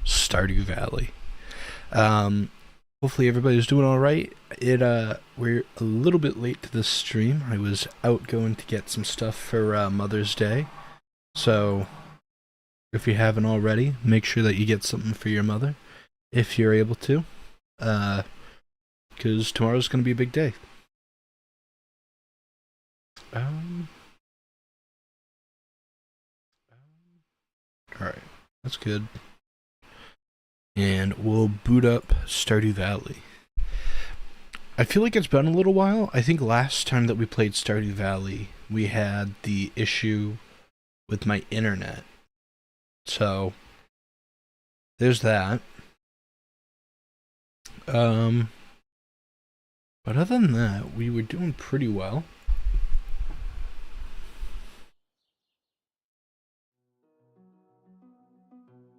Stardew Valley. Um, Hopefully everybody's doing all right. We're a little bit late to this stream. I was out going to get some stuff for Mother's Day, so if you haven't already, make sure that you get something for your mother if you're able to, because tomorrow's gonna be a big day. All right, that's good. And we'll boot up Stardew Valley. I feel like it's been a little while. I think last time that we played Stardew Valley, we had the issue with my internet. So, there's that. But other than that, we were doing pretty well.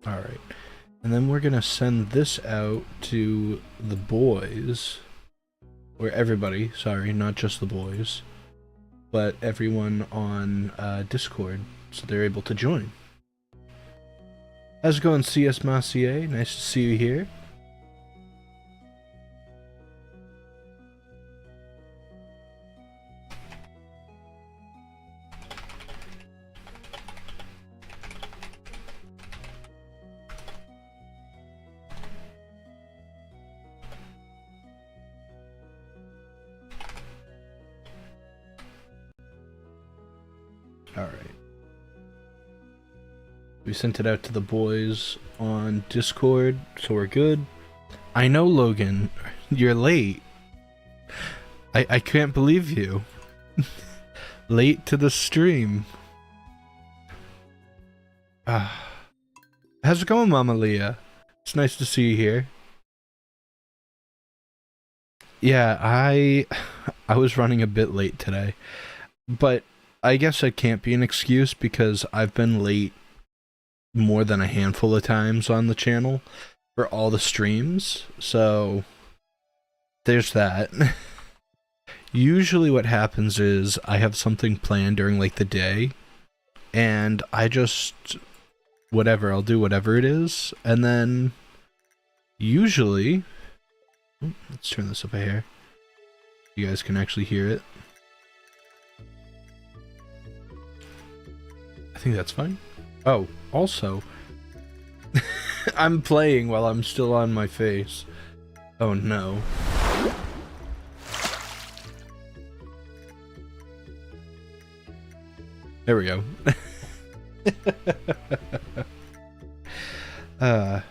Alright. And then we're gonna send this out to the boys. Or everybody, sorry, not just the boys. But everyone on Discord, so they're able to join. How's it going, CS Massier? Nice to see you here. Alright. We sent it out to the boys on Discord, so we're good. I know, Logan, you're late. I can't believe you. Late to the stream. How's it going, Mama Leah? It's nice to see you here. Yeah, I was running a bit late today, but I guess it can't be an excuse because I've been late more than a handful of times on the channel for all the streams, so there's that. Usually what happens is I have something planned during like the day, and I just I'll do whatever it is, and then usually let's turn this up a hair. You guys can actually hear it. I think that's fine. Oh, also, I'm playing while I'm still on my face. Oh no. There we go. I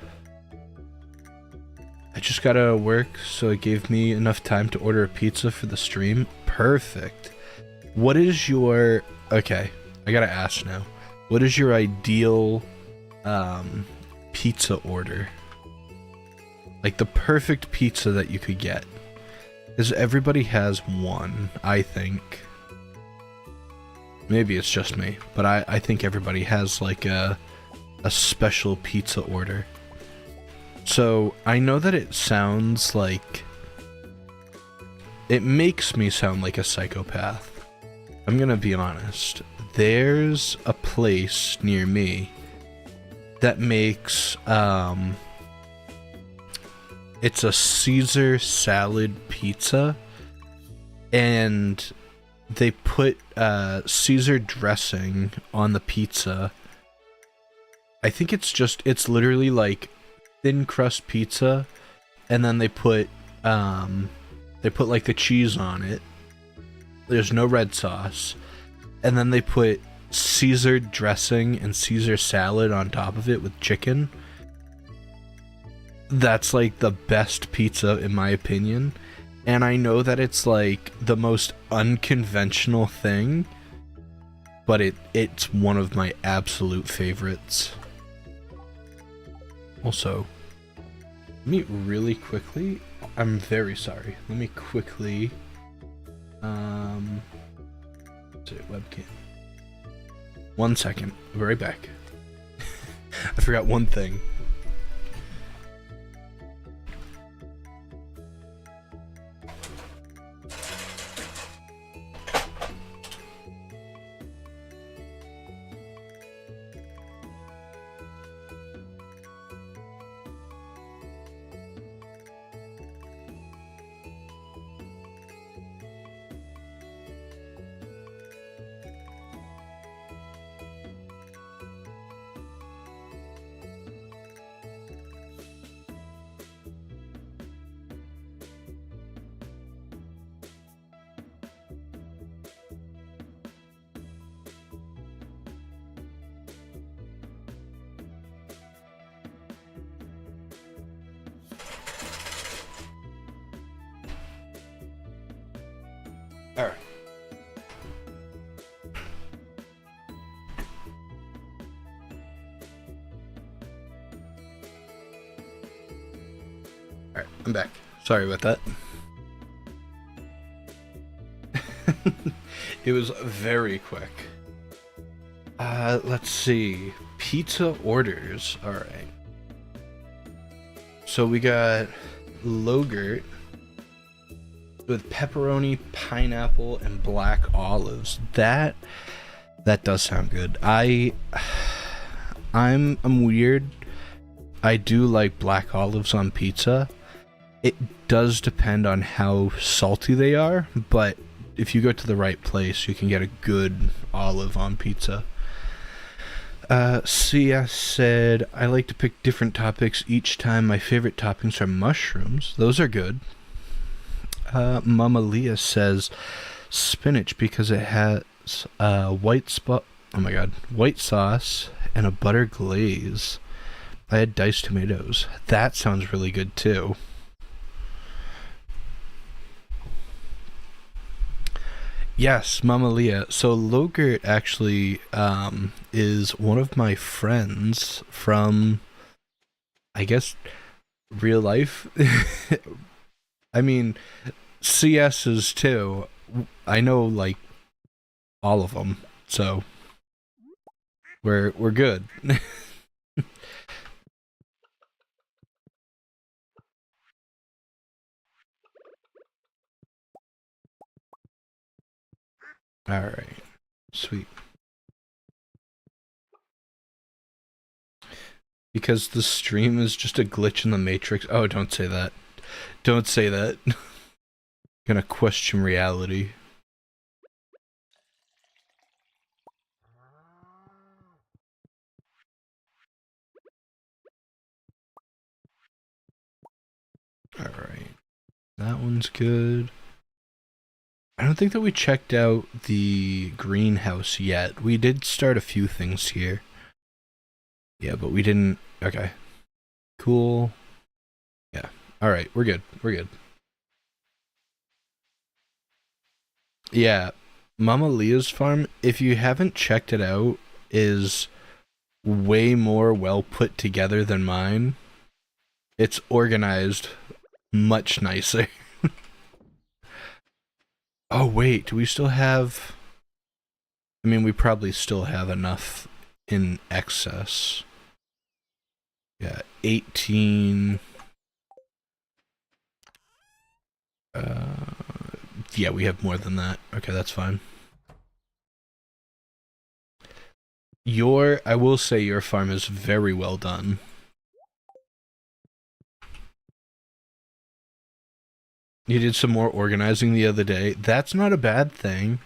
just got out of work, so it gave me enough time to order a pizza for the stream. Perfect. What is your... Okay, I gotta ask now. What is your ideal pizza order? Like the perfect pizza that you could get. Because everybody has one, I think. Maybe it's just me, but I think everybody has like a special pizza order. So I know that it sounds like... It makes me sound like a psychopath. I'm gonna be honest. There's a place near me that makes, it's a Caesar salad pizza, and they put, Caesar dressing on the pizza. I think it's literally like thin crust pizza, and then they put like the cheese on it. There's no red sauce. And then they put Caesar dressing and Caesar salad on top of it with chicken. That's like the best pizza in my opinion. And I know that it's like the most unconventional thing, but it's one of my absolute favorites. Also, let me really quickly... I'm very sorry. Let me quickly... webcam. 1 second. I'll be right back. I forgot one thing. Alright, I'm back. Sorry about that. It was very quick. Let's see. Pizza orders. Alright. So we got Logurt with pepperoni, pineapple, and black olives. That does sound good. I'm weird. I do like black olives on pizza. It does depend on how salty they are, but if you go to the right place, you can get a good olive on pizza. CS said, I like to pick different topics each time. My favorite toppings are mushrooms. Those are good. Mama Leah says, spinach because it has white sauce and a butter glaze. I had diced tomatoes. That sounds really good too. Yes, Mama Leah. So Logurt actually is one of my friends from, I guess, real life. I mean, CS is too. I know like all of them, so we're good. All right, sweet. Because the stream is just a glitch in the Matrix. Oh, don't say that. Don't say that. Gonna question reality. Alright. That one's good. I don't think that we checked out the greenhouse yet. We did start a few things here. Yeah, but we didn't... Okay. Cool. Yeah. Alright, we're good. We're good. Yeah. Mama Leah's farm, if you haven't checked it out, is way more well put together than mine. It's organized much nicer. Oh, wait, do we still have... I mean, we probably still have enough in excess. Yeah, 18... yeah, we have more than that. Okay, that's fine. I will say your farm is very well done. You did some more organizing the other day. That's not a bad thing.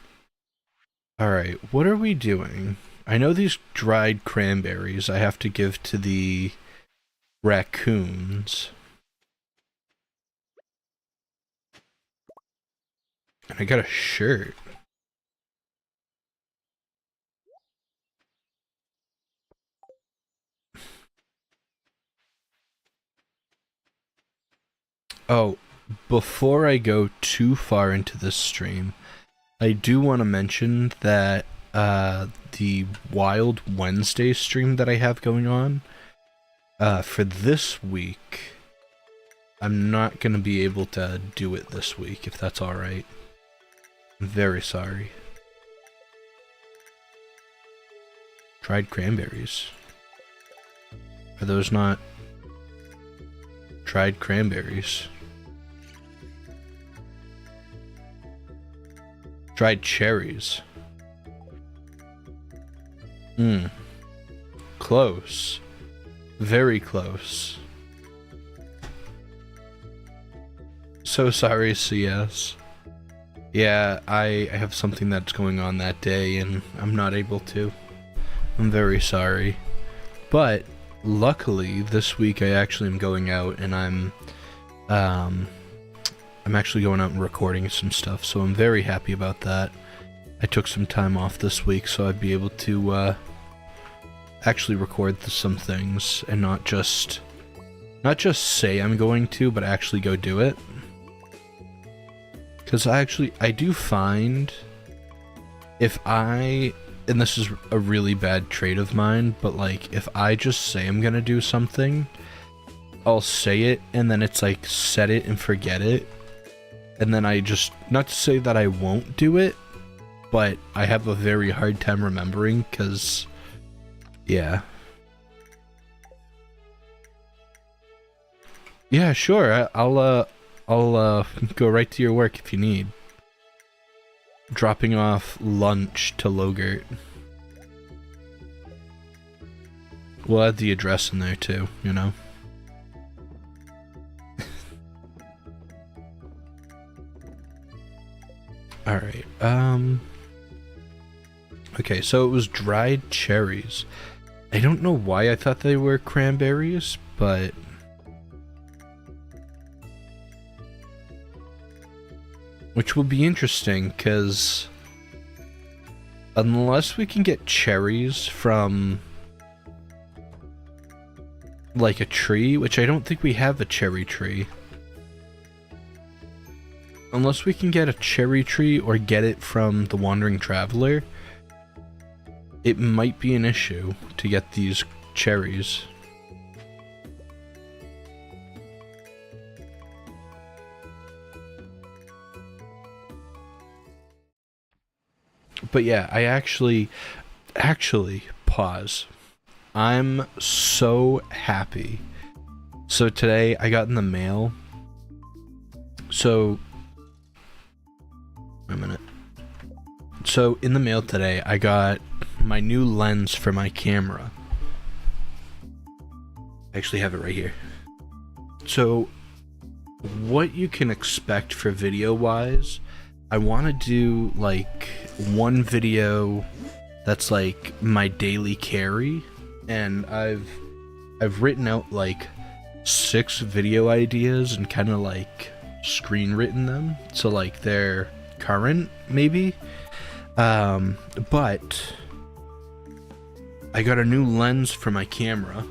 Alright, what are we doing? I know these dried cranberries I have to give to the raccoons. And I got a shirt. Oh, before I go too far into this stream, I do want to mention that the Wild Wednesday stream that I have going on, for this week, I'm not going to be able to do it this week, if that's alright. I'm very sorry. Dried cranberries. Are those not dried cranberries? Dried cherries. Close. Very close. So sorry, CS. Yeah, I have something that's going on that day and I'm not able to. I'm very sorry. But luckily this week I actually am going out and I'm actually going out and recording some stuff, so I'm very happy about that. I took some time off this week so I'd be able to actually record some things and not just say I'm going to, but actually go do it. Because I do find if and this is a really bad trait of mine, but like if I just say I'm gonna do something, I'll say it and then it's like set it and forget it. And then I just, not to say that I won't do it, but I have a very hard time remembering because, yeah. Yeah, sure. I'll go right to your work if you need. Dropping off lunch to Logert. We'll add the address in there too, you know? Alright, okay, so it was dried cherries. I don't know why I thought they were cranberries, but... which will be interesting, because... unless we can get cherries from... like a tree, which I don't think we have a cherry tree. Unless we can get a cherry tree or get it from the Wandering Traveler, it might be an issue to get these cherries. But yeah, I actually, pause. I'm so happy. So today I got in the mail. So, wait a minute. So in the mail today I got my new lens for my camera. I actually have it right here. So what you can expect for video wise, I want to do like one video that's like my daily carry, and I've written out like 6 video ideas and kind of like screen written them, so like they're current maybe. But I got a new lens for my camera.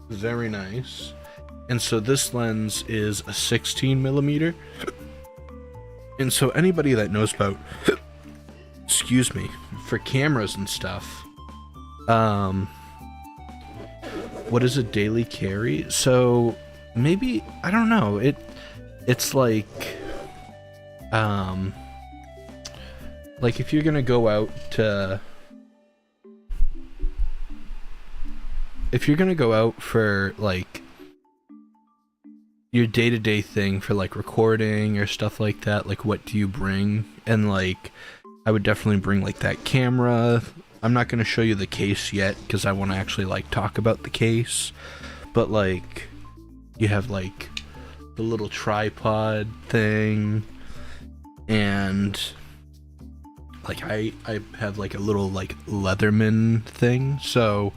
Very nice. And so this lens is a 16mm. And so anybody that knows about excuse me, for cameras and stuff, what is a daily carry? So maybe, I don't know, it's like if you're gonna go out to, if you're gonna go out for like your day-to-day thing for like recording or stuff like that, like what do you bring? And like I would definitely bring like that camera. I'm not gonna show you the case yet because I want to actually like talk about the case, but like you have like the little tripod thing, and like I have like a little like Leatherman thing, so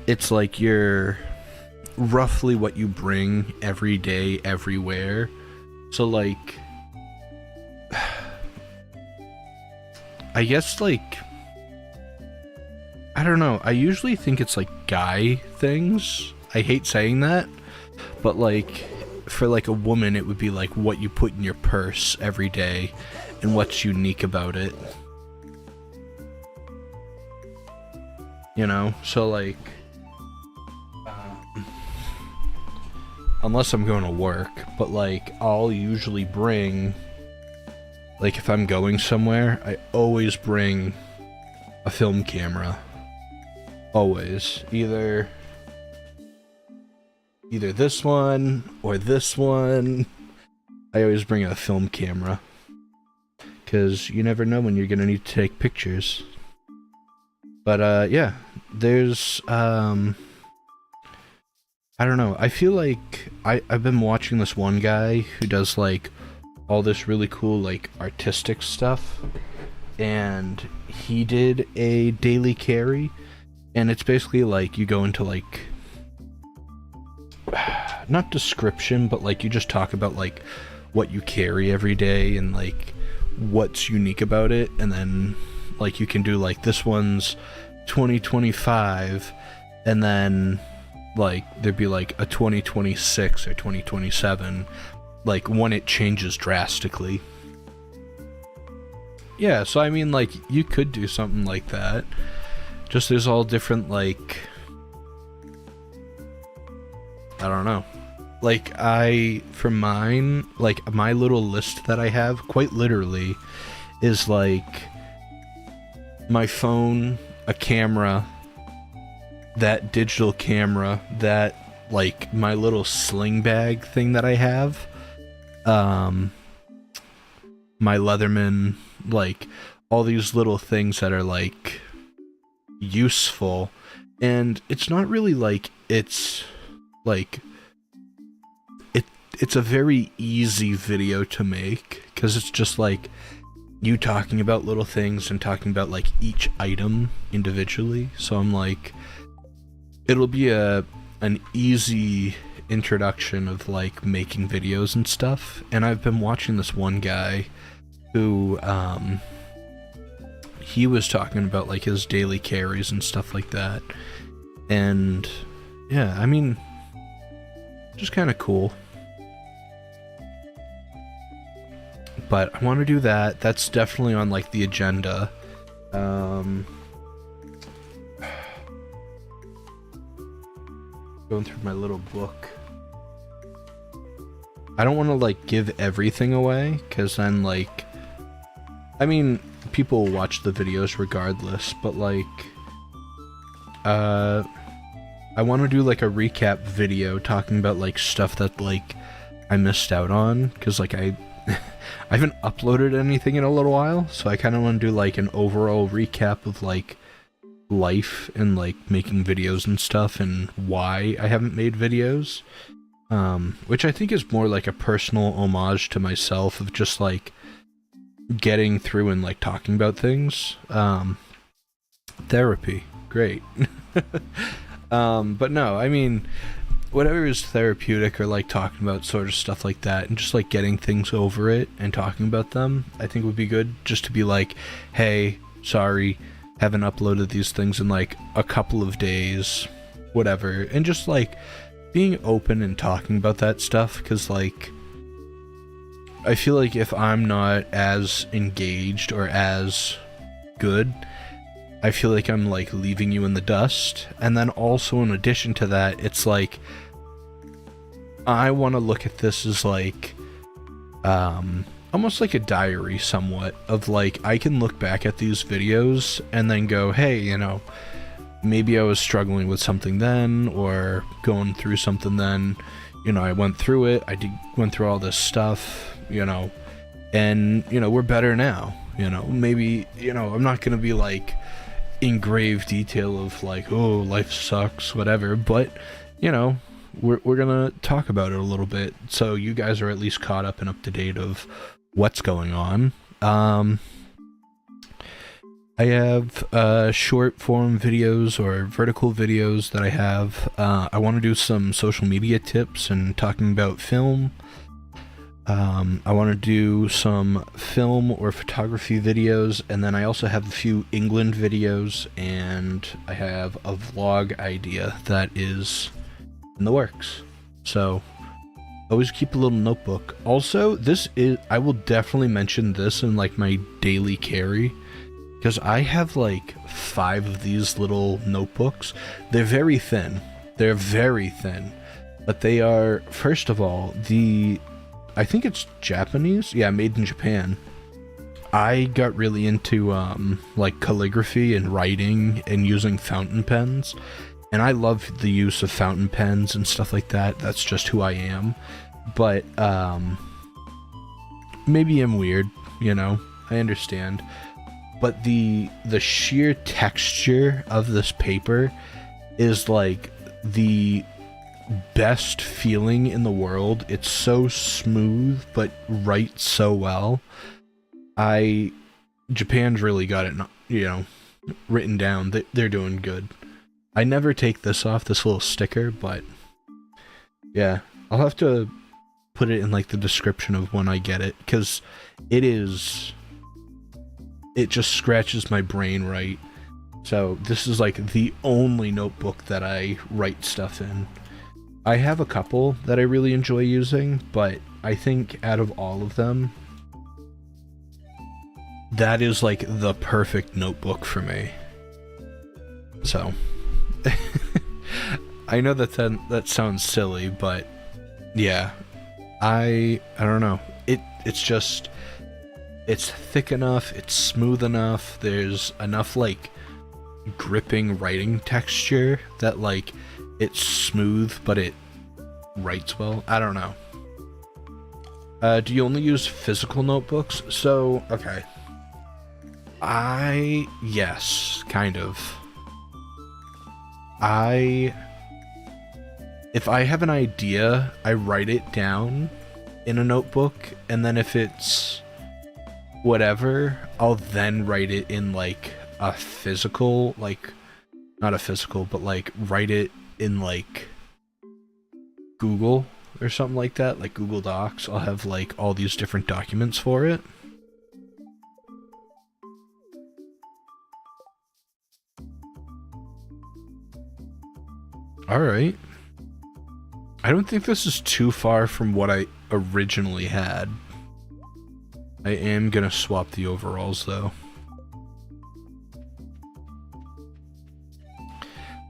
it's like you're roughly what you bring every day everywhere. So like I guess like, I don't know, I usually think it's like guy things. I hate saying that, but like for like a woman it would be like what you put in your purse every day and what's unique about it, you know? So like unless I'm going to work, but like I'll usually bring, like if I'm going somewhere, I always bring a film camera. Always. Either this one or this one. I always bring a film camera, because you never know when you're gonna need to take pictures. But yeah, there's I don't know, I feel like I've been watching this one guy who does like all this really cool like artistic stuff, and he did a daily carry, and it's basically like you go into like, not description, but like you just talk about like what you carry every day and like what's unique about it, and then like you can do like this one's 2025, and then like there'd be like a 2026 or 2027, like when it changes drastically. Yeah, so I mean like you could do something like that. Just there's all different like I don't know. Like, for mine, like, my little list that I have, quite literally, is like my phone, a camera, that digital camera, that, like, my little sling bag thing that I have, my Leatherman, like, all these little things that are, like, useful. And it's not really like it's like it's a very easy video to make, because it's just like you talking about little things and talking about like each item individually. So I'm like, it'll be an easy introduction of like making videos and stuff. And I've been watching this one guy who he was talking about like his daily carries and stuff like that. And yeah, I mean, just kind of cool. But I want to do that. That's definitely on like the agenda. Going through my little book. I don't want to like give everything away, because then like, I mean, people will watch the videos regardless, but like, I want to do like a recap video talking about like stuff that like I missed out on, because like I haven't uploaded anything in a little while, so I kind of want to do like an overall recap of like life and like making videos and stuff and why I haven't made videos, which I think is more like a personal homage to myself of just like getting through and like talking about things. Therapy, great. But no, I mean, whatever is therapeutic or like talking about sort of stuff like that and just like getting things over it and talking about them, I think would be good, just to be like, hey, sorry, haven't uploaded these things in like a couple of days, whatever, and just like being open and talking about that stuff, because like I feel like if I'm not as engaged or as good, I feel like I'm like leaving you in the dust. And then also in addition to that, it's like I want to look at this as like almost like a diary somewhat, of like I can look back at these videos and then go, hey, you know, maybe I was struggling with something then, or going through something then, you know, I went through it, went through all this stuff, you know, and you know, we're better now, you know. Maybe, you know, I'm not gonna be like in grave detail of like, oh, life sucks, whatever, but you know, we're gonna talk about it a little bit, so you guys are at least caught up and up to date of what's going on. I have short form videos or vertical videos that I have. I want to do some social media tips and talking about film. I want to do some film or photography videos, and then I also have a few England videos, and I have a vlog idea that is in the works. So always keep a little notebook. Also, I will definitely mention this in like my daily carry, because I have like 5 of these little notebooks. They're very thin. But they are, first of all, I think it's Japanese. Yeah, made in Japan. I got really into like calligraphy and writing and using fountain pens. And I love the use of fountain pens and stuff like that. That's just who I am. But maybe I'm weird, you know. I understand. But the sheer texture of this paper is like the best feeling in the world. It's so smooth but writes so well. Japan's really got it, you know, written down. They're doing good. I never take this off, this little sticker, but yeah, I'll have to put it in like the description of when I get it, because it just scratches my brain right. So this is like the only notebook that I write stuff in. I have a couple that I really enjoy using, but I think out of all of them, that is like the perfect notebook for me. So I know that sounds silly, but yeah, I don't know. It's just it's thick enough, it's smooth enough. There's enough like gripping writing texture that like it's smooth, but it writes well. I don't know. Do you only use physical notebooks? So, okay. Yes, kind of. If I have an idea, I write it down in a notebook, and then if it's whatever, I'll then write it in like a physical, like, not a physical, but like write it in like Google or something like that, like Google Docs. I'll have like all these different documents for it. Alright. I don't think this is too far from what I originally had. I am gonna swap the overalls though.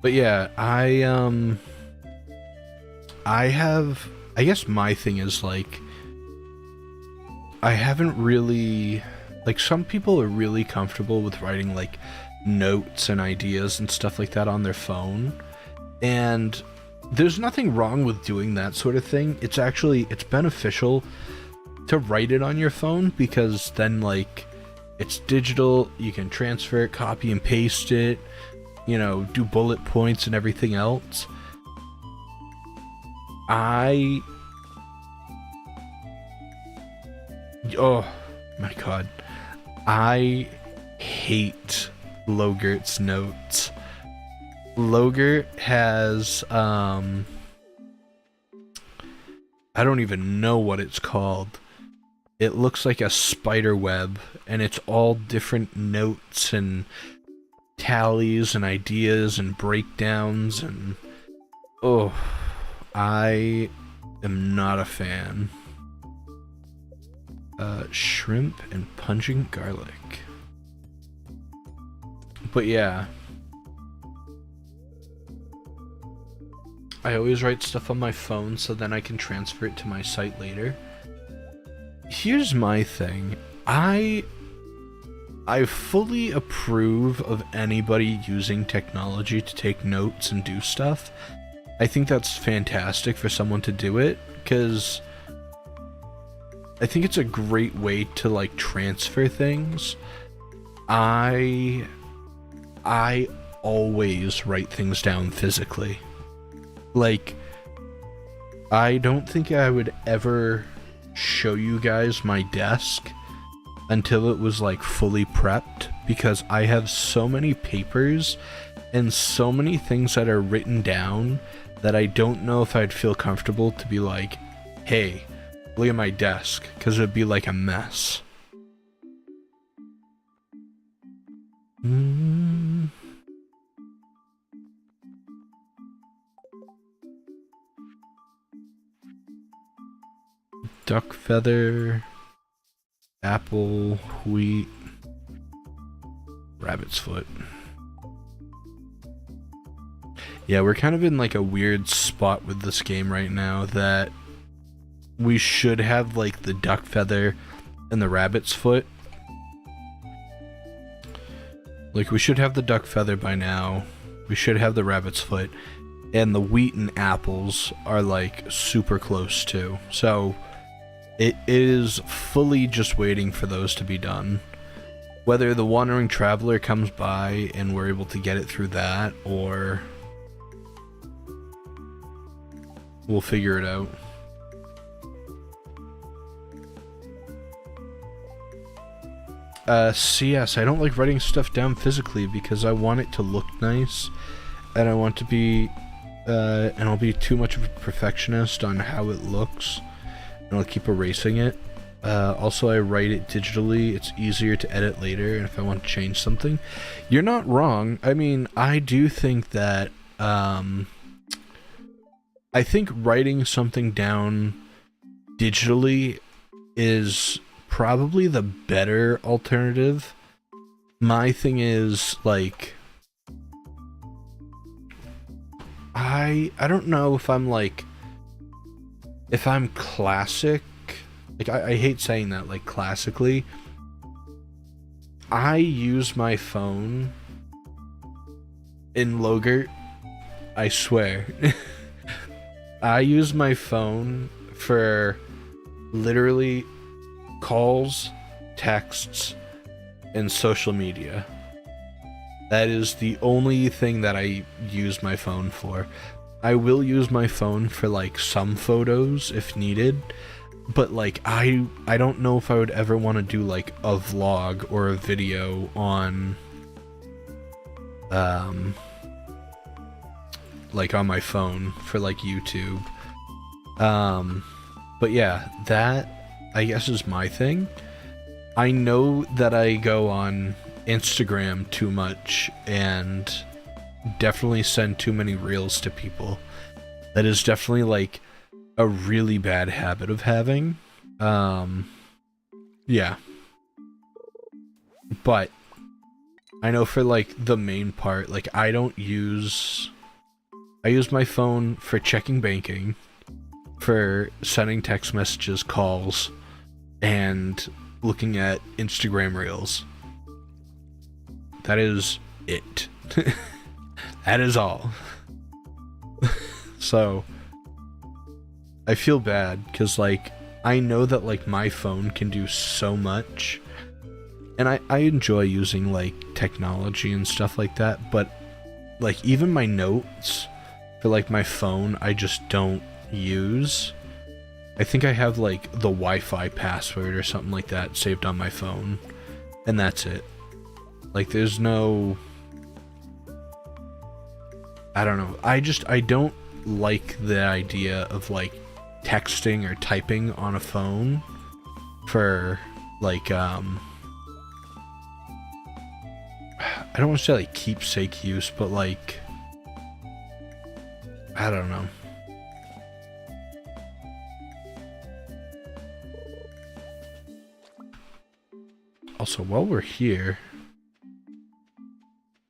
But yeah, I guess my thing is like, I haven't really, like, some people are really comfortable with writing like notes and ideas and stuff like that on their phone, and there's nothing wrong with doing that sort of thing. It's beneficial to write it on your phone, because then like it's digital, you can transfer it, copy and paste it, you know, do bullet points and everything else. Oh my god, I hate Logert's notes. Logert has I don't even know what it's called. It looks like a spider web, and it's all different notes and tallies and ideas and breakdowns, and oh, I am not a fan. Shrimp and pungent garlic. But yeah, I always write stuff on my phone so then I can transfer it to my site later. Here's my thing. I fully approve of anybody using technology to take notes and do stuff. I think that's fantastic for someone to do it, because I think it's a great way to like transfer things. I always write things down physically. Like, I don't think I would ever show you guys my desk until it was like fully prepped, because I have so many papers and so many things that are written down that I don't know if I'd feel comfortable to be like, hey, look at my desk, because it would be like a mess. Duck feather, apple, wheat, rabbit's foot. Yeah, we're kind of in like a weird spot with this game right now, that we should have like the duck feather and the rabbit's foot. Like, we should have the duck feather by now. We should have the rabbit's foot. And the wheat and apples are like super close too. So it is fully just waiting for those to be done. Whether the Wandering Traveler comes by and we're able to get it through that, or we'll figure it out. CS, I don't like writing stuff down physically because I want it to look nice, and I want to be, and I'll be too much of a perfectionist on how it looks, and I'll keep erasing it. Also, I write it digitally. It's easier to edit later, and if I want to change something. You're not wrong. I mean, I do think that, I think writing something down digitally is probably the better alternative. My thing is, like, I I don't know if I'm like, if I'm classic, like I hate saying that, like classically. I use my phone in Logert, I swear. I use my phone for literally calls, texts, and social media. That is the only thing that I use my phone for. I will use my phone for like some photos if needed, but like I don't know if I would ever want to do like a vlog or a video on like on my phone for like YouTube. But yeah, that I guess is my thing. I know that I go on Instagram too much and definitely send too many reels to people. That is definitely like a really bad habit of having. Yeah. But I know for like the main part, like I use my phone for checking banking, for sending text messages, calls, and looking at Instagram reels. That is it. That is all. So I feel bad because like I know that like my phone can do so much, and I enjoy using like technology and stuff like that, but like even my notes for like my phone I just don't use. I think I have like the Wi-Fi password or something like that saved on my phone, and that's it. Like there's no, I don't know, I don't like the idea of like texting or typing on a phone for like I don't want to say like keepsake use, but like I don't know. Also, while we're here,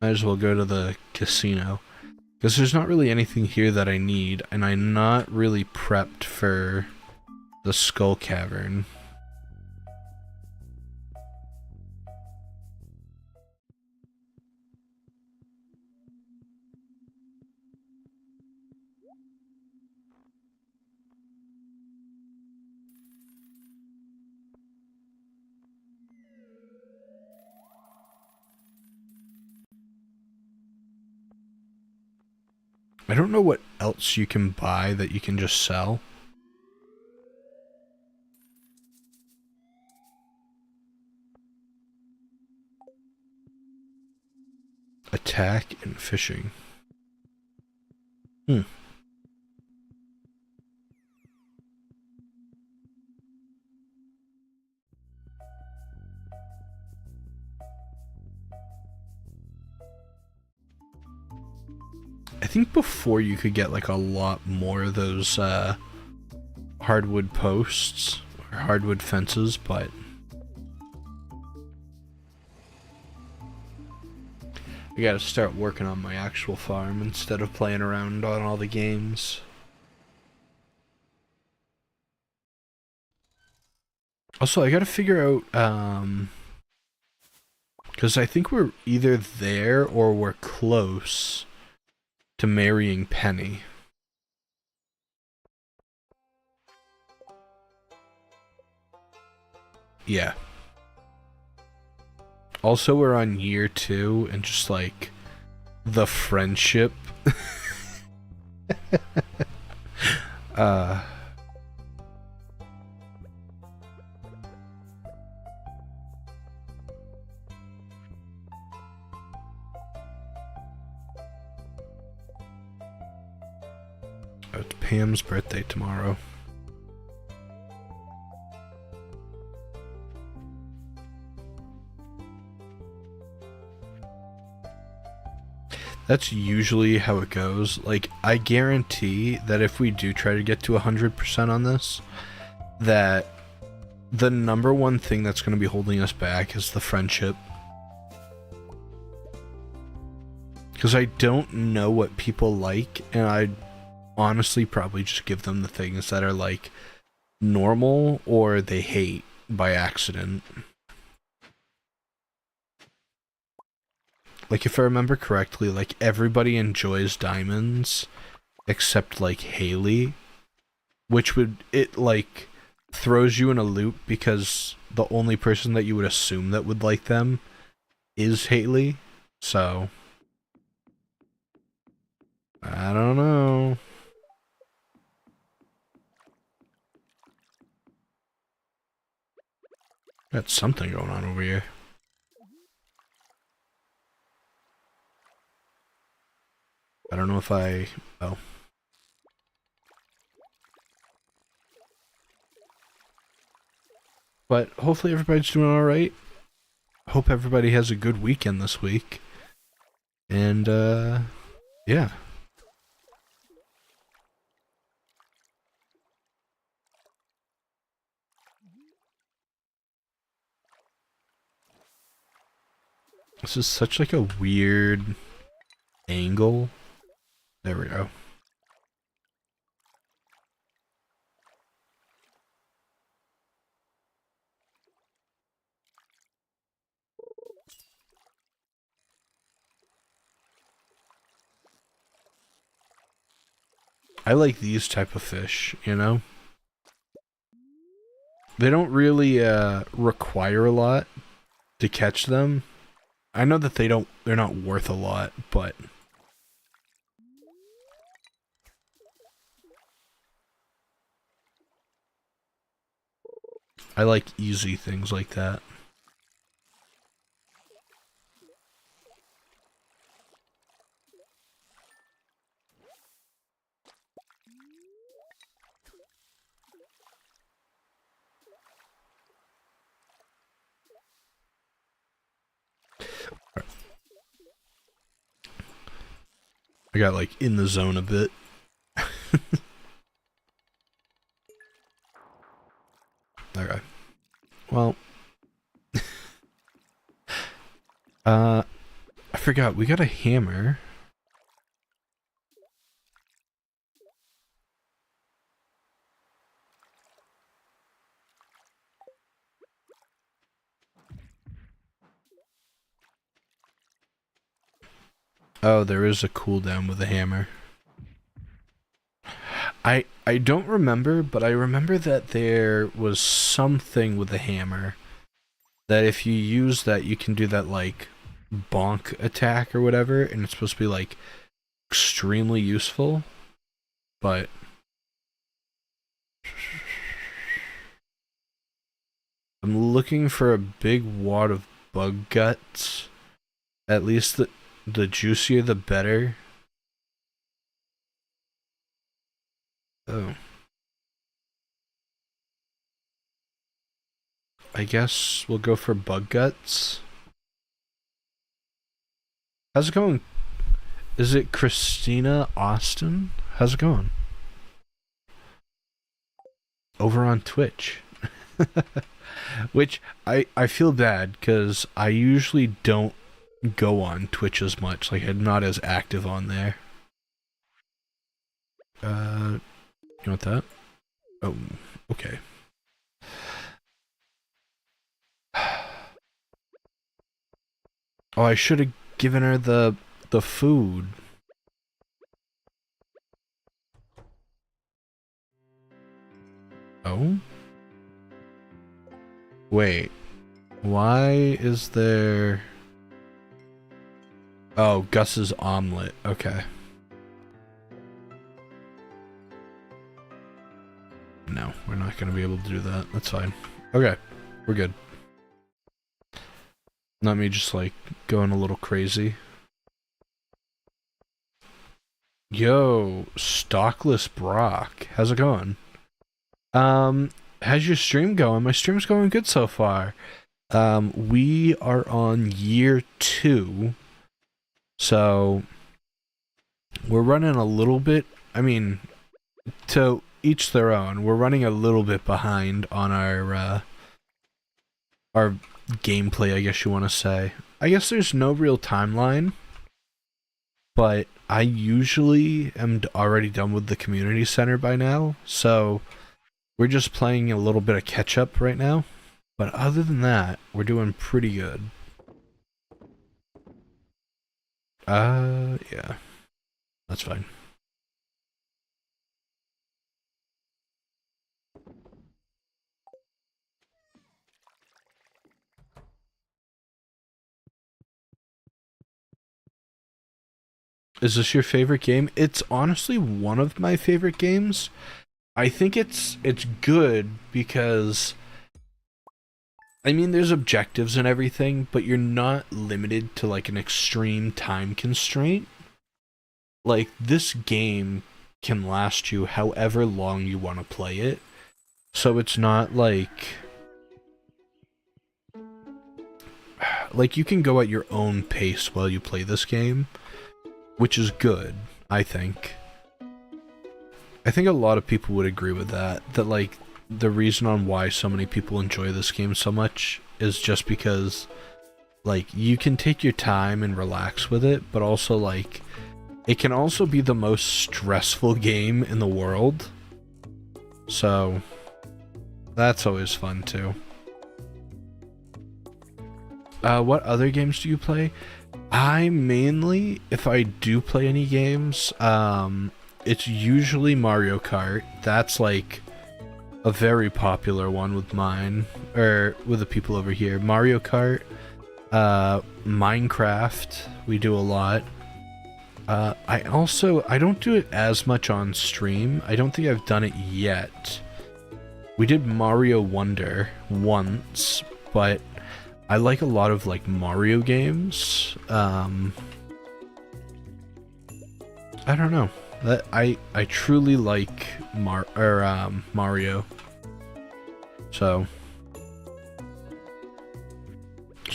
might as well go to the casino, because there's not really anything here that I need, and I'm not really prepped for the Skull Cavern. I don't know what else you can buy that you can just sell. Attack and fishing. I think before you could get like a lot more of those hardwood posts or hardwood fences, but I gotta start working on my actual farm instead of playing around on all the games. Also, I gotta figure out, because I think we're either there or we're close to marrying Penny. Yeah. Also, we're on year 2, and just like the friendship. It's Pam's birthday tomorrow. That's usually how it goes. Like, I guarantee that if we do try to get to 100% on this, that the number one thing that's going to be holding us back is the friendship. Because I don't know what people like, and I honestly probably just give them the things that are like normal or they hate by accident. Like if I remember correctly, like everybody enjoys diamonds except like Haley, which would it like throws you in a loop because the only person that you would assume that would like them is Haley. So I don't know. Got something going on over here. I don't know if I... Oh. But hopefully everybody's doing alright. Hope everybody has a good weekend this week. And, yeah. This is such like a weird angle. There we go. I like these type of fish, you know? They don't really require a lot to catch them. I know that they're not worth a lot, but I like easy things like that. I got like in the zone a bit. Okay. Well, I forgot we got a hammer. Oh, there is a cooldown with a hammer. I don't remember, but I remember that there was something with a hammer that if you use that, you can do that like bonk attack or whatever, and it's supposed to be like extremely useful. But I'm looking for a big wad of bug guts. At least the juicier the better. Oh. I guess we'll go for bug guts. How's it going? Is it Christina Austin? How's it going? Over on Twitch. Which I feel bad because I usually don't go on Twitch as much. Like I'm not as active on there. You want that? Oh, okay. Oh, I should have given her the food. Oh? Wait. Why is there... Oh, Gus's omelet. Okay. No, we're not going to be able to do that. That's fine. Okay. We're good. Not me just, like, going a little crazy. Yo, Stockless Brock. How's it going? How's your stream going? My stream's going good so far. We are on year 2. So, we're running a little bit, I mean, to each their own. We're running a little bit behind on our gameplay, I guess you want to say. I guess there's no real timeline. but I usually am already done with the community center by now, so we're just playing a little bit of catch up right now. But other than that, we're doing pretty good. Yeah, that's fine. Is this your favorite game? It's honestly one of my favorite games. I think it's good because I mean there's objectives and everything, but you're not limited to like an extreme time constraint. Like this game can last you however long you want to play it. So it's not like you can go at your own pace while you play this game, which is good, I think. I think a lot of people would agree with that, that like the reason on why so many people enjoy this game so much is just because like you can take your time and relax with it, but also like it can also be the most stressful game in the world. So that's always fun too. What other games do you play? I mainly, if I do play any games, it's usually Mario Kart. That's like a very popular one with mine, or with the people over here. Mario Kart, Minecraft, we do a lot. I don't do it as much on stream. I don't think I've done it yet. We did Mario Wonder once, but I like a lot of like Mario games. I don't know. That I truly like Mario. So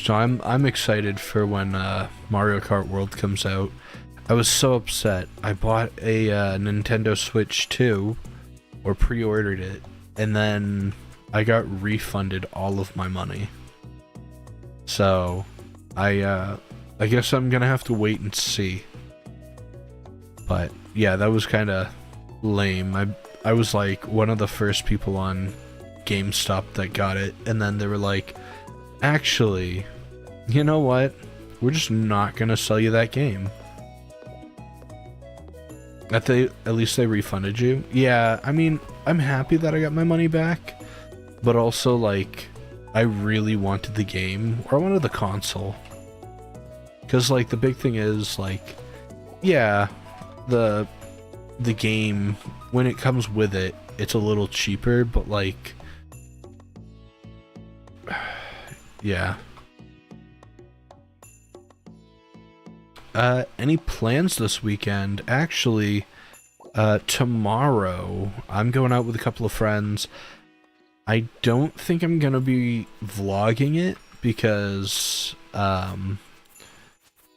I'm excited for when Mario Kart World comes out. I was so upset. I bought a Nintendo Switch 2 or pre-ordered it, and then I got refunded all of my money. So I guess I'm gonna have to wait and see. But yeah, that was kind of lame. I was like one of the first people on GameStop that got it, and then they were like, actually, you know what? We're just not gonna sell you that game. At least they refunded you. Yeah, I mean, I'm happy that I got my money back, but also like I really wanted the game, or I wanted the console. Cause like the big thing is like, yeah, the game when it comes with it, it's a little cheaper, but like, yeah. Any plans this weekend? Actually, tomorrow I'm going out with a couple of friends. I don't think I'm gonna be vlogging it because I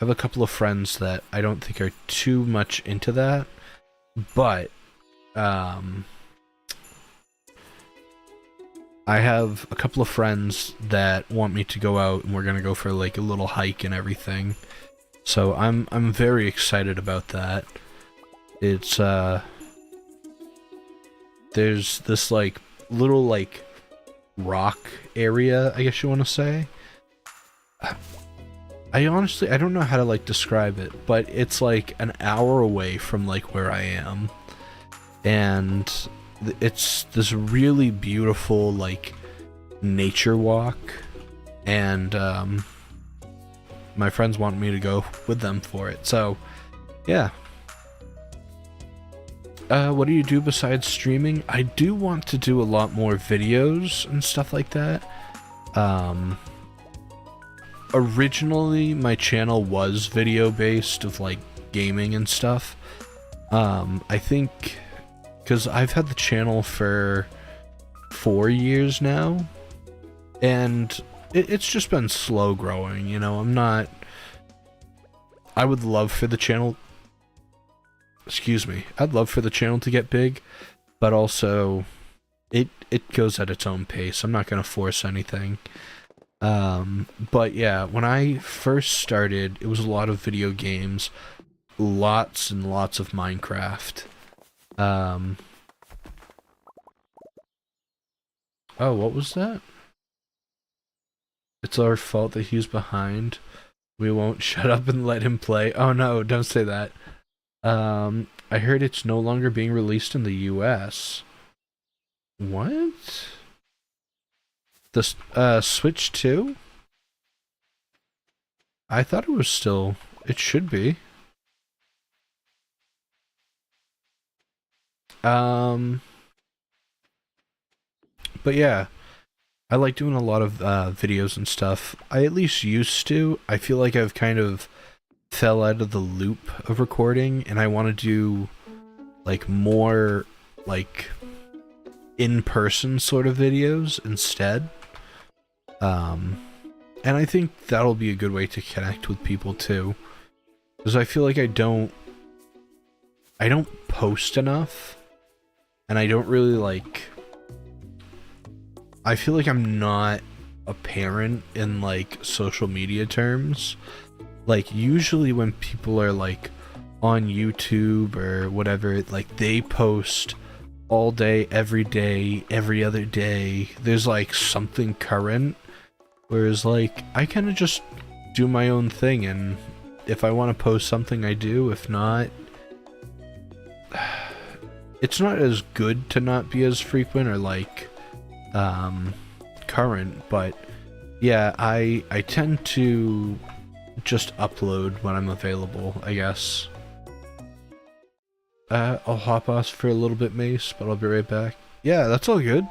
have a couple of friends that I don't think are too much into that, but I have a couple of friends that want me to go out and we're gonna go for like a little hike and everything. So I'm very excited about that. It's there's this like little like rock area, I guess you want to say. I honestly, I don't know how to like describe it, but it's like an hour away from like where I am, and it's this really beautiful like nature walk, and my friends want me to go with them for it. So yeah. What do you do besides streaming? I do want to do a lot more videos and stuff like that. Originally my channel was video based of like gaming and stuff. I think because I've had the channel for 4 years now, and it's just been slow growing, you know. I would love for the channel, I'd love for the channel to get big, but also it goes at its own pace. I'm not gonna force anything. But yeah, when I first started, it was a lot of video games. lots and lots of Minecraft. Oh, what was that? It's our fault that he's behind. We won't shut up and let him play. Oh no, don't say that. I heard it's no longer being released in the US. What? The Switch 2? I thought it was still... It should be. But yeah, I like doing a lot of videos and stuff. I at least used to. I feel like I've kind of fell out of the loop of recording, and I want to do like more like in-person sort of videos instead. And I think that'll be a good way to connect with people too, because I feel like I don't post enough, and I don't really like... I feel like I'm not a parent in like social media terms. Like usually when people are like on YouTube or whatever, like they post all day, every other day. There's like something current. Whereas like I kind of just do my own thing, and if I want to post something I do, if not, it's not as good to not be as frequent or like current, but yeah, I tend to just upload when I'm available, I guess. I'll hop off for a little bit, Mace, but I'll be right back. Yeah, that's all good.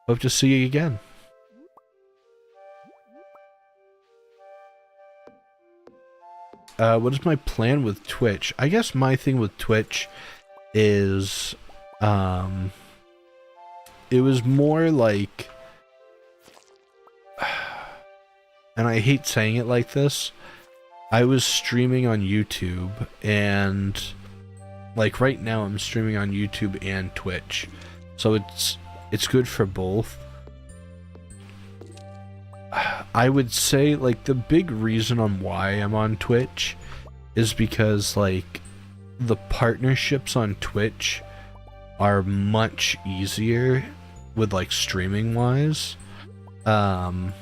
Hope to see you again. What is my plan with Twitch? I guess my thing with Twitch is, it was more like, and I hate saying it like this, I was streaming on YouTube, and like right now I'm streaming on YouTube and Twitch, so it's good for both. I would say like the big reason on why I'm on Twitch is because like the partnerships on Twitch are much easier with like streaming wise. So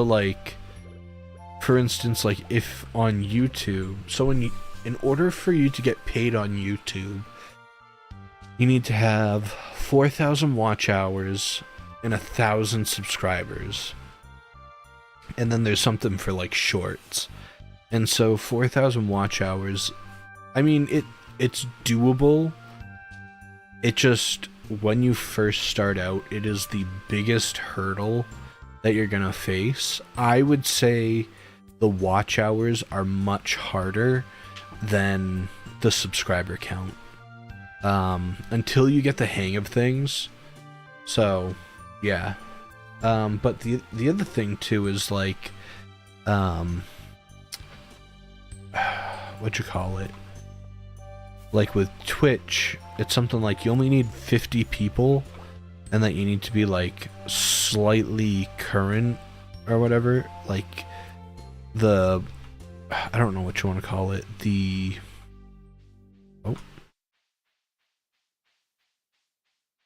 like for instance, like if on YouTube, so in order for you to get paid on YouTube, you need to have 4,000 watch hours and 1,000 subscribers. And then there's something for like shorts. And so 4,000 watch hours, I mean, it's doable. It just, when you first start out, it is the biggest hurdle that you're gonna face. I would say the watch hours are much harder than the subscriber count, until you get the hang of things. So yeah. But the other thing too is like, what you call it? Like with Twitch, it's something like you only need 50 people, and that you need to be like slightly current or whatever. Like the, I don't know what you want to call it. The, oh,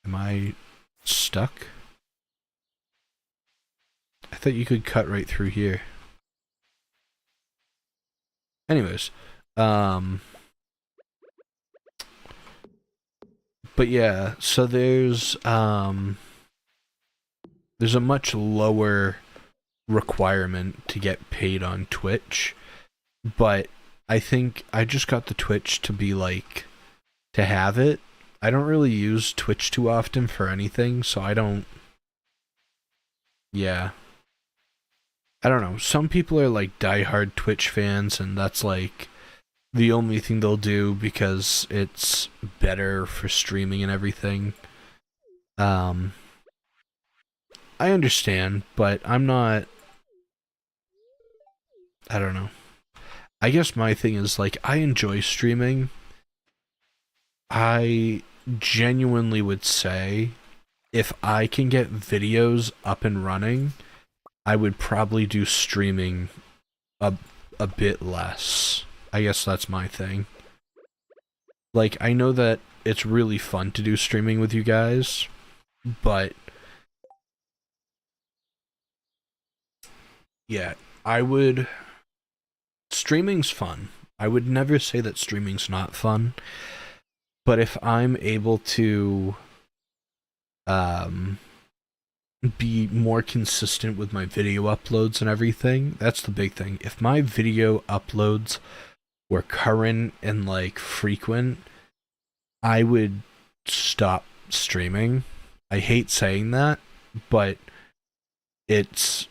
am I stuck? I thought you could cut right through here. Anyways, but yeah, so there's a much lower requirement to get paid on Twitch, but I think I just got the Twitch to be like, to have it. I don't really use Twitch too often for anything, so I don't, yeah. I don't know, some people are like diehard Twitch fans, and that's like the only thing they'll do because it's better for streaming and everything. I understand, but I'm not, I don't know. I guess my thing is like, I enjoy streaming. I genuinely would say if I can get videos up and running, I would probably do streaming a bit less. I guess that's my thing. Like, I know that it's really fun to do streaming with you guys, but yeah, I would. Streaming's fun. I would never say that streaming's not fun, but if I'm able to um, be more consistent with my video uploads and everything, that's the big thing. If my video uploads were current and like frequent, I would stop streaming. I hate saying that, but it's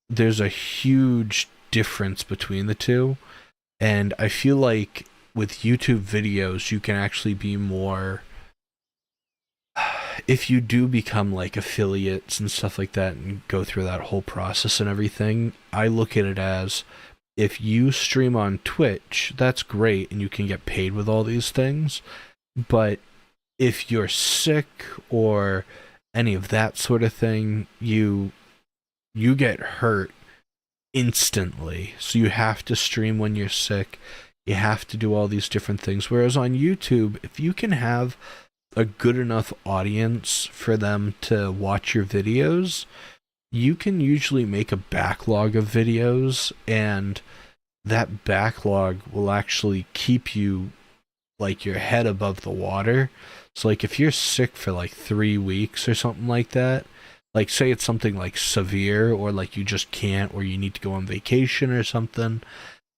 there's a huge difference between the two, and I feel like with YouTube videos you can actually be more, if you do become like affiliates and stuff like that and go through that whole process and everything. I look at it as, if you stream on Twitch, that's great and you can get paid with all these things, but if you're sick or any of that sort of thing, you get hurt instantly. So you have to stream when you're sick. You have to do all these different things. Whereas on YouTube, if you can have a good enough audience for them to watch your videos, you can usually make a backlog of videos, and that backlog will actually keep you like your head above the water. So like if you're sick for like 3 weeks or something like that, like say it's something like severe, or like you just can't, or you need to go on vacation or something,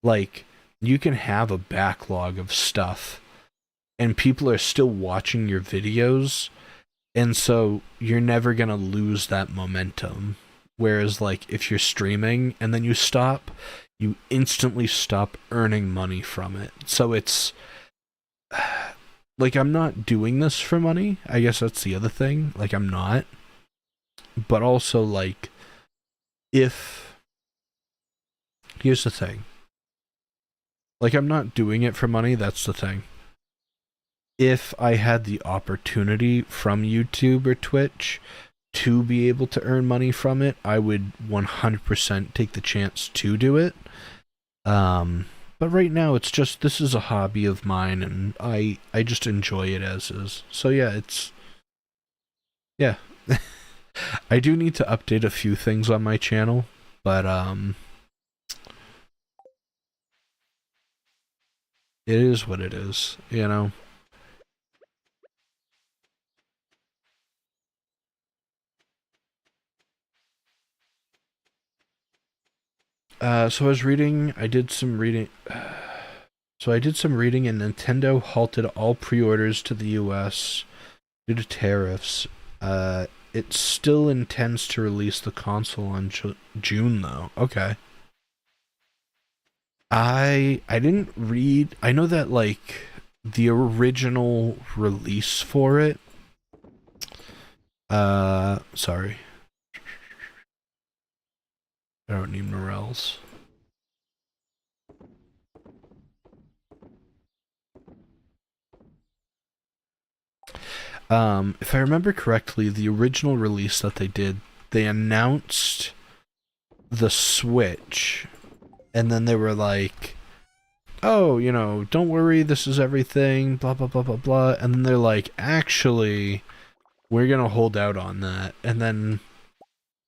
like you can have a backlog of stuff and people are still watching your videos, and so you're never gonna lose that momentum. Whereas like if you're streaming and then you stop, you instantly stop earning money from it. So it's like, I'm not doing this for money. I guess that's the other thing. Like, I'm not. But also, like, if... Here's the thing. Like, I'm not doing it for money, that's the thing. If I had the opportunity from YouTube or Twitch to be able to earn money from it, I would 100% take the chance to do it. But right now, it's just, this is a hobby of mine, and I just enjoy it as is. So yeah, it's... Yeah. I do need to update a few things on my channel, but it is what it is, you know? So I was reading, I did some reading... So I did some reading, and Nintendo halted all pre-orders to the US due to tariffs. It still intends to release the console on June, though. Okay. I didn't read... I know that, like, the original release for it... Sorry. I don't need morels. If I remember correctly, the original release that they did, they announced the Switch, and then they were like, oh, you know, don't worry, this is everything, blah, blah, blah, blah, blah. And then they're like, actually, we're gonna hold out on that. And then,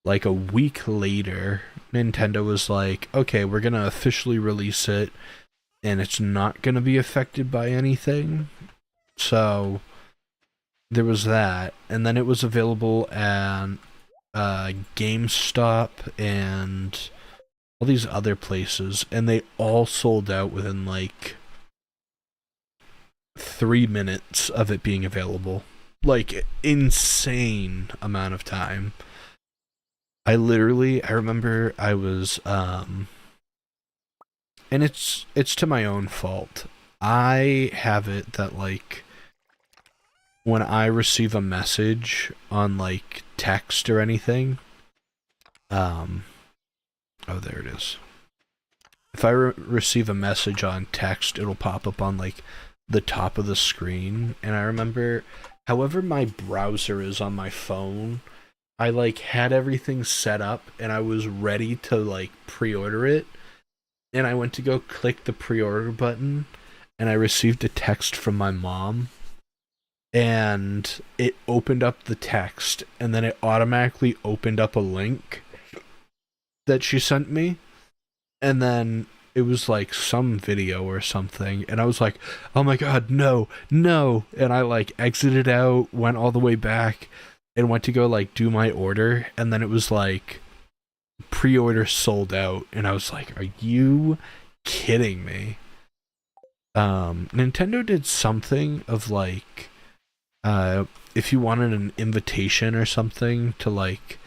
like, a week later, Nintendo was like, okay, we're gonna officially release it, and it's not gonna be affected by anything. So there was that, and then it was available at GameStop and all these other places, and they all sold out within like 3 minutes of it being available. Like, insane amount of time. I remember I was and it's to my own fault. I have it that, like, when I receive a message on, like, text or anything, oh, there it is. If I receive a message on text, it'll pop up on, like, the top of the screen, and I remember, however my browser is on my phone, I, like, had everything set up, and I was ready to, like, pre-order it, and I went to go click the pre-order button, and I received a text from my mom, and it opened up the text, and then it automatically opened up a link that she sent me, and then it was like some video or something, and I was like, oh my god, no, no, and I like exited out, went all the way back, and went to go like do my order, and then it was like pre-order sold out, and I was like, are you kidding me? Nintendo did something of like, if you wanted an invitation or something to like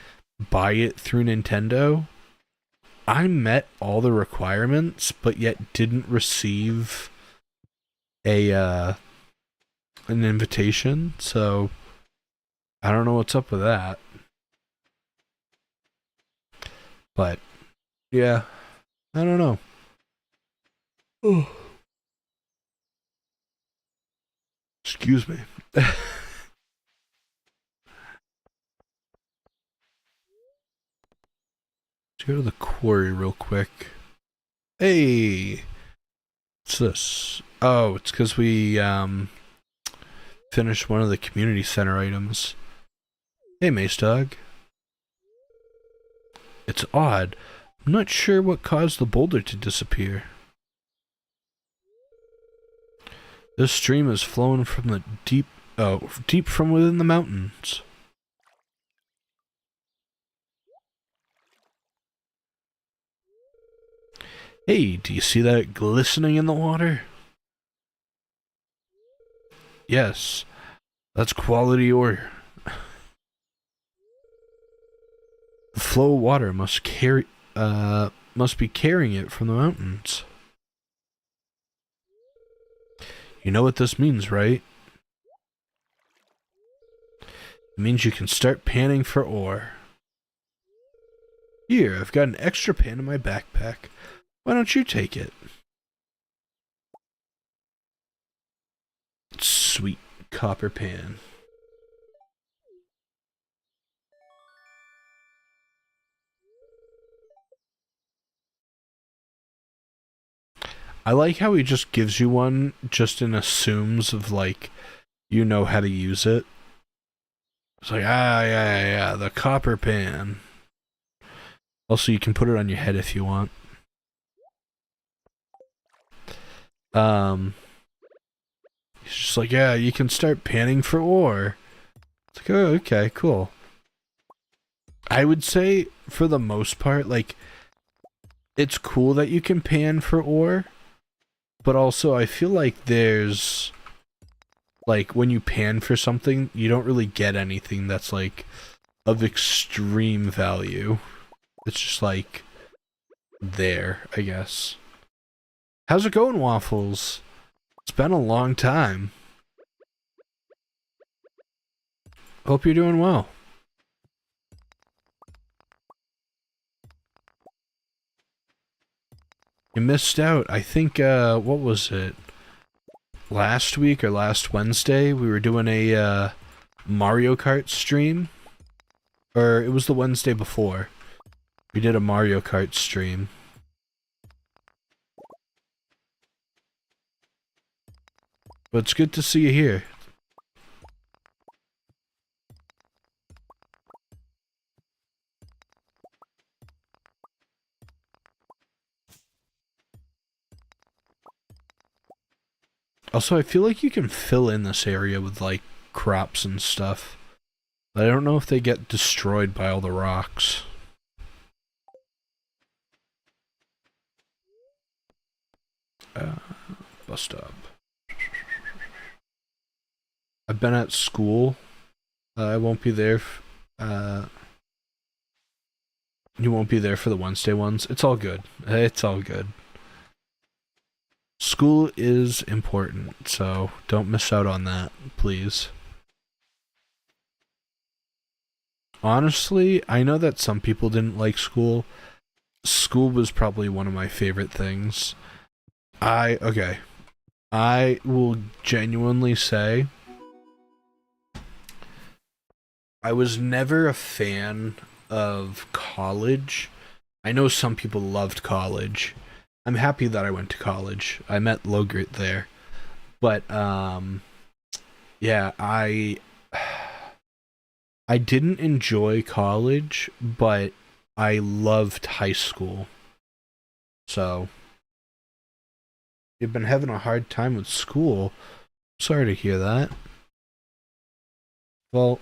buy it through Nintendo, I met all the requirements, but yet didn't receive a an invitation. So I don't know what's up with that. But yeah, I don't know. Oh. Excuse me. Let's go to the quarry real quick. Hey, what's this? Oh, it's because we finished one of the community center items. Hey, Mace Dog. It's odd. I'm not sure what caused the boulder to disappear. This stream is flowing from the deep from within the mountains. Hey, do you see that glistening in the water? Yes, that's quality ore. The flow of water must be carrying it from the mountains. You know what this means, right? It means you can start panning for ore. Here, I've got an extra pan in my backpack. Why don't you take it? Sweet copper pan. I like how he just gives you one just and assumes of like you know how to use it. It's like, yeah, the copper pan. Also, you can put it on your head if you want. He's just like, yeah, you can start panning for ore. It's like, oh, okay, cool. I would say, for the most part, like, it's cool that you can pan for ore, but also I feel like there's, like, when you pan for something, you don't really get anything that's, like, of extreme value. It's just, like, there, I guess. How's it going, Waffles? It's been a long time. Hope you're doing well. You missed out. I think, what was it? Last week or last Wednesday, we were doing a, Mario Kart stream. Or, it was the Wednesday before. We did a Mario Kart stream. But it's good to see you here. Also, I feel like you can fill in this area with, like, crops and stuff. But I don't know if they get destroyed by all the rocks. Bus stop. I've been at school. I won't be there. You won't be there for the Wednesday ones. It's all good. It's all good. School is important, so don't miss out on that, please. Honestly, I know that some people didn't like school. School was probably one of my favorite things. Okay. I will genuinely say I was never a fan of college. I know some people loved college. I'm happy that I went to college. I met Logrit there. But yeah, I didn't enjoy college, but I loved high school. So, you've been having a hard time with school. Sorry to hear that. Well,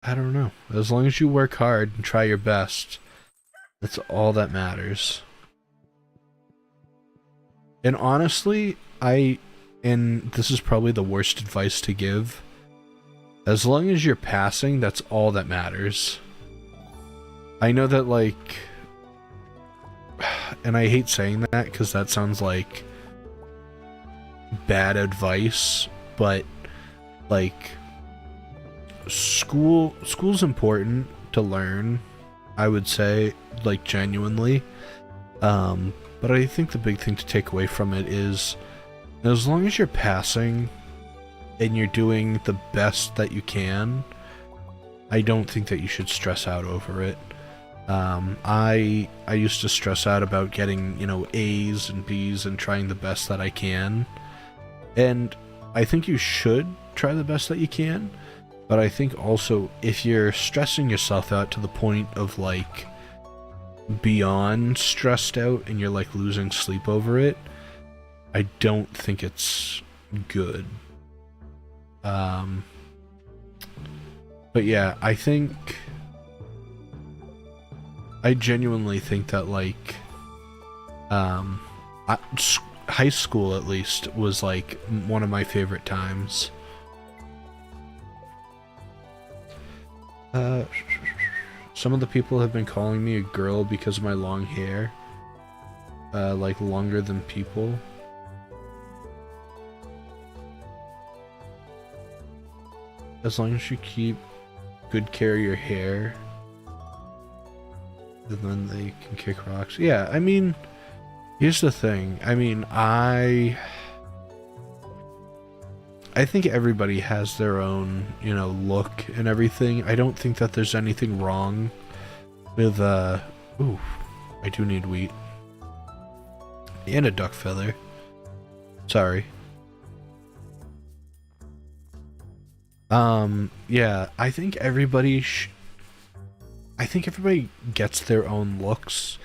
I don't know. As long as you work hard and try your best, that's all that matters. And honestly, and this is probably the worst advice to give, as long as you're passing, that's all that matters. I know that, like, and I hate saying that because that sounds like bad advice, but, like, school's important to learn, I would say, like, genuinely. But I think the big thing to take away from it is, as long as you're passing and you're doing the best that you can, I don't think that you should stress out over it. I used to stress out about getting, A's and B's and trying the best that I can. And I think you should try the best that you can, but I think also if you're stressing yourself out to the point of, like, beyond stressed out and you're, like, losing sleep over it, I don't think it's good. But yeah, I genuinely think that, like, high school at least was, like, one of my favorite times. Some of the people have been calling me a girl because of my long hair. Like, longer than people. As long as you keep good care of your hair, and then they can kick rocks. Yeah, I mean, here's the thing. I mean, I think everybody has their own, look and everything. I don't think that there's anything wrong with, ooh, I do need wheat. And a duck feather. Sorry. Yeah, I think everybody gets their own looks.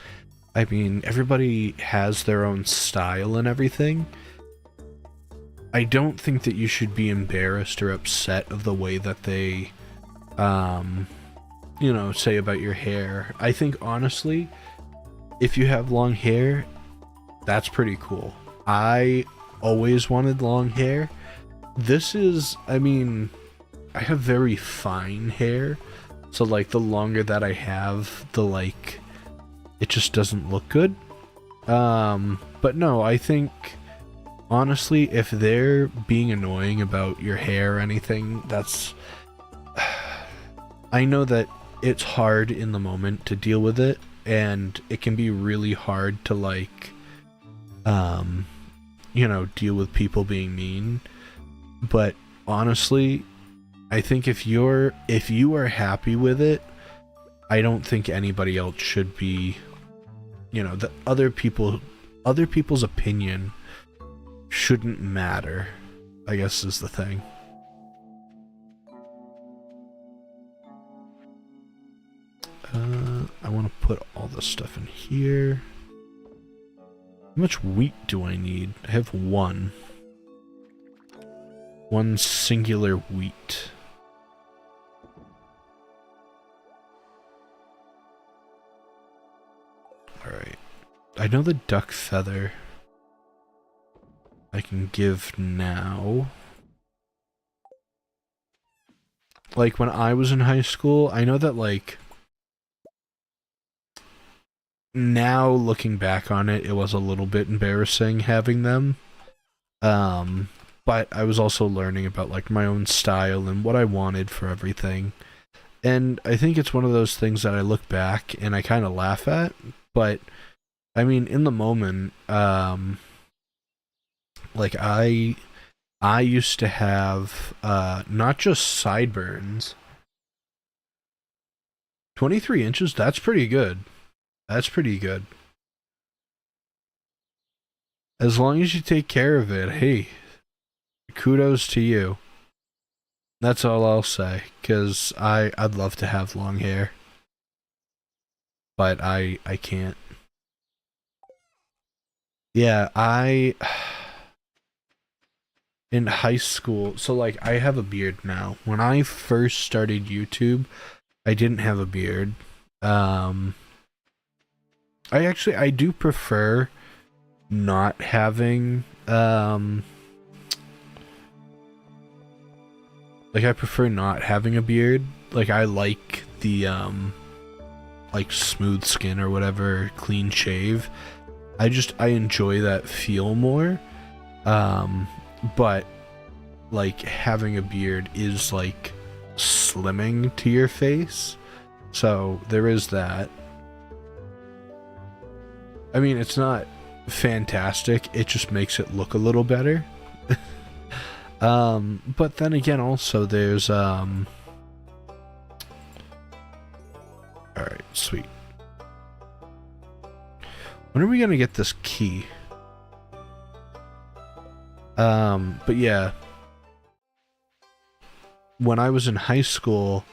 I mean, everybody has their own style and everything. I don't think that you should be embarrassed or upset of the way that they, say about your hair. I think, honestly, if you have long hair, that's pretty cool. I always wanted long hair. I have very fine hair, so, like, the longer that I have, it just doesn't look good. But no, I think, honestly, if they're being annoying about your hair or anything, I know that it's hard in the moment to deal with it, and it can be really hard to, like, deal with people being mean. But honestly, I think if you are happy with it, I don't think anybody else should be, the other people's opinion shouldn't matter, I guess is the thing. I want to put all this stuff in here. How much wheat do I need? I have one singular wheat. Alright. I know the duck feather I can give now. Like, when I was in high school, I know that, like, now looking back on it, it was a little bit embarrassing having them. But I was also learning about, like, my own style and what I wanted for everything. And I think it's one of those things that I look back and I kind of laugh at. But, I mean, in the moment, like, I used to have, not just sideburns. 23 inches, that's pretty good. That's pretty good. As long as you take care of it, hey, kudos to you. That's all I'll say, because I'd love to have long hair, but I can't. Yeah, in high school, so like I have a beard now. When I first started YouTube, I didn't have a beard. I do prefer not having like I prefer not having a beard. Like I like the like smooth skin or whatever, clean shave. I enjoy that feel more. But like having a beard is like slimming to your face. So there is that. I mean, it's not fantastic, it just makes it look a little better. But then again, also there's alright, sweet. When are we gonna get this key? But yeah, when I was in high school,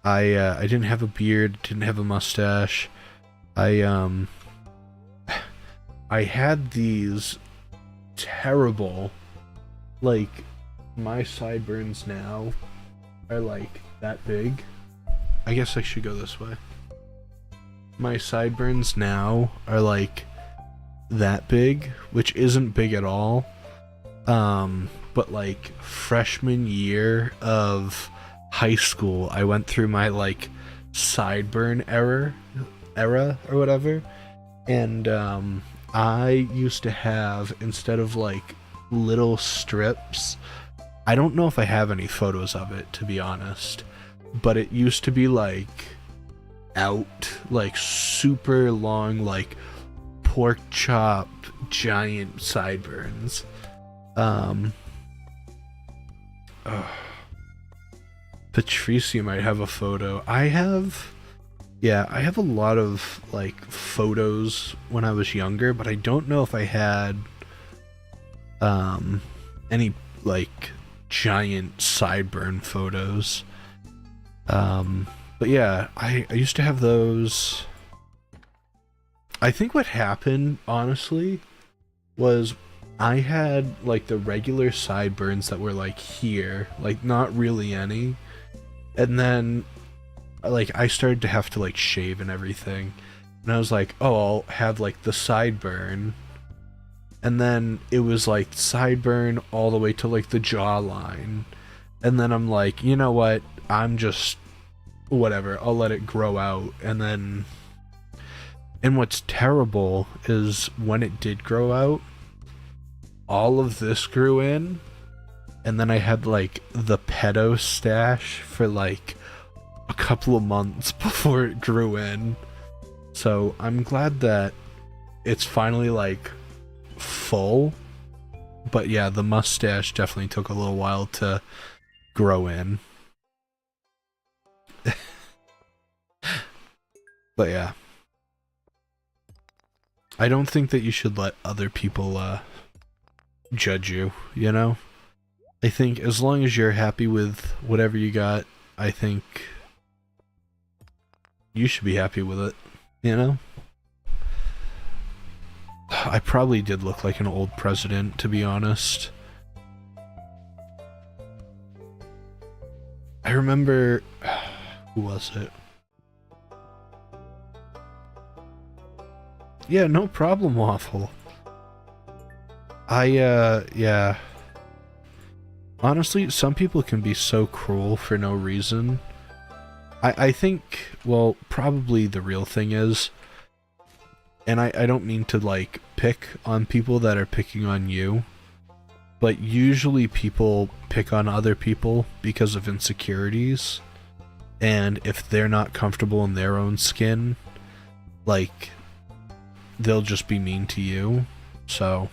I didn't have a beard, didn't have a mustache. I had these terrible, like, my sideburns now are like that big. I guess I should go this way. My sideburns now are like that big, which isn't big at all. But like freshman year of high school, I went through my like sideburn era or whatever, and I used to have, instead of like little strips, I don't know if I have any photos of it, to be honest, but it used to be like out, like super long, like pork chop giant sideburns. Patricia might have a photo. I have a lot of like photos when I was younger, but I don't know if I had any like giant sideburn photos. But yeah, I used to have those. I think what happened, honestly, was I had like the regular sideburns that were like here, like not really any. And then like I started to have to like shave and everything. And I was like, oh, I'll have like the sideburn. And then it was like sideburn all the way to like the jawline. And then I'm like, you know what? I'm just whatever. I'll let it grow out. And what's terrible is when it did grow out, all of this grew in, and then I had like the pedo stash for like a couple of months before it grew in. So I'm glad that it's finally like full. But yeah, the mustache definitely took a little while to grow in. But yeah, I don't think that you should let other people judge you, you know? I think as long as you're happy with whatever you got, I think you should be happy with it, you know? I probably did look like an old president, to be honest. I remember... who was it? Yeah, no problem, Waffle. Yeah. Honestly, some people can be so cruel for no reason. I think, well, probably the real thing is, and I don't mean to, like, pick on people that are picking on you, but usually people pick on other people because of insecurities, and if they're not comfortable in their own skin, like, they'll just be mean to you, so...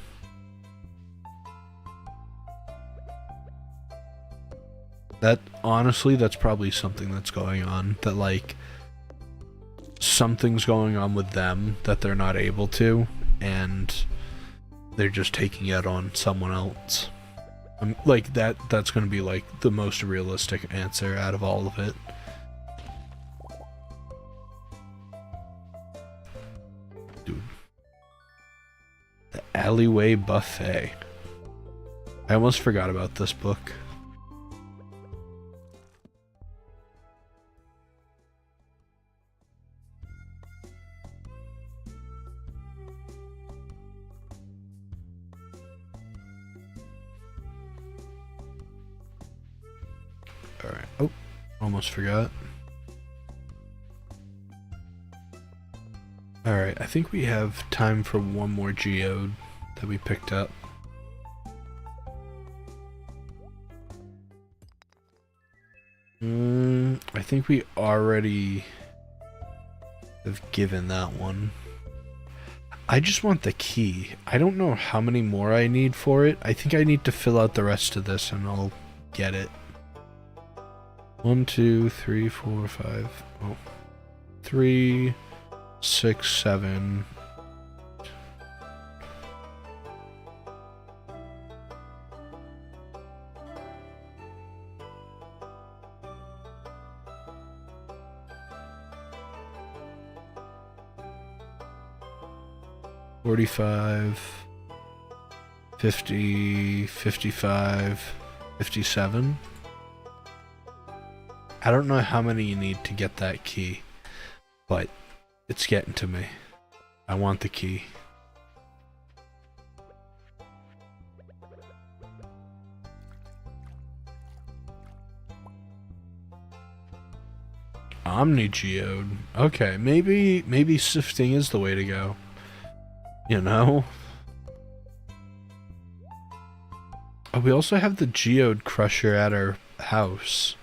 That, honestly, that's probably something that's going on, that, like, something's going on with them that they're not able to, and they're just taking it on someone else. Like that's gonna be like the most realistic answer out of all of it. Dude. The Alleyway Buffet. I almost forgot about this book. Alright. Oh, almost forgot. Alright, I think we have time for one more geode that we picked up. I think we already have given that one. I just want the key. I don't know how many more I need for it. I think I need to fill out the rest of this and I'll get it. 1, 2, 3, 4, 5. Oh. 3, 6, 7. $45, $50, $55, $57. I don't know how many you need to get that key, but it's getting to me. I want the key. Omni Geode. Okay, maybe sifting is the way to go. You know? Oh, we also have the Geode Crusher at our house.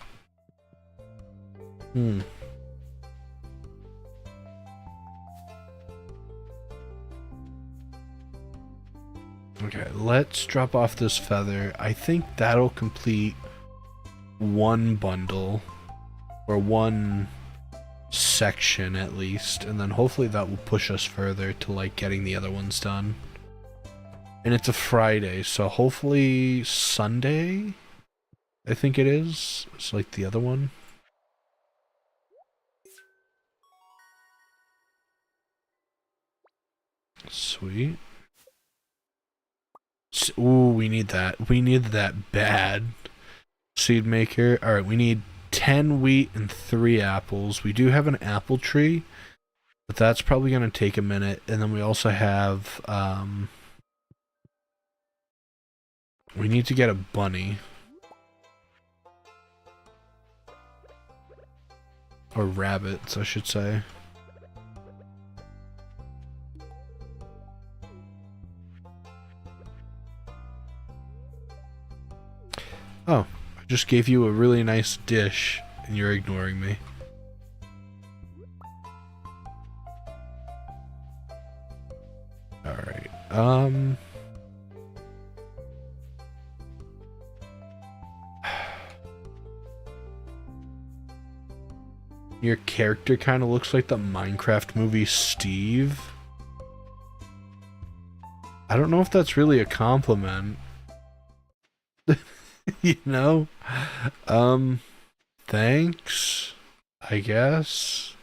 Okay, let's drop off this feather. I think that'll complete one bundle. Or one section at least, and then hopefully that will push us further to like getting the other ones done. And it's a Friday, so hopefully Sunday, I think it is. It's like the other one. Sweet. Ooh, we need that. We need that bad. Seed maker. Alright, we need 10 wheat and 3 apples. We do have an apple tree, but that's probably going to take a minute. And then we also have, we need to get a bunny. Or rabbits, I should say. Oh, I just gave you a really nice dish, and you're ignoring me. Alright, your character kind of looks like the Minecraft movie Steve. I don't know if that's really a compliment. You know? Thanks, I guess.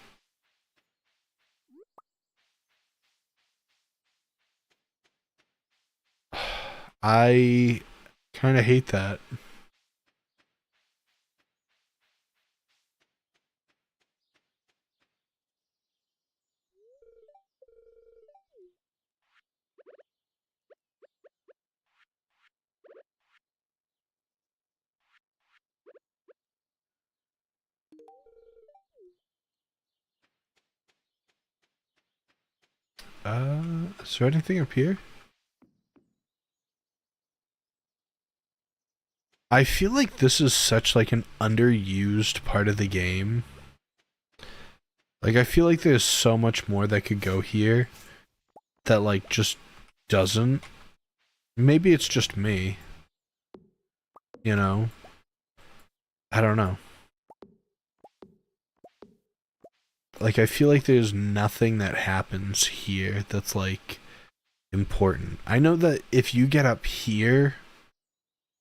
I kind of hate that. Is there anything up here? I feel like this is such like an underused part of the game. Like I feel like there's so much more that could go here that like just doesn't. Maybe it's just me. You know? I don't know. Like I feel like there's nothing that happens here that's like important. I know that if you get up here,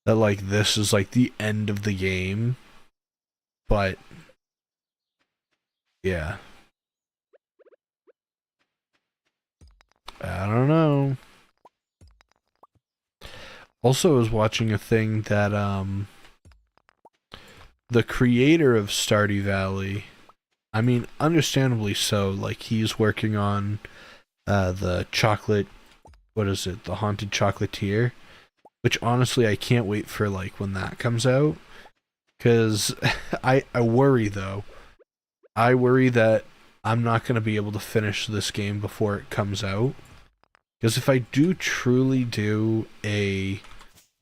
that like this is like the end of the game, but yeah. I don't know. Also, I was watching a thing that the creator of Stardew Valley, I mean, understandably so, like he's working on the chocolate, what is it, the Haunted Chocolatier, which honestly I can't wait for like when that comes out, because I worry though. I worry that I'm not going to be able to finish this game before it comes out, because if I do truly do a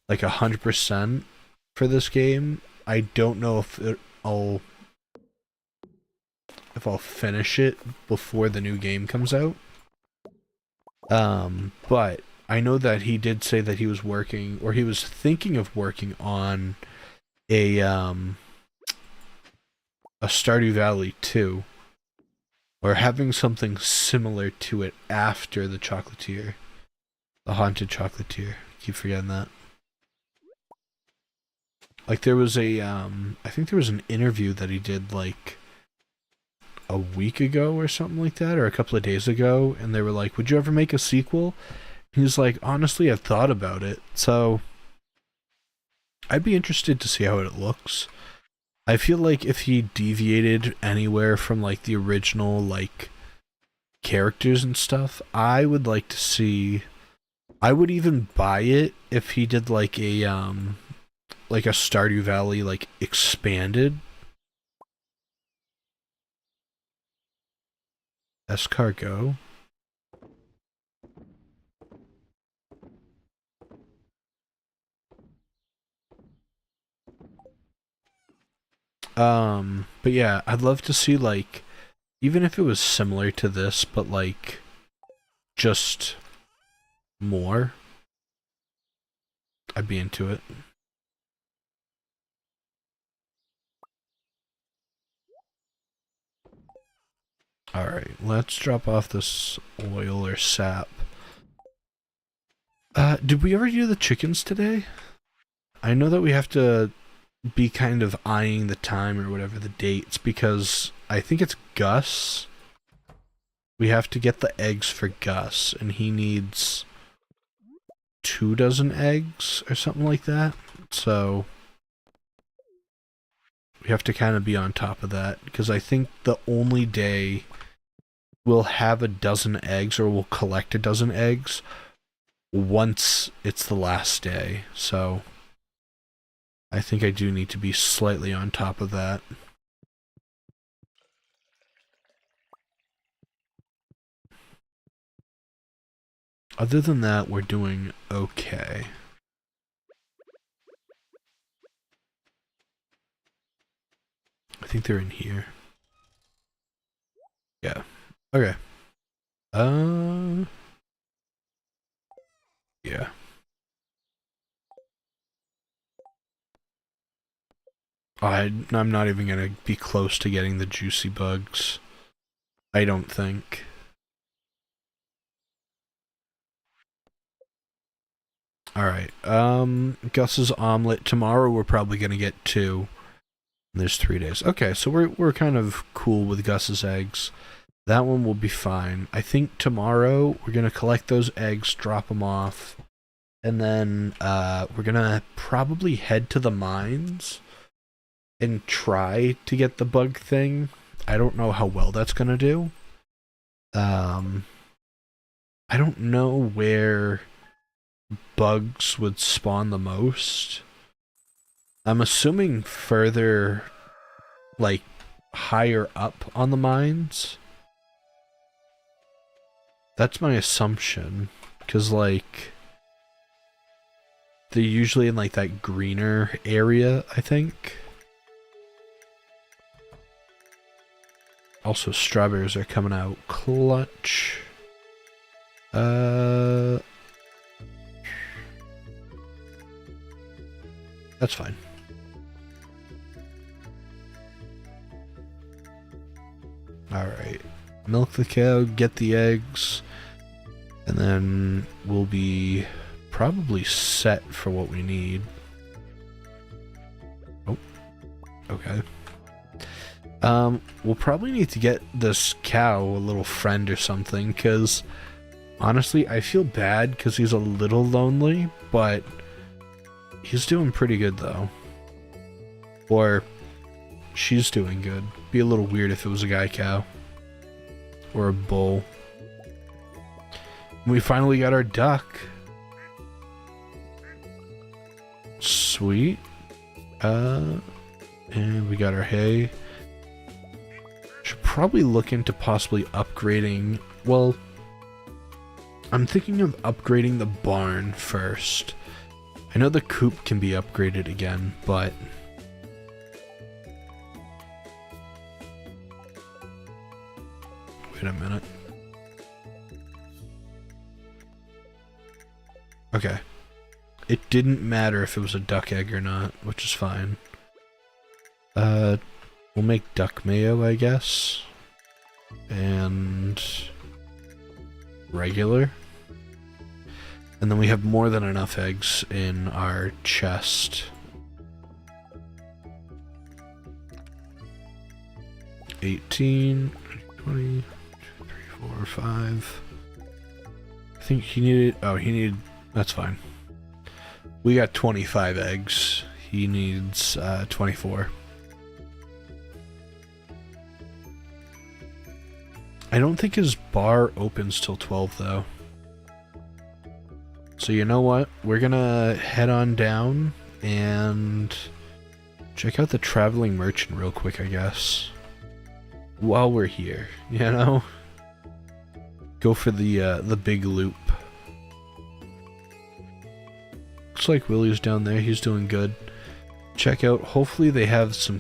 like 100% for this game, I don't know if I'll finish it before the new game comes out. But I know that he did say that he was working, or he was thinking of working on a Stardew Valley 2, or having something similar to it after the Chocolatier, the Haunted Chocolatier. Keep forgetting that. Like there was a I think there was an interview that he did like a week ago or something like that, or a couple of days ago, and they were like, would you ever make a sequel? He's like, honestly, I've thought about it, so I'd be interested to see how it looks. I feel like if he deviated anywhere from like the original like characters and stuff, I would like to see, I would even buy it if he did like a Stardew Valley like expanded. Escargot. But yeah, I'd love to see like, even if it was similar to this, but like just more, I'd be into it. Alright, let's drop off this oil or sap. Did we ever do the chickens today? I know that we have to be kind of eyeing the time or whatever the dates, because I think it's Gus. We have to get the eggs for Gus, and he needs 2 dozen eggs or something like that. So we have to kind of be on top of that, because I think the only day we'll have a dozen eggs, or we'll collect a dozen eggs, once it's the last day. So I think I do need to be slightly on top of that. Other than that, we're doing okay. I think they're in here. Yeah. Okay. Yeah. I'm not even gonna be close to getting the juicy bugs. I don't think. Alright, Gus's omelet. Tomorrow we're probably gonna get 2. There's 3 days. Okay, so we're kind of cool with Gus's eggs. That one will be fine. I think tomorrow we're gonna collect those eggs, drop them off, and then we're gonna probably head to the mines and try to get the bug thing. I don't know how well that's gonna do. I don't know where bugs would spawn the most. I'm assuming further, like, higher up on the mines. That's my assumption, because, like, they're usually in, like, that greener area, I think. Also, strawberries are coming out clutch. That's fine. Alright. Milk the cow, get the eggs. And then we'll be probably set for what we need. Oh, okay. We'll probably need to get this cow a little friend or something, because honestly, I feel bad because he's a little lonely, but he's doing pretty good though. Or she's doing good. Be a little weird if it was a guy cow. Or a bull. We finally got our duck. Sweet. And we got our hay. Should probably look into possibly upgrading. Well, I'm thinking of upgrading the barn first. I know the coop can be upgraded again, but wait a minute. Okay. It didn't matter if it was a duck egg or not, which is fine. We'll make duck mayo, I guess. And regular. And then we have more than enough eggs in our chest. 18, 20, 3, 4, 5. I think he needed, oh, he needed, that's fine. We got 25 eggs. He needs 24. I don't think his bar opens till 12 though. So you know what? We're gonna head on down and check out the traveling merchant real quick, I guess. While we're here, you know? Go for the big loop. Looks like Willie's down there. He's doing good. Check out. Hopefully they have some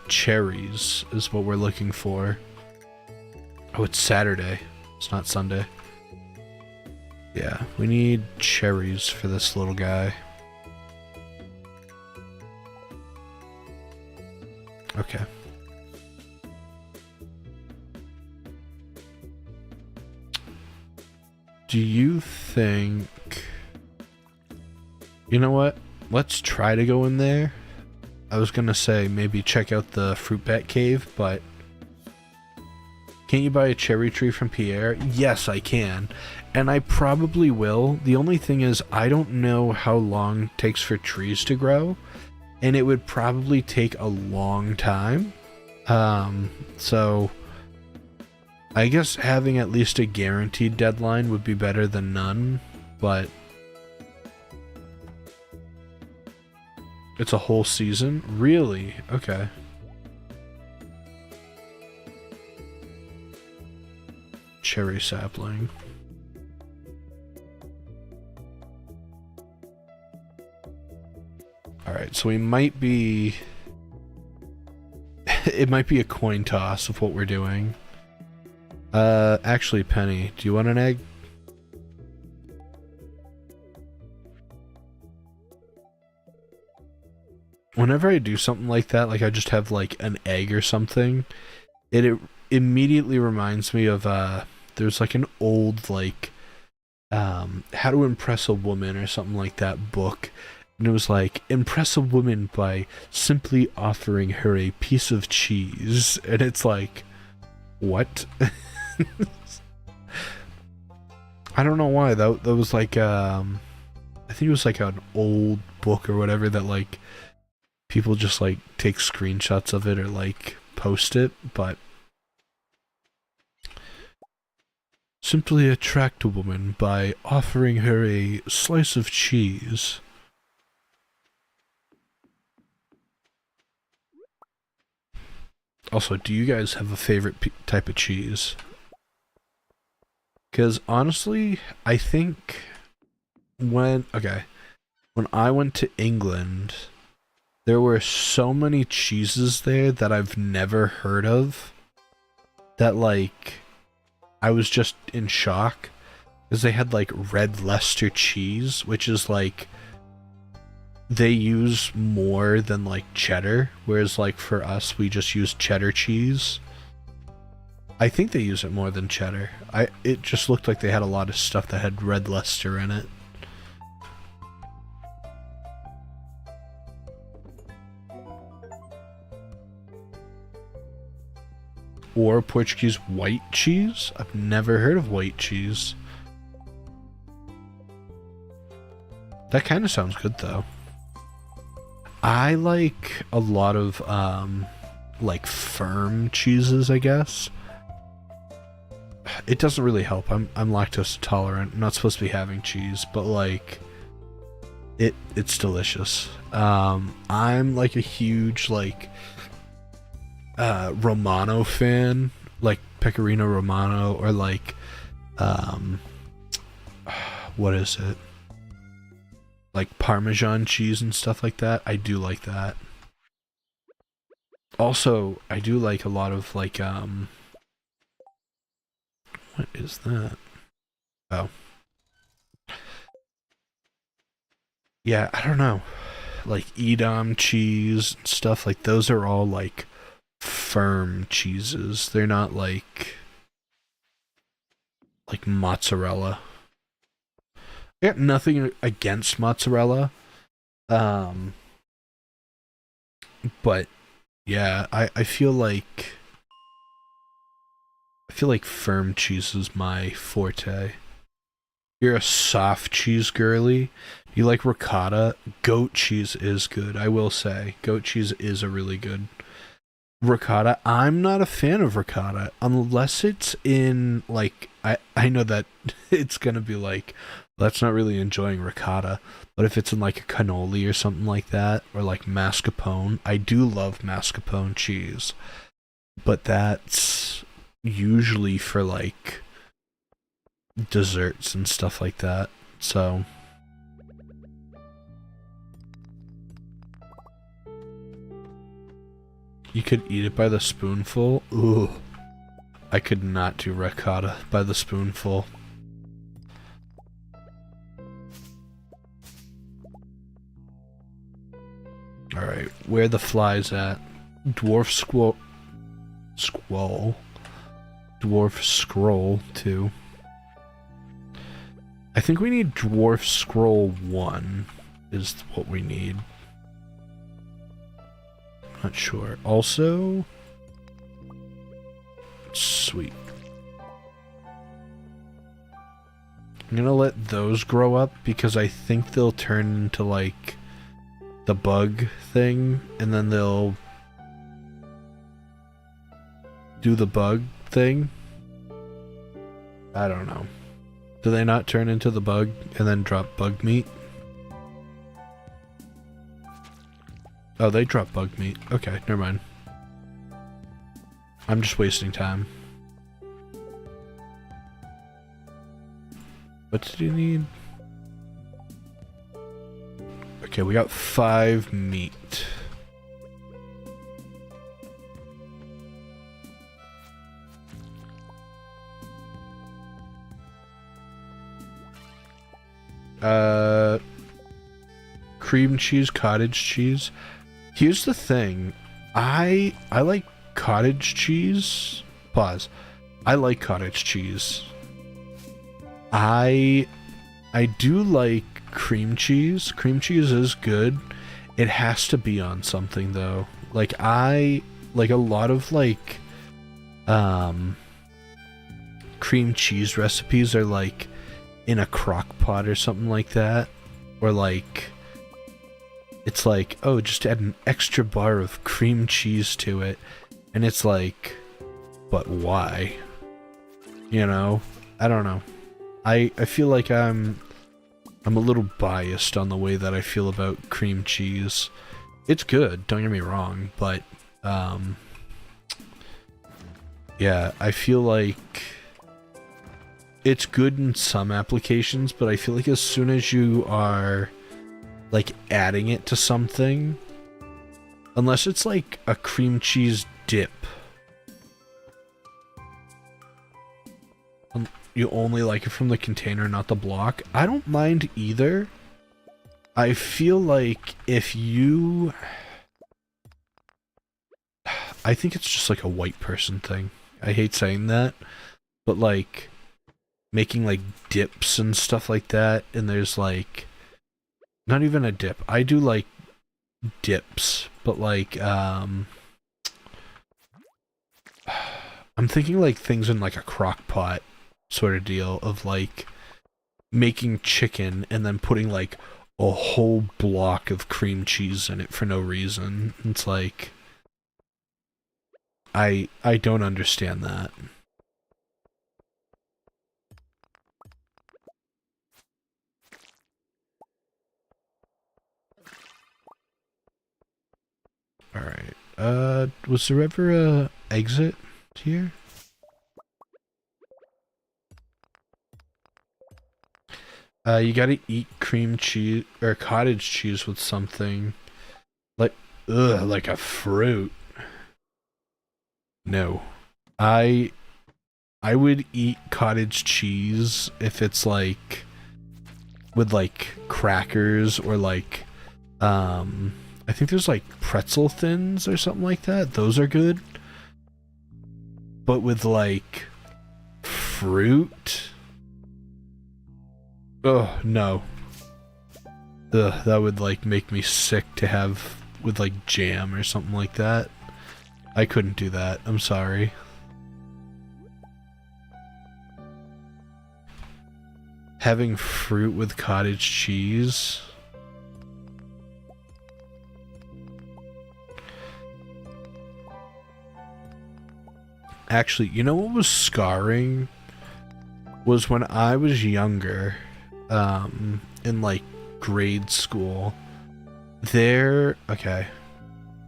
cherries is what we're looking for. Oh, it's Saturday. It's not Sunday. Yeah, we need cherries for this little guy. Okay. Do you think... You know what? Let's try to go in there. I was gonna say maybe check out the fruit bat cave, but... Can't you buy a cherry tree from Pierre? Yes, I can. And I probably will. The only thing is, I don't know how long it takes for trees to grow. And it would probably take a long time. So... I guess having at least a guaranteed deadline would be better than none, but... It's a whole season? Really? Okay. Cherry sapling. Alright, so we might be... It might be a coin toss of what we're doing. Actually, Penny, do you want an egg? Whenever I do something like that, like I just have like an egg or something, it immediately reminds me of, there's like an old, like, How to Impress a Woman or something like that book. And it was like, impress a woman by simply offering her a piece of cheese. And it's like, what? I don't know why. That was like, I think it was like an old book or whatever that like, people just like take screenshots of it or like post it, but simply attract a woman by offering her a slice of cheese. Also, do you guys have a favorite type of cheese? Because honestly, I think when I went to England, there were so many cheeses there that I've never heard of that, like, I was just in shock. Because they had, like, red Leicester cheese, which is, like, they use more than, like, cheddar. Whereas, like, for us, we just use cheddar cheese. I think they use it more than cheddar. It just looked like they had a lot of stuff that had red Leicester in it. Or Portuguese white cheese? I've never heard of white cheese. That kind of sounds good though. I like a lot of like firm cheeses, I guess. It doesn't really help. I'm lactose intolerant. I'm not supposed to be having cheese, but like it's delicious. I'm like a huge like Romano fan, like Pecorino Romano, or like what is it? Like Parmesan cheese and stuff like that. I do like that. Also, I do like a lot of like what is that? Oh. Yeah, I don't know. Like Edam cheese and stuff, like those are all like firm cheeses. They're not like mozzarella. I got nothing against mozzarella. But yeah, I feel like firm cheese is my forte. You're a soft cheese girly. You like ricotta. Goat cheese is good, I will say. Goat cheese is a really good ricotta. I'm not a fan of ricotta unless it's in like I know that it's gonna be like that's not really enjoying ricotta, but if it's in like a cannoli or something like that, or like mascarpone, I do love mascarpone cheese, but that's usually for like desserts and stuff like that. So you could eat it by the spoonful. Ooh, I could not do ricotta by the spoonful. Alright, where the flies at? Dwarf Squall. Dwarf Scroll 2. I think we need Dwarf Scroll 1 is what we need. Not sure. Also, sweet. I'm gonna let those grow up because I think they'll turn into like the bug thing, and then they'll do the bug thing. I don't know. Do they not turn into the bug and then drop bug meat? Oh, they drop bug meat. Okay, never mind. I'm just wasting time. What did you need? Okay, we got 5 meat. Cream cheese, cottage cheese. Here's the thing. I like cottage cheese. Pause. I like cottage cheese. I do like cream cheese. Cream cheese is good. It has to be on something though. Like I like a lot of like cream cheese recipes are like in a crock pot or something like that, or like it's like, oh, just add an extra bar of cream cheese to it, and it's like, but why? You know, I don't know. I feel like I'm a little biased on the way that I feel about cream cheese. It's good, don't get me wrong, but yeah, I feel like it's good in some applications, but I feel like as soon as you are like adding it to something, unless it's like a cream cheese dip, you only like it from the container, not the block. I don't mind either. I feel like if you... I think it's just like a white person thing. I hate saying that, but like making like dips and stuff like that, and there's like not even a dip. I do like dips, but like I'm thinking like things in like a crock pot sort of deal of like making chicken and then putting like a whole block of cream cheese in it for no reason. It's like I don't understand that. All right. Was there ever a exit here? You gotta eat cream cheese or cottage cheese with something. Like, ugh, like a fruit. No. I I would eat cottage cheese if it's like with like crackers or like I think there's like pretzel thins or something like that. Those are good. But with like fruit? Oh, no. Ugh, that would like make me sick to have with like jam or something like that. I couldn't do that. I'm sorry. Having fruit with cottage cheese? Actually, you know what was scarring? Was when I was younger, in like grade school. Okay.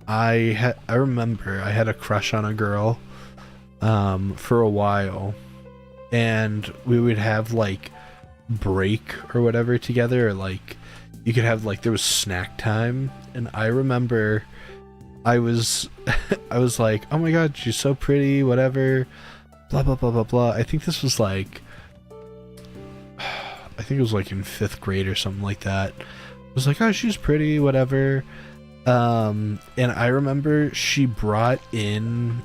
I remember I had a crush on a girl, for a while, and we would have like break or whatever together, or like you could have like there was snack time, and I remember I was I was like, oh my god, she's so pretty, whatever, blah blah blah blah blah. I think it was like in 5th grade or something like that. I was like, oh, she's pretty, whatever. And I remember she brought in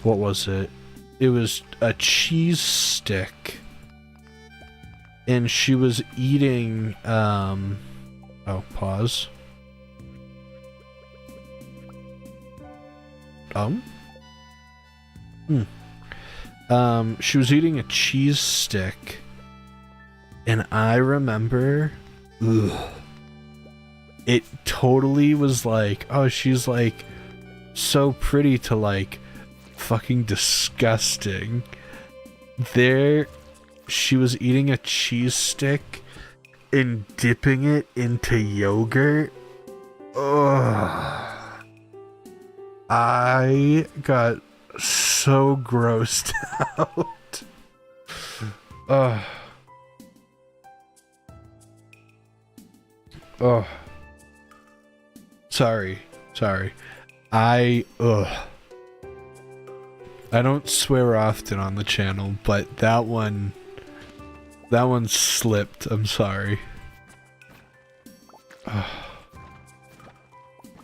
what was it? It was a cheese stick, and she was eating oh, pause. She was eating a cheese stick, and I remember, ugh, it totally was like, oh, she's like so pretty to like fucking disgusting. There, she was eating a cheese stick and dipping it into yogurt. Ugh. I got so grossed out. Ugh. Oh. Sorry. I don't swear often on the channel, but that one slipped. I'm sorry.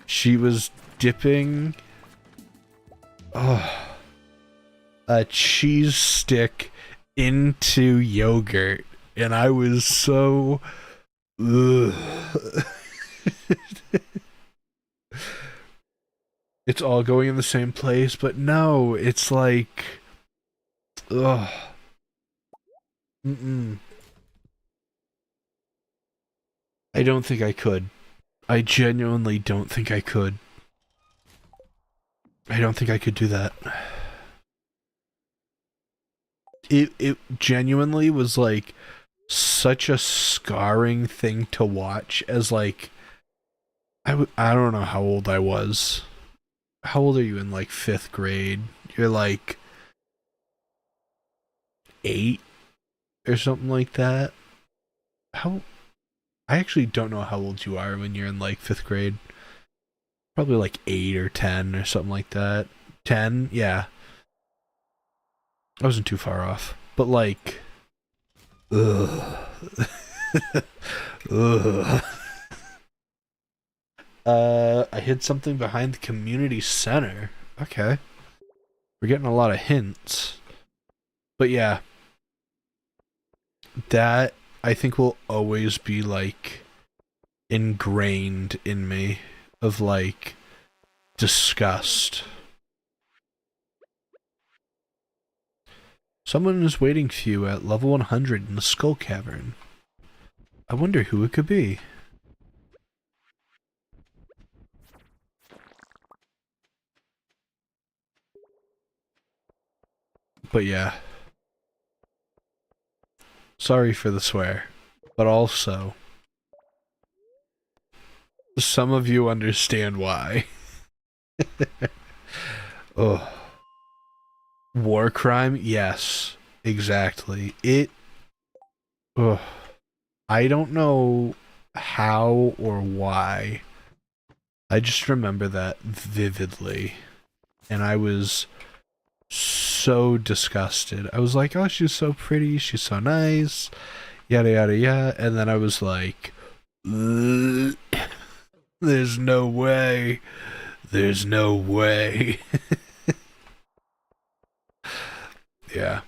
She was dipping a cheese stick into yogurt, and I was so ugh. It's all going in the same place, but no, it's like, ugh. I don't think I could. I genuinely don't think I could. I don't think I could do that. It genuinely was like such a scarring thing to watch, as like I don't know how old I was. How old are you in like 5th grade? You're like 8 or something like that. How I actually don't know how old you are when you're in like 5th grade. Probably like 8 or 10 or something like that. 10? Yeah. I wasn't too far off. But like, ugh. Ugh. I hid something behind the community center. Okay. We're getting a lot of hints. But yeah, that I think will always be like ingrained in me of like disgust. Someone is waiting for you at level 100 in the Skull Cavern. I wonder who it could be. But yeah. Sorry for the swear. But also, some of you understand why. Ugh. War crime? Yes. Exactly. Ugh. I don't know how or why. I just remember that vividly. And I was so disgusted. I was like, oh, she's so pretty, she's so nice, yada yada yada. And then I was like, there's no way. There's no way. Yeah.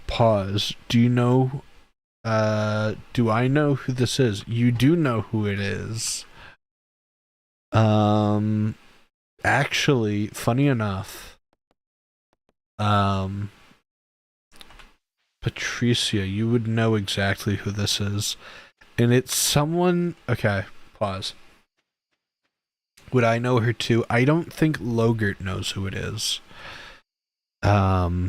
Pause. Do you know, do I know who this is? You do know who it is. Actually, funny enough, Patricia, you would know exactly who this is. And it's someone... Okay, pause. Would I know her too? I don't think Logert knows who it is. But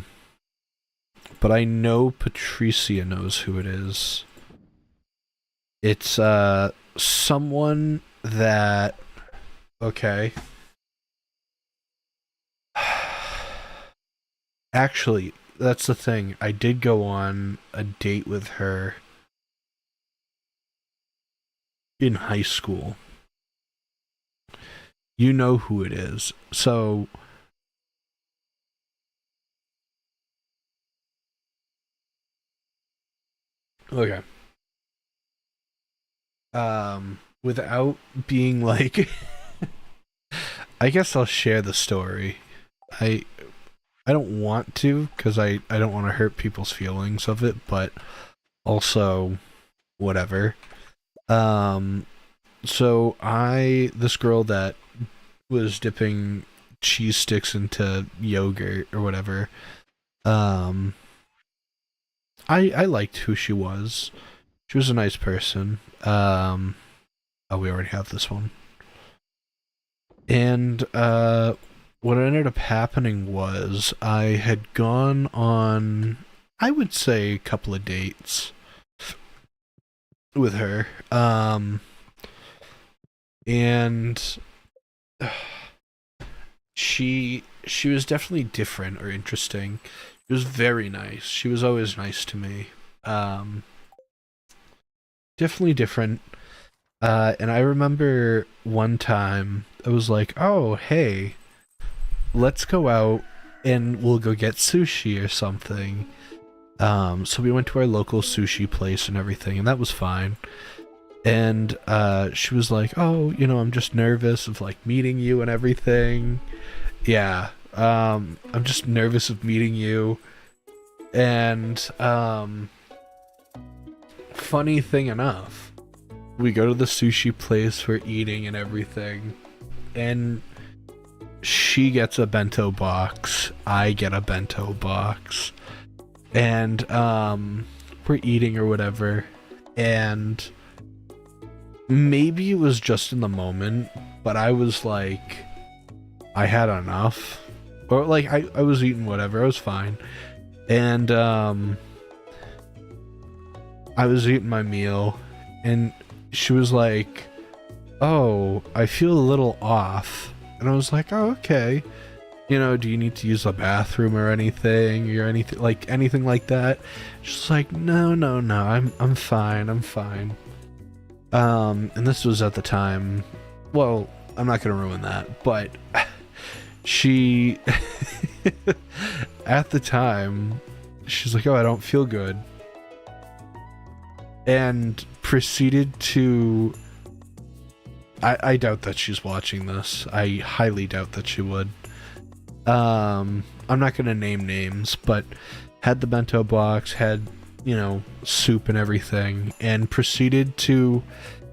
I know Patricia knows who it is. It's, someone that... Okay. Actually, that's the thing. I did go on a date with her in high school. You know who it is. So... Okay. Without being like... I guess I'll share the story. I don't want to, because I don't want to hurt people's feelings of it, but also, whatever. So this girl that was dipping cheese sticks into yogurt or whatever, I liked who she was. She was a nice person. Oh, we already have this one. And, what ended up happening was I had gone on, I would say, a couple of dates with her. And she was definitely different or interesting. She was very nice. She was always nice to me. Definitely different. And I remember one time I was like, oh, hey, let's go out and we'll go get sushi or something. So we went to our local sushi place and everything, and that was fine. And she was like, oh, you know, I'm just nervous of like meeting you and everything. Yeah, I'm just nervous of meeting you. And funny thing enough, we go to the sushi place, we're eating and everything, and she gets a bento box, I get a bento box, and we're eating or whatever, and maybe it was just in the moment, but I was like, I had enough, or like I was eating whatever, I was fine, and I was eating my meal, and she was like, oh, I feel a little off. And I was like, oh, okay. You know, do you need to use the bathroom or anything like that? She's like, no, I'm fine. And this was at the time, well, I'm not gonna ruin that, but she at the time, she's like, oh, I don't feel good. And proceeded to I doubt that she's watching this. I highly doubt that she would. I'm not gonna name names, but had the bento box, had, you know, soup and everything, and proceeded to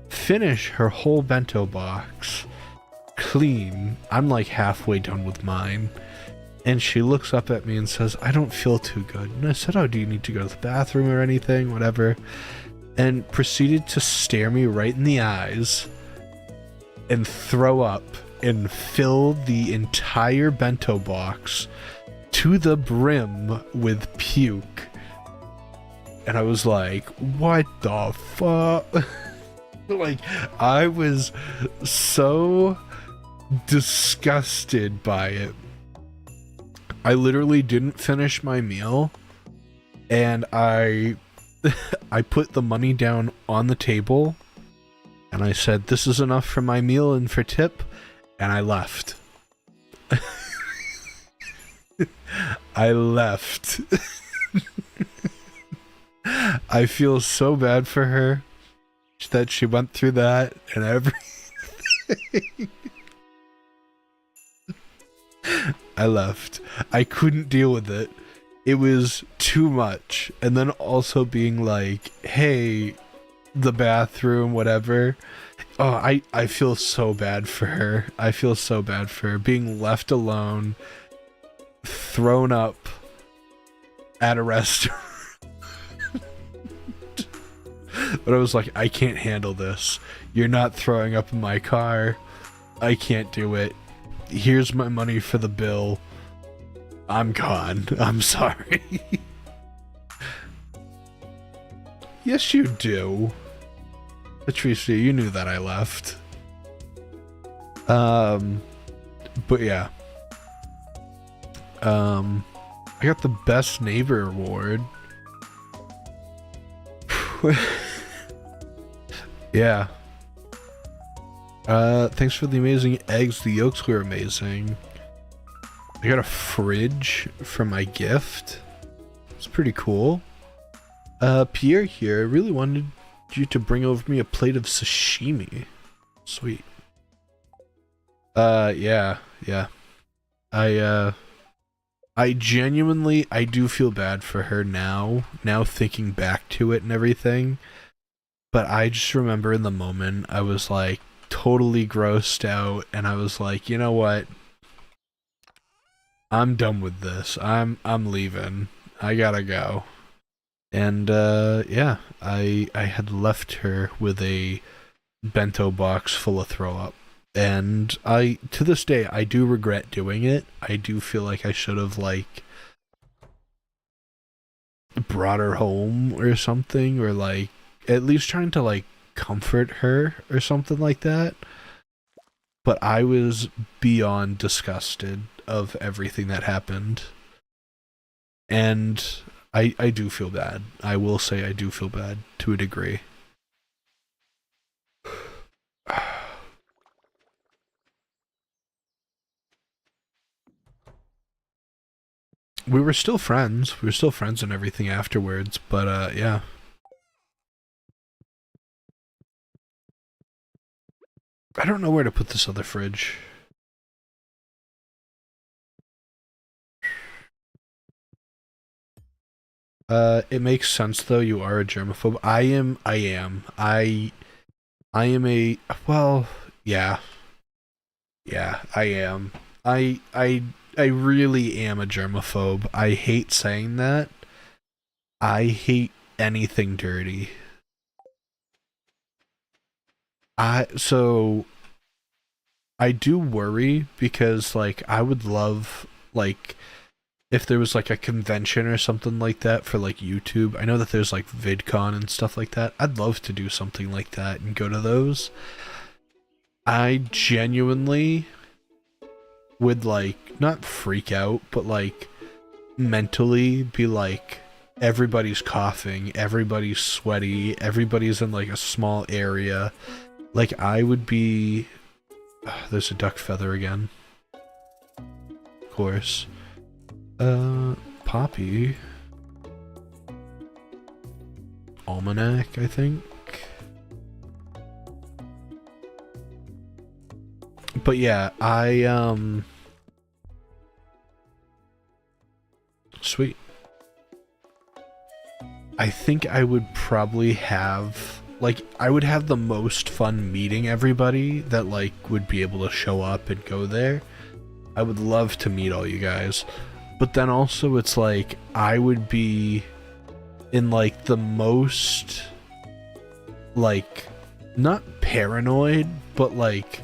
finish her whole bento box clean. I'm like halfway done with mine. And she looks up at me and says, I don't feel too good. And I said, oh, do you need to go to the bathroom or anything? Whatever. And proceeded to stare me right in the eyes and throw up and fill the entire bento box to the brim with puke. And I was like, what the fuck? Like, I was so disgusted by it. I literally didn't finish my meal, and I put the money down on the table, and I said, this is enough for my meal and for tip, and I left. I left. I feel so bad for her that she went through that and everything. I left. I couldn't deal with it. It was too much. And then also being like, hey, the bathroom, whatever. Oh, I feel so bad for her. I feel so bad for her. Being left alone, thrown up at a restaurant. But I was like, I can't handle this. You're not throwing up in my car. I can't do it. Here's my money for the bill. I'm gone. I'm sorry. Yes, you do. Patricia, you knew that I left. But yeah. I got the best neighbor award. Yeah. Thanks for the amazing eggs. The yolks were amazing. I got a fridge for my gift. It's pretty cool. Pierre here. I really wanted you to bring over me a plate of sashimi. Sweet. Yeah. I genuinely, I do feel bad for her now thinking back to it and everything. But I just remember in the moment, I was like totally grossed out, and I was like, you know what? I'm done with this. I'm leaving. I gotta go. And yeah, I had left her with a bento box full of throw up. And to this day, I do regret doing it. I do feel like I should have, like, brought her home or something, or, like, at least trying to, like, comfort her or something like that. But I was beyond disgusted of everything that happened. And I do feel bad. I will say I do feel bad to a degree. We were still friends. We were still friends and everything afterwards, but yeah. I don't know where to put this other fridge. It makes sense though, you are a germaphobe. I am a, well, yeah. Yeah, I am. I really am a germaphobe. I hate saying that. I hate anything dirty. So I do worry because, like, I would love, like, if there was like a convention or something like that for like YouTube. I know that there's like VidCon and stuff like that. I'd love to do something like that and go to those. I genuinely would, like, not freak out, but like mentally be like, everybody's coughing, everybody's sweaty, everybody's in like a small area. Like, I would be... there's a duck feather again. Of course. Poppy. Almanac, I think. But yeah, sweet. I think I would probably have, like, I would have the most fun meeting everybody that, like, would be able to show up and go there. I would love to meet all you guys. But then also it's like, I would be in, like, the most, like, not paranoid, but, like,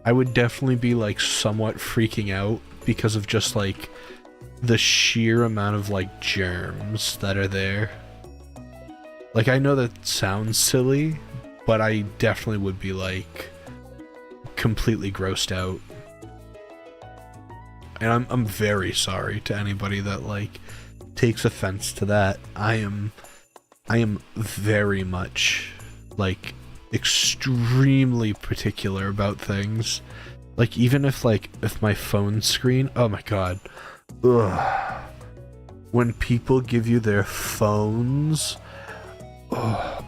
I would definitely be, like, somewhat freaking out because of just, like, the sheer amount of, like, germs that are there. Like, I know that sounds silly, but I definitely would be, like, completely grossed out. And I'm very sorry to anybody that, like, takes offense to that. I am very much, like, extremely particular about things. Like, even if my phone screen, oh my god. Ugh. When people give you their phones,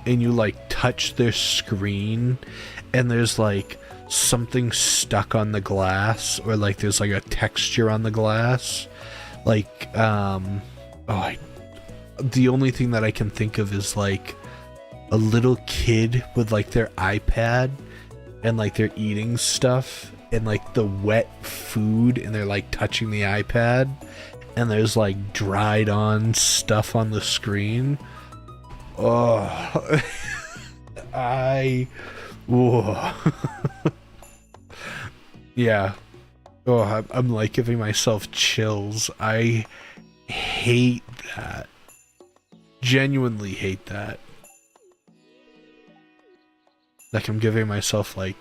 and you, like, touch their screen, and there's, like, something stuck on the glass, or, like, there's, like, a texture on the glass. Like, the only thing that I can think of is, like, a little kid with, like, their iPad, and, like, they're eating stuff, and, like, the wet food, and they're, like, touching the iPad, and there's, like, dried on stuff on the screen. Oh, yeah. Oh, I'm like giving myself chills. I hate that. Genuinely hate that. Like, I'm giving myself, like,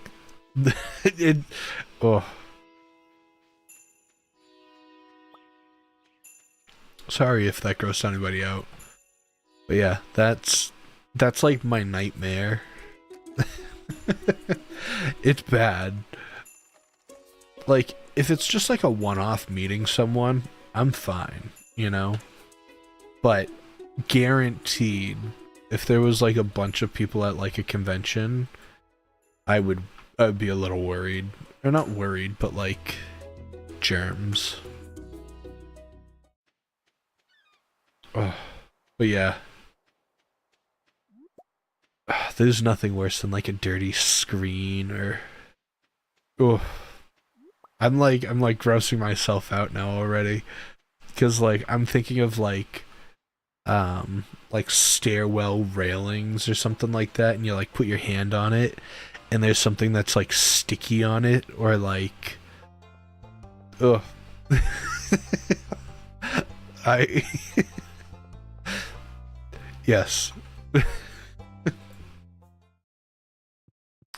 it, oh. Sorry if that grossed anybody out. But yeah, that's like my nightmare. It's bad. Like, if it's just like a one-off meeting someone, I'm fine, you know? But guaranteed, if there was like a bunch of people at like a convention, I'd be a little worried. Or not worried, but like germs. Oh, but yeah. There's nothing worse than like a dirty screen or oh, I'm like grossing myself out now already. Cause like I'm thinking of like stairwell railings or something like that, and you like put your hand on it and there's something that's like sticky on it, or like ugh. I yes.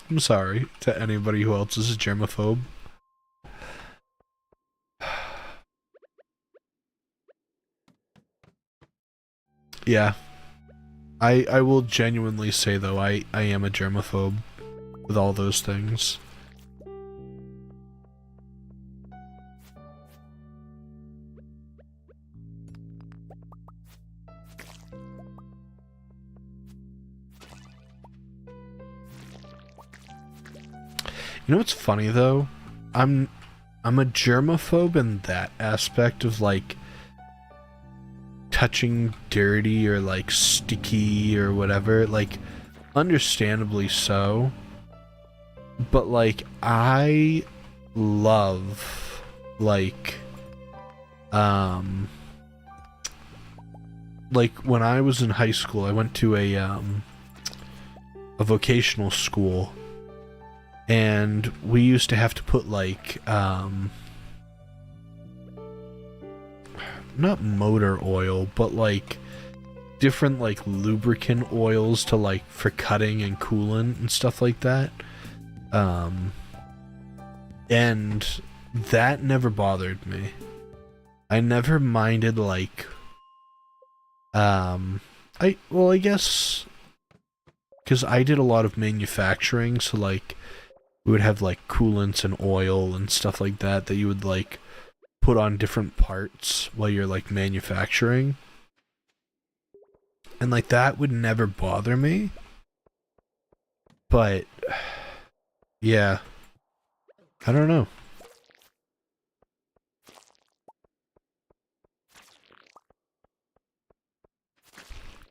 I'm sorry to anybody who else is a germaphobe. Yeah. I will genuinely say though, I am a germaphobe with all those things. You know what's funny though? I'm a germaphobe in that aspect of like touching dirty or like sticky or whatever, like understandably so. But like I love like when I was in high school, I went to a vocational school, and we used to have to put like not motor oil, but like different like lubricant oils to like for cutting and coolant and stuff like that. And that never bothered me. I never minded like I guess because I did a lot of manufacturing, so like we would have like coolants and oil and stuff like that that you would like put on different parts while you're like manufacturing, and like that would never bother me. But yeah, I don't know.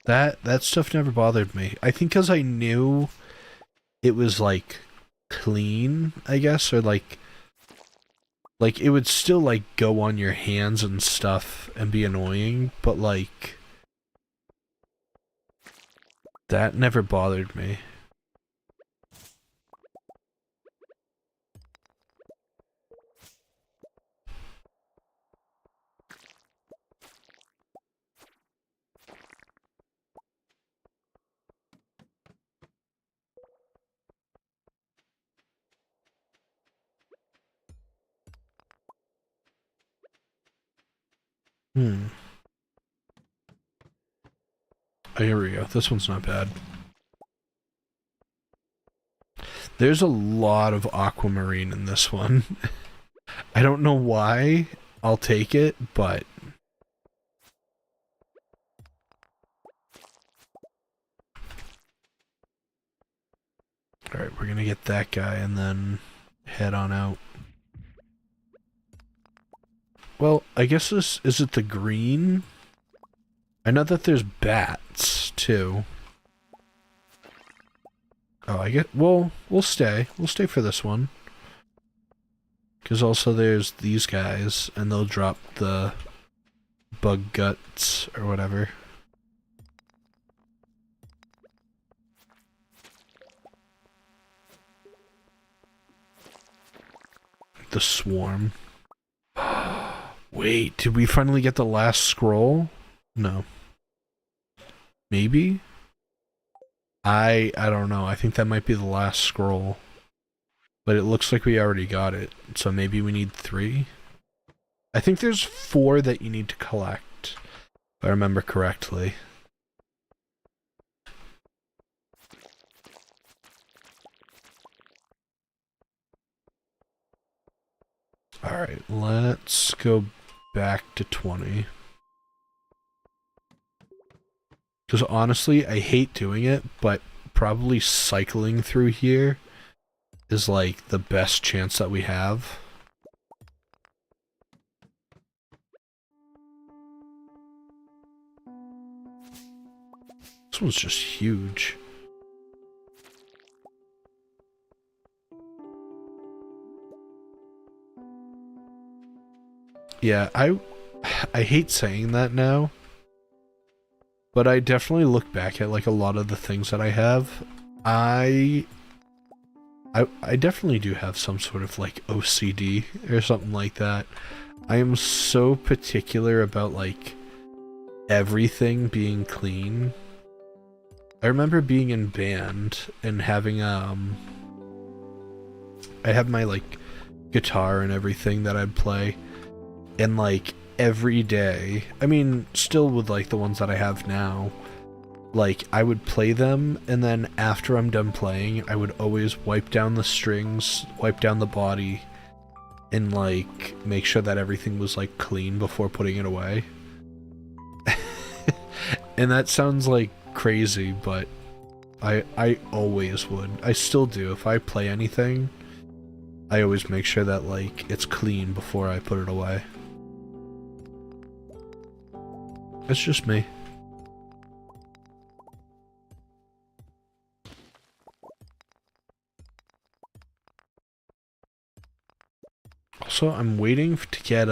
That stuff never bothered me. I think because I knew it was like clean, I guess, or like it would still like go on your hands and stuff and be annoying, but like that never bothered me. Hmm. Oh, here we go. This one's not bad. There's a lot of aquamarine in this one. I don't know why. I'll take it, but... Alright, we're gonna get that guy and then head on out. Well, I guess this... Is it the green? I know that there's bats, too. Oh, I get... Well, we'll stay. We'll stay for this one. Because also there's these guys, and they'll drop the bug guts or whatever. The swarm. Wait, did we finally get the last scroll? No. Maybe? I don't know. I think that might be the last scroll. But it looks like we already got it. So maybe we need 3? I think there's 4 that you need to collect, if I remember correctly. Alright, let's go back to 20. Because honestly, I hate doing it, but probably cycling through here is like the best chance that we have. This one's just huge. Yeah, I hate saying that now, but I definitely look back at like a lot of the things that I have. I definitely do have some sort of like OCD or something like that. I am so particular about like everything being clean. I remember being in band and having I have my like guitar and everything that I'd play, and like every day, I mean still with like the ones that I have now, like I would play them, and then after I'm done playing I would always wipe down the strings, wipe down the body, and like make sure that everything was like clean before putting it away. And that sounds like crazy, but I always would. I still do. If I play anything, I always make sure that like it's clean before I put it away. It's just me. Also, I'm waiting to get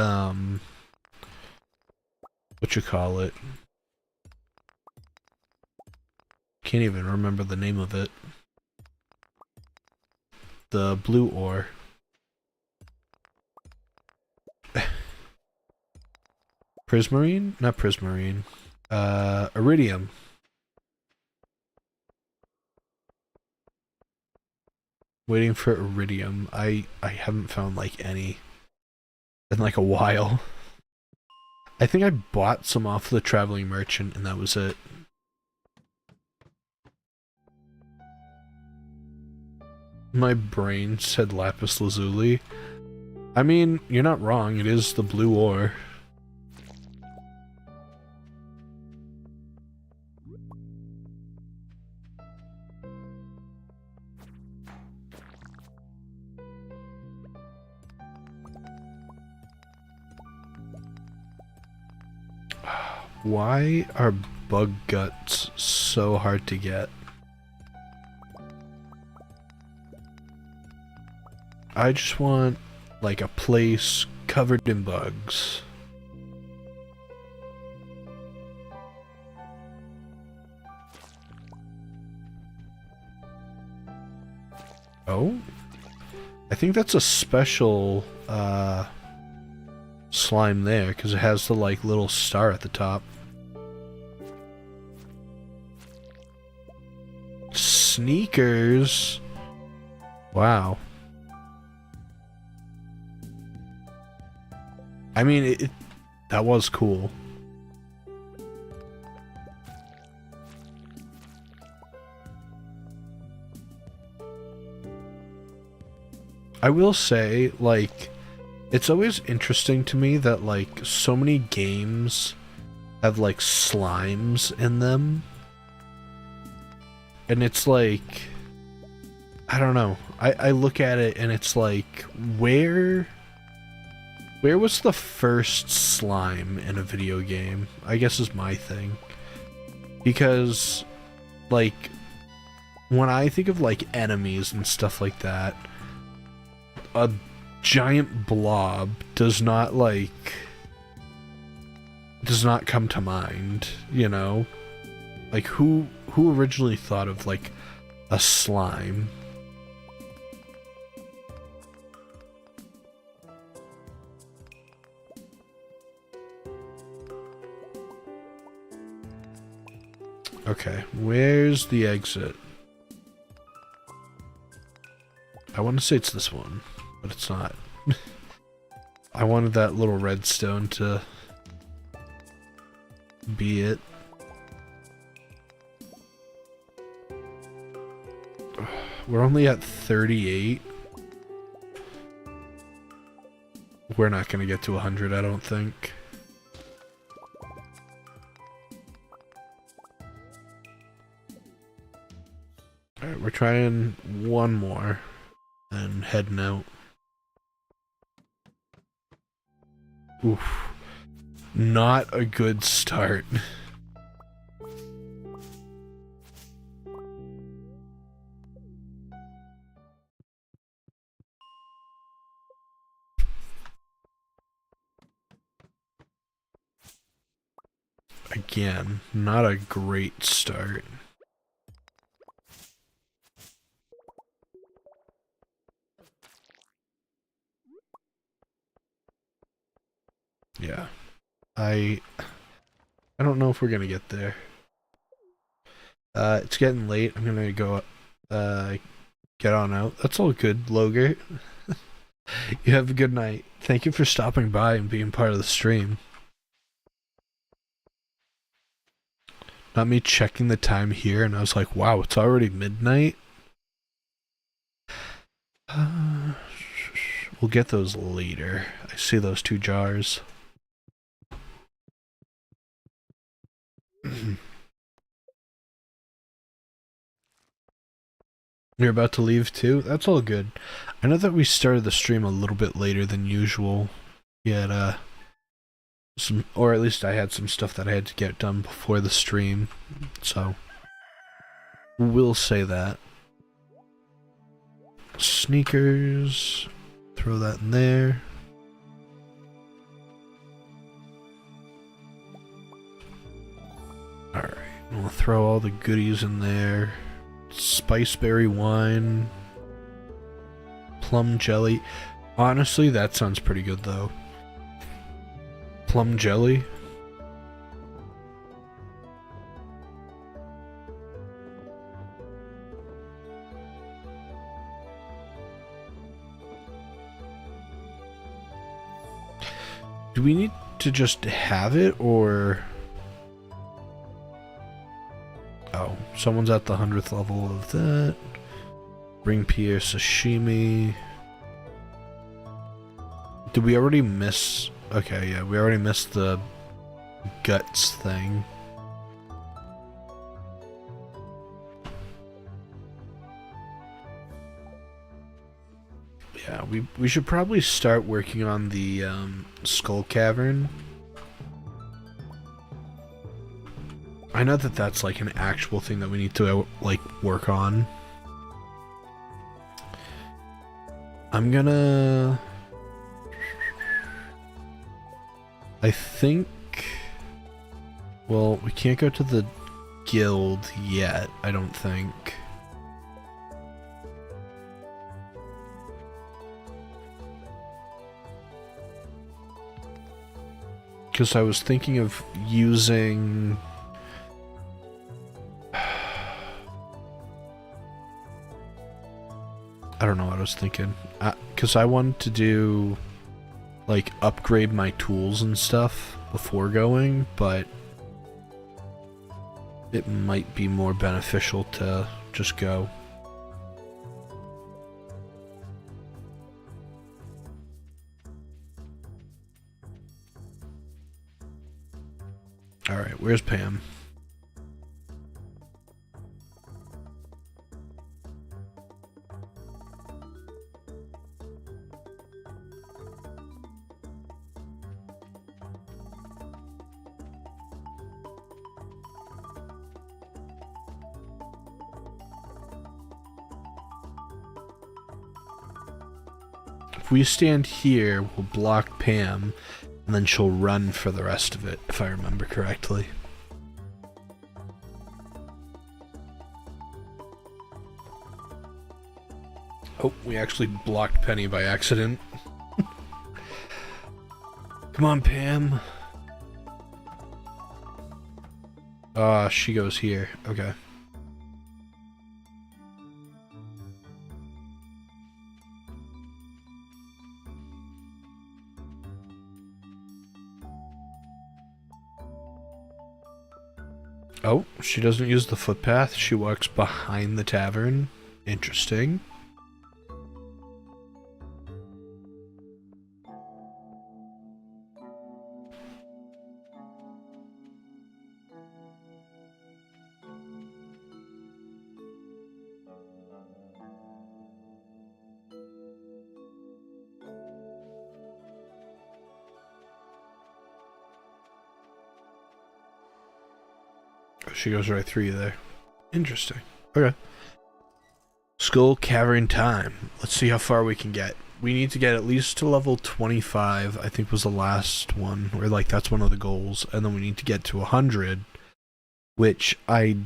what you call it? Can't even remember the name of it. The blue ore. Prismarine? Not prismarine. Iridium. Waiting for iridium. I haven't found like any in like a while. I think I bought some off the traveling merchant and that was it. My brain said lapis lazuli. I mean, you're not wrong, it is the blue ore. Why are bug guts so hard to get? I just want, like, a place covered in bugs. Oh? I think that's a special, slime there, because it has the, like, little star at the top. Sneakers? Wow. I mean, that was cool. I will say, like, it's always interesting to me that, like, so many games have, like, slimes in them. And it's like, I don't know. I look at it and it's like, where was the first slime in a video game? I guess is my thing. Because, like, when I think of, like, enemies and stuff like that, a giant blob does not come to mind, you know? Like, who originally thought of, like, a slime? Okay, where's the exit? I want to say it's this one, but it's not. I wanted that little redstone to be it. We're only at 38. We're not going to get to 100, I don't think. Alright, we're trying one more and heading out. Oof. Not a good start. Again, not a great start. Yeah. I don't know if we're gonna get there. It's getting late. I'm gonna go get on out. That's all good, Loger. You have a good night. Thank you for stopping by and being part of the stream. Not me checking the time here and I was like, wow, it's already midnight. We'll get those later. I see those 2 jars. You're about to leave too? That's all good. I know that we started the stream a little bit later than usual. Yet, or at least I had some stuff that I had to get done before the stream. So, we'll say that. Sneakers. Throw that in there. Alright, we'll throw all the goodies in there. Spiceberry wine. Plum jelly. Honestly, that sounds pretty good though. Plum jelly. Do we need to just have it, or... Oh, someone's at the 100th level of that. Ring Pierre sashimi. Did we already miss... Okay, yeah, we already missed the guts thing. Yeah, we should probably start working on the skull cavern. I know that that's like an actual thing that we need to like work on. I'm gonna... I think... Well, we can't go to the guild yet, I don't think. Because I was thinking of using... I don't know what I was thinking. Because I wanted to do, like, upgrade my tools and stuff before going, but it might be more beneficial to just go. Alright, where's Pam? If we stand here, we'll block Pam, and then she'll run for the rest of it, if I remember correctly. Oh, we actually blocked Penny by accident. Come on, Pam. She goes here. Okay. Oh, she doesn't use the footpath. She walks behind the tavern. Interesting. She goes right through you there. Interesting. Okay. Skull Cavern time. Let's see how far we can get. We need to get at least to level 25, I think was the last one. Or like that's one of the goals. And then we need to get to 100, which I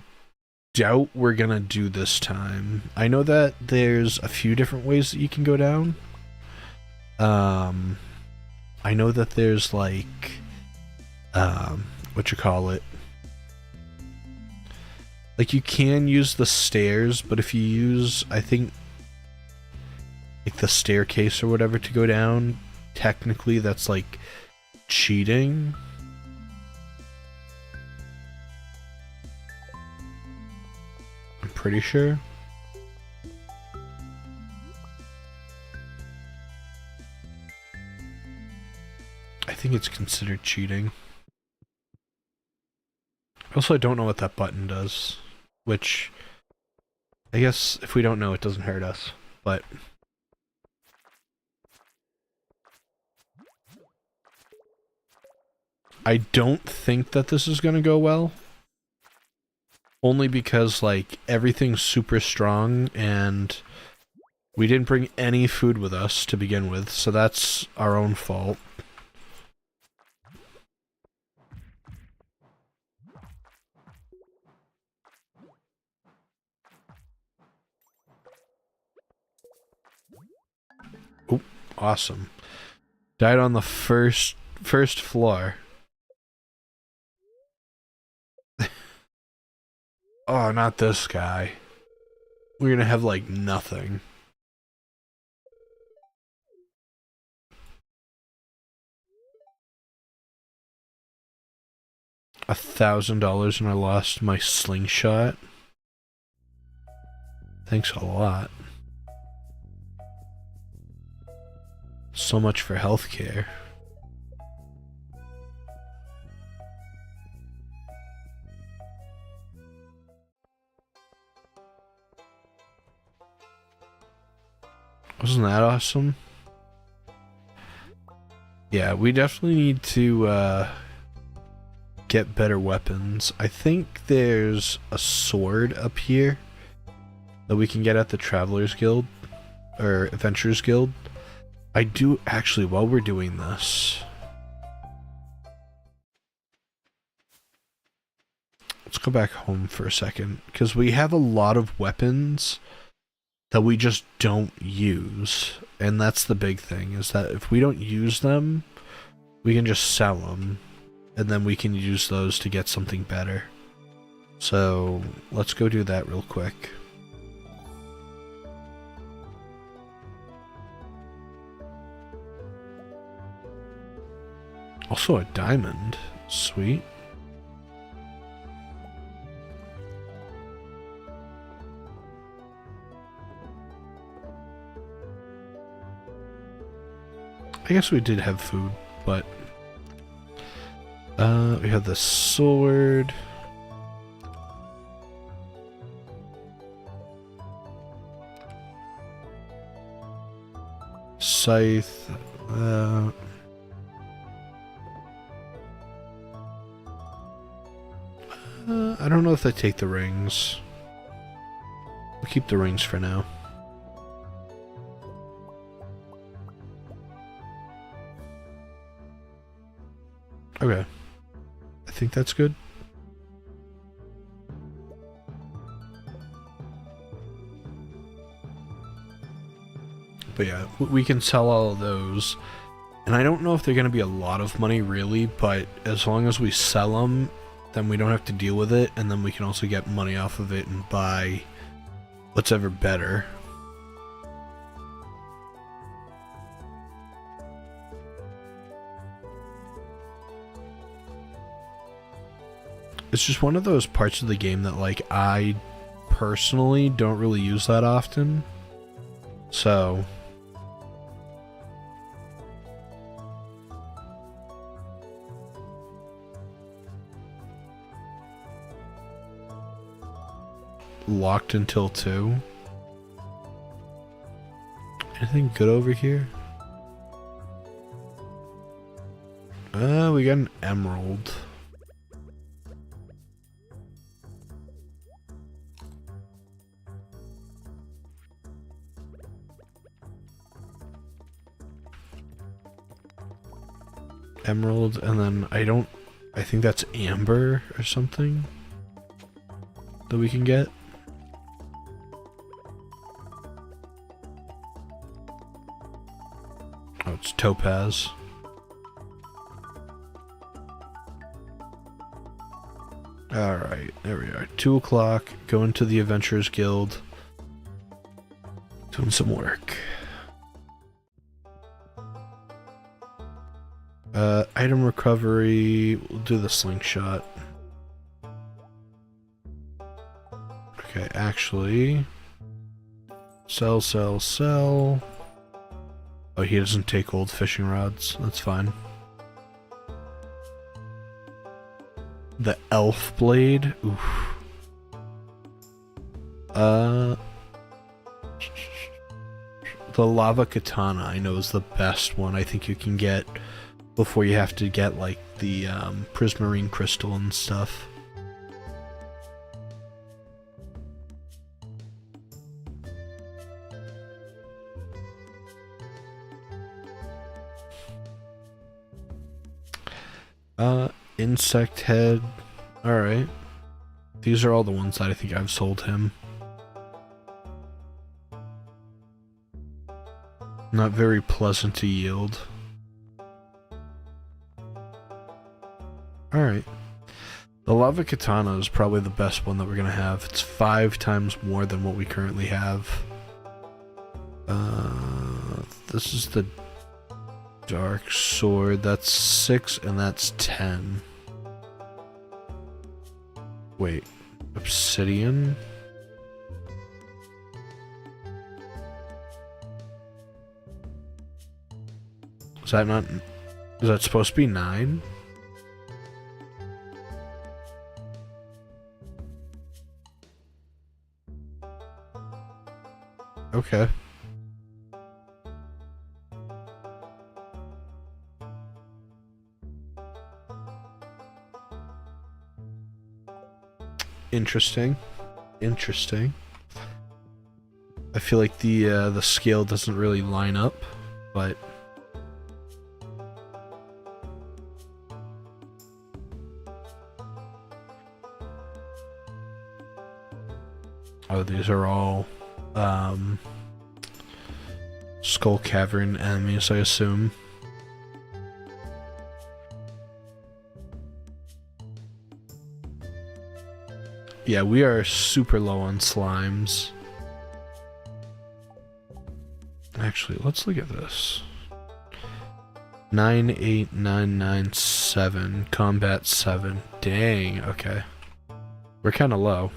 doubt we're gonna do this time. I know that there's a few different ways that you can go down. I know that there's like, what you call it? Like, you can use the stairs, but if you use, I think, like, the staircase or whatever to go down, technically that's, like, cheating. I'm pretty sure. I think it's considered cheating. Also, I don't know what that button does. Which, I guess if we don't know, it doesn't hurt us, but... I don't think that this is gonna go well. Only because, like, everything's super strong, and we didn't bring any food with us to begin with, so that's our own fault. Oop, awesome. Died on the first floor. Oh, not this guy. We're gonna have, like, nothing. $1,000 and I lost my slingshot. Thanks a lot. So much for healthcare. Wasn't that awesome? Yeah, we definitely need to get better weapons. I think there's a sword up here that we can get at the Travelers Guild, or Adventurers Guild. I do actually, while we're doing this, let's go back home for a second, because we have a lot of weapons that we just don't use, and that's the big thing, is that if we don't use them, we can just sell them, and then we can use those to get something better. So let's go do that real quick. Also a diamond. Sweet. I guess we did have food, but we have the sword. Scythe. I don't know if they take the rings. We'll keep the rings for now. Okay. I think that's good. But yeah, we can sell all of those. And I don't know if they're going to be a lot of money really, but as long as we sell them, then we don't have to deal with it, and then we can also get money off of it and buy what's ever better. It's just one of those parts of the game that, like, I personally don't really use that often. So locked until 2. Anything good over here? We got an emerald. Emerald, and then I think that's amber or something that we can get. Oh, it's topaz. Alright, there we are. 2 o'clock, going to the Adventurers Guild. Doing some work. Item recovery, we'll do the slingshot. Okay, actually, sell. Oh, he doesn't take old fishing rods, that's fine. The elf blade, oof. The lava katana I know is the best one I think you can get before you have to get, like, the prismarine crystal and stuff. Insect head. Alright. These are all the ones that I think I've sold him. Not very pleasant to yield. Alright. The lava katana is probably the best one that we're gonna have. It's 5 times more than what we currently have. This is the dark sword. That's 6 and that's 10. Wait. Obsidian? Is that not... Is that supposed to be 9? Okay. Interesting. Interesting. I feel like the scale doesn't really line up, but oh, these are all Skull Cavern enemies, I assume. Yeah, we are super low on slimes. Actually, let's look at this. 98997, combat 7. Dang, okay. We're kind of low.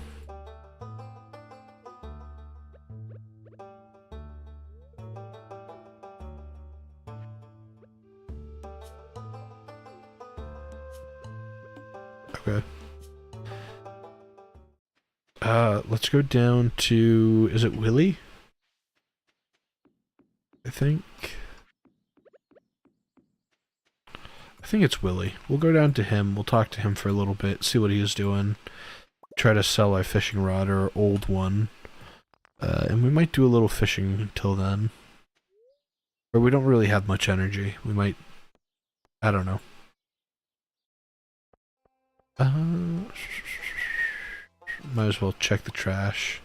Okay. Let's go down to, is it Willy? I think it's Willy. We'll go down to him, we'll talk to him for a little bit, see what he's doing. Try to sell our fishing rod, or our old one. And we might do a little fishing until then. Or we don't really have much energy. We might, I don't know. Might as well check the trash.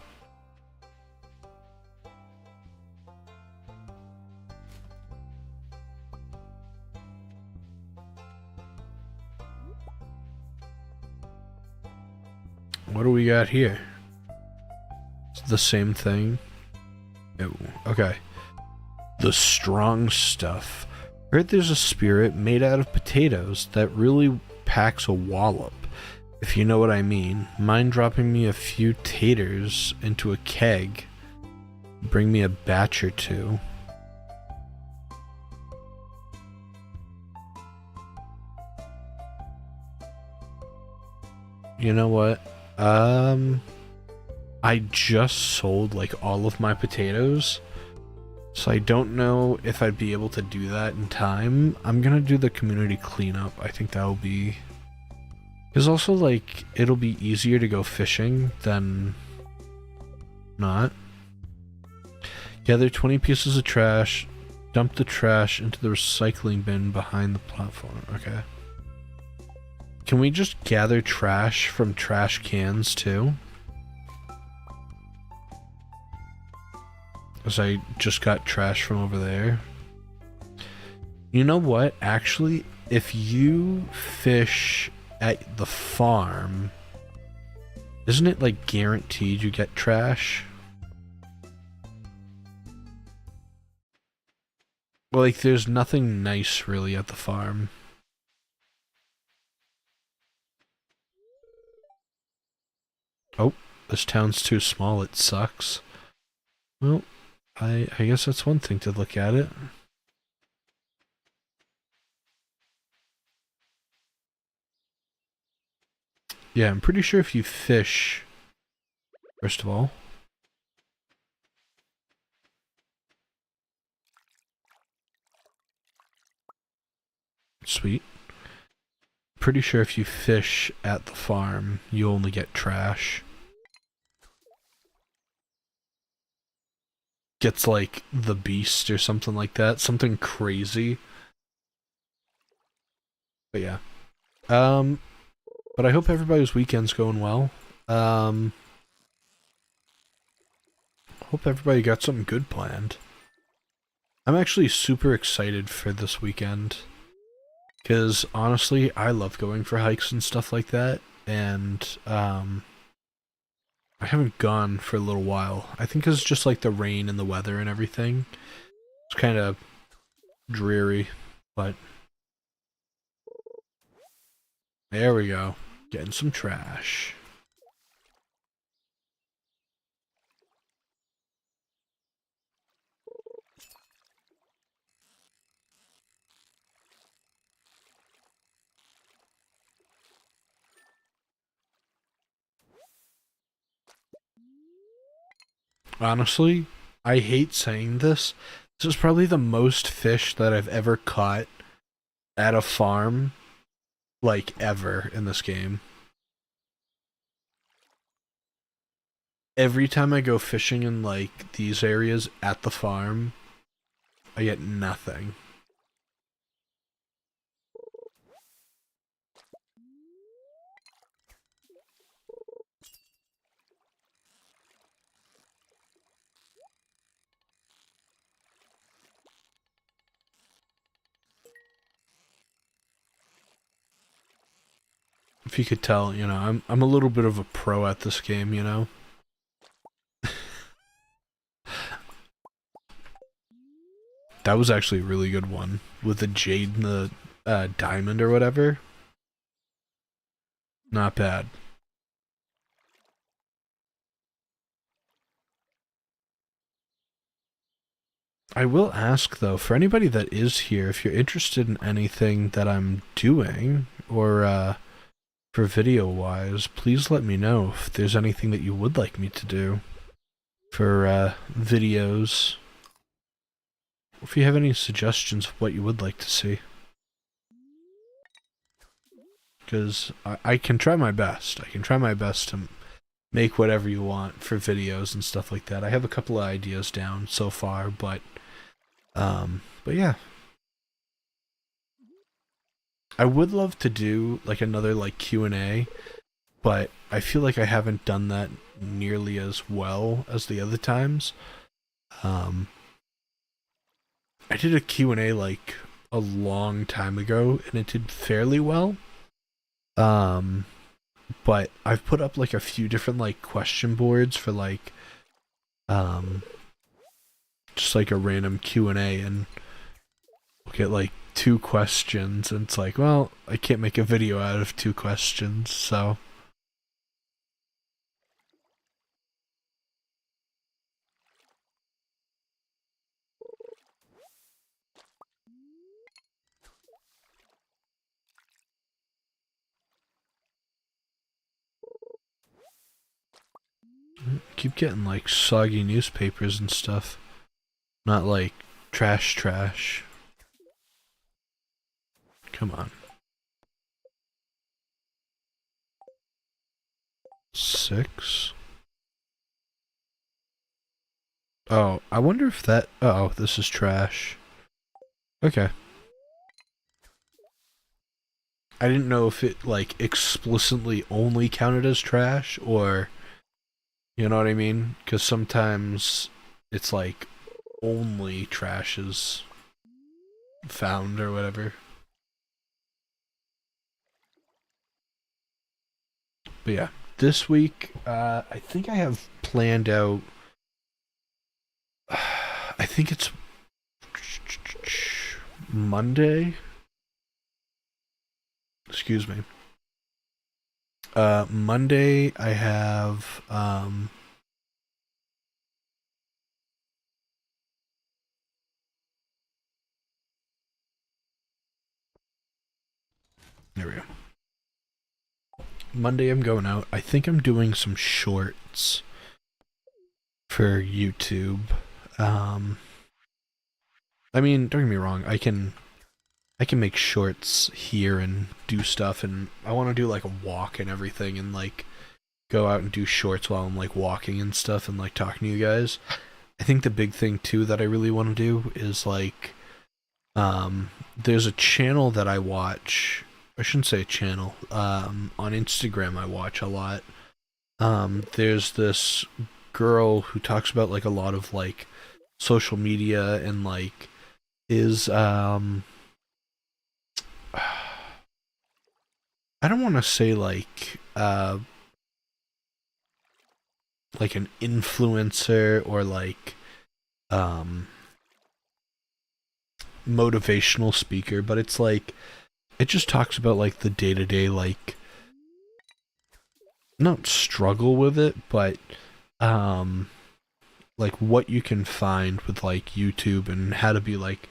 What do we got here? It's the same thing. Oh, okay. The strong stuff. Heard there's a spirit made out of potatoes that really packs a wallop. If you know what I mean. Mind dropping me a few taters into a keg? Bring me a batch or two. You know what? I just sold like all of my potatoes, so I don't know if I'd be able to do that in time. I'm gonna do the community cleanup. I think that'll be... Because also, like, it'll be easier to go fishing than not. Gather 20 pieces of trash, dump the trash into the recycling bin behind the platform. Okay. Can we just gather trash from trash cans too? Because I just got trash from over there. You know what? Actually, if you fish at the farm, isn't it like guaranteed you get trash? Well, like there's nothing nice really at the farm. Oh, this town's too small, it sucks. Well, I guess that's one thing to look at it. Yeah, I'm pretty sure if you fish, first of all. Sweet. Pretty sure if you fish at the farm, you only get trash. Gets like the beast or something like that. Something crazy. But yeah. But I hope everybody's weekend's going well. Hope everybody got something good planned. I'm actually super excited for this weekend. Because honestly, I love going for hikes and stuff like that. And I haven't gone for a little while. I think it's just like the rain and the weather and everything. It's kind of dreary, but there we go. Getting some trash. Honestly, I hate saying this. This is probably the most fish that I've ever caught at a farm, like, ever in this game. Every time I go fishing in like these areas at the farm, I get nothing. If you could tell, I'm a little bit of a pro at this game. That was actually a really good one with the jade and the diamond or whatever. Not bad. I will ask though, for anybody that is here, if you're interested in anything that I'm doing or for video wise, please let me know if there's anything that you would like me to do for videos. If you have any suggestions of what you would like to see. Because I can try my best. I can try my best to make whatever you want for videos and stuff like that. I have a couple of ideas down so far, but yeah. I would love to do like another like Q&A, but I feel like I haven't done that nearly as well as the other times. I did a Q&A like a long time ago and it did fairly well. But I've put up like a few different like question boards for like just like a random Q&A, and we'll get like 2 questions and it's like, well, I can't make a video out of 2 questions, so keep getting like soggy newspapers and stuff. Not like trash. Come on. 6. Oh, I wonder if that... Oh, this is trash. Okay. I didn't know if it, like, explicitly only counted as trash, or... You know what I mean? Because sometimes it's, like, only trash is found or whatever. But yeah, this week, I think I have planned out... I think it's Monday. Excuse me. Monday I have there we go. Monday I'm going out. I think I'm doing some shorts for YouTube. I mean, don't get me wrong, I can make shorts here and do stuff, and I want to do like a walk and everything, and like go out and do shorts while I'm like walking and stuff and like talking to you guys. I think the big thing too that I really want to do is like there's a channel that I watch. I shouldn't say a channel. On Instagram I watch a lot. There's this girl who talks about like a lot of like social media and like is I don't want to say like an influencer or like motivational speaker, but it's like it just talks about like the day-to-day, like not struggle with it, but like what you can find with like YouTube and how to be like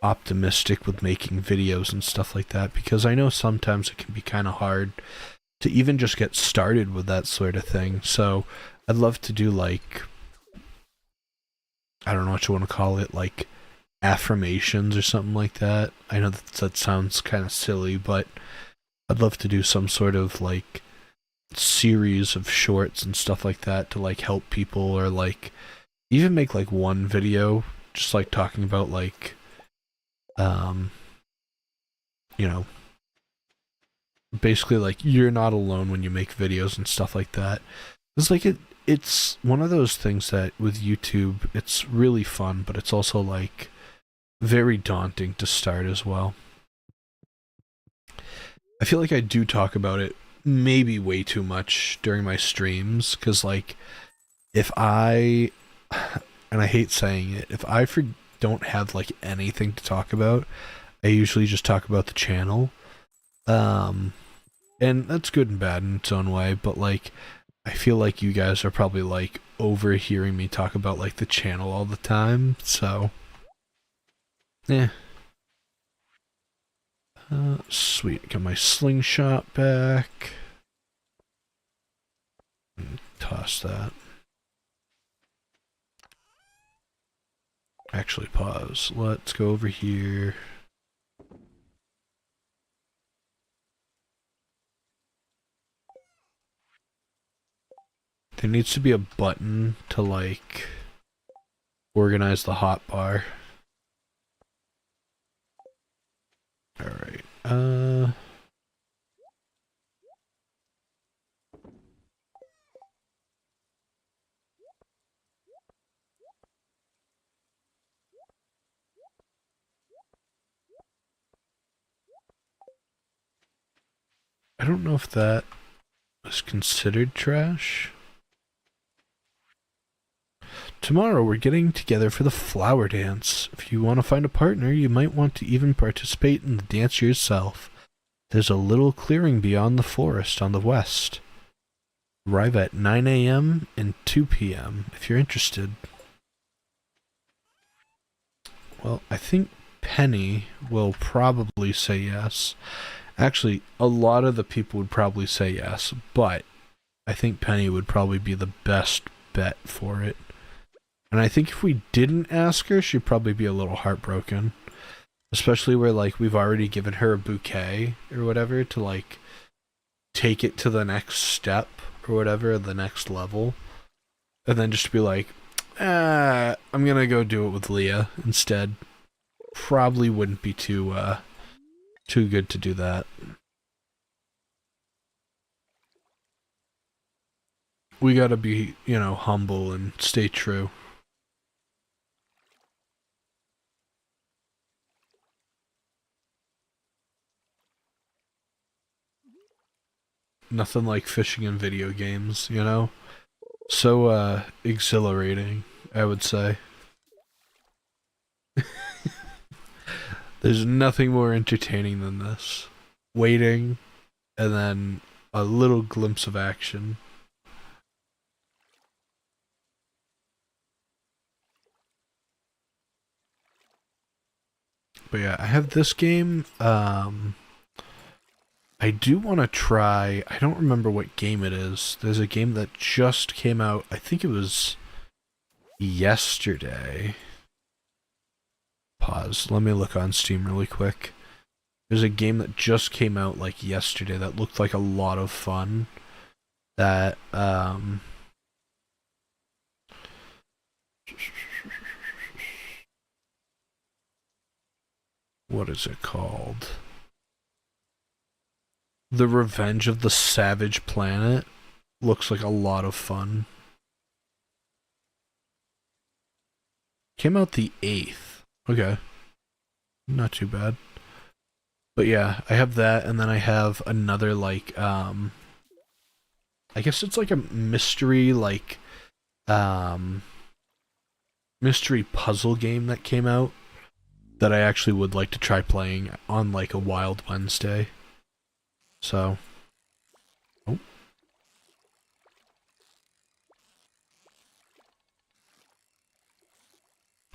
optimistic with making videos and stuff like that, because I know sometimes it can be kind of hard to even just get started with that sort of thing. So I'd love to do like, I don't know what you want to call it, like affirmations or something like that. I know that sounds kind of silly, but I'd love to do some sort of like series of shorts and stuff like that to like help people, or like even make like one video just like talking about like um you know, basically like you're not alone when you make videos and stuff like that. It's like it's one of those things that with YouTube it's really fun, but it's also like very daunting to start as well. I feel like I do talk about it maybe way too much during my streams, because like if I and I hate saying it, if I don't have like anything to talk about, I usually just talk about the channel. And that's good and bad in its own way, but like I feel like you guys are probably like overhearing me talk about like the channel all the time, so yeah. Sweet, got my slingshot back. Toss that. Actually, pause. Let's go over here. There needs to be a button to like organize the hotbar. Alright. I don't know if that is considered trash. Tomorrow we're getting together for the flower dance. If you want to find a partner, you might want to even participate in the dance yourself. There's a little clearing beyond the forest on the west. Arrive at 9 a.m. and 2 p.m. if you're interested. Well, I think Penny will probably say yes. Actually, a lot of the people would probably say yes, but I think Penny would probably be the best bet for it. And I think if we didn't ask her, she'd probably be a little heartbroken. Especially where, like, we've already given her a bouquet or whatever to, like, take it to the next step or whatever, the next level. And then just be like, I'm gonna go do it with Leah instead. Probably wouldn't be too good to do that. We gotta be, humble and stay true. Nothing like fishing in video games, you know? So, exhilarating, I would say. There's nothing more entertaining than this. Waiting, and then a little glimpse of action. But yeah, I have this game. I do want to try. I don't remember what game it is. There's a game that just came out. I think it was yesterday. Pause. Let me look on Steam really quick. There's a game that just came out like yesterday that looked like a lot of fun. That what is it called? The Revenge of the Savage Planet looks like a lot of fun. Came out the 8th. Okay. Not too bad. But yeah, I have that, and then I have another, like, I guess it's like a mystery, like, mystery puzzle game that came out that I actually would like to try playing on, like, a Wild Wednesday. So. Oh.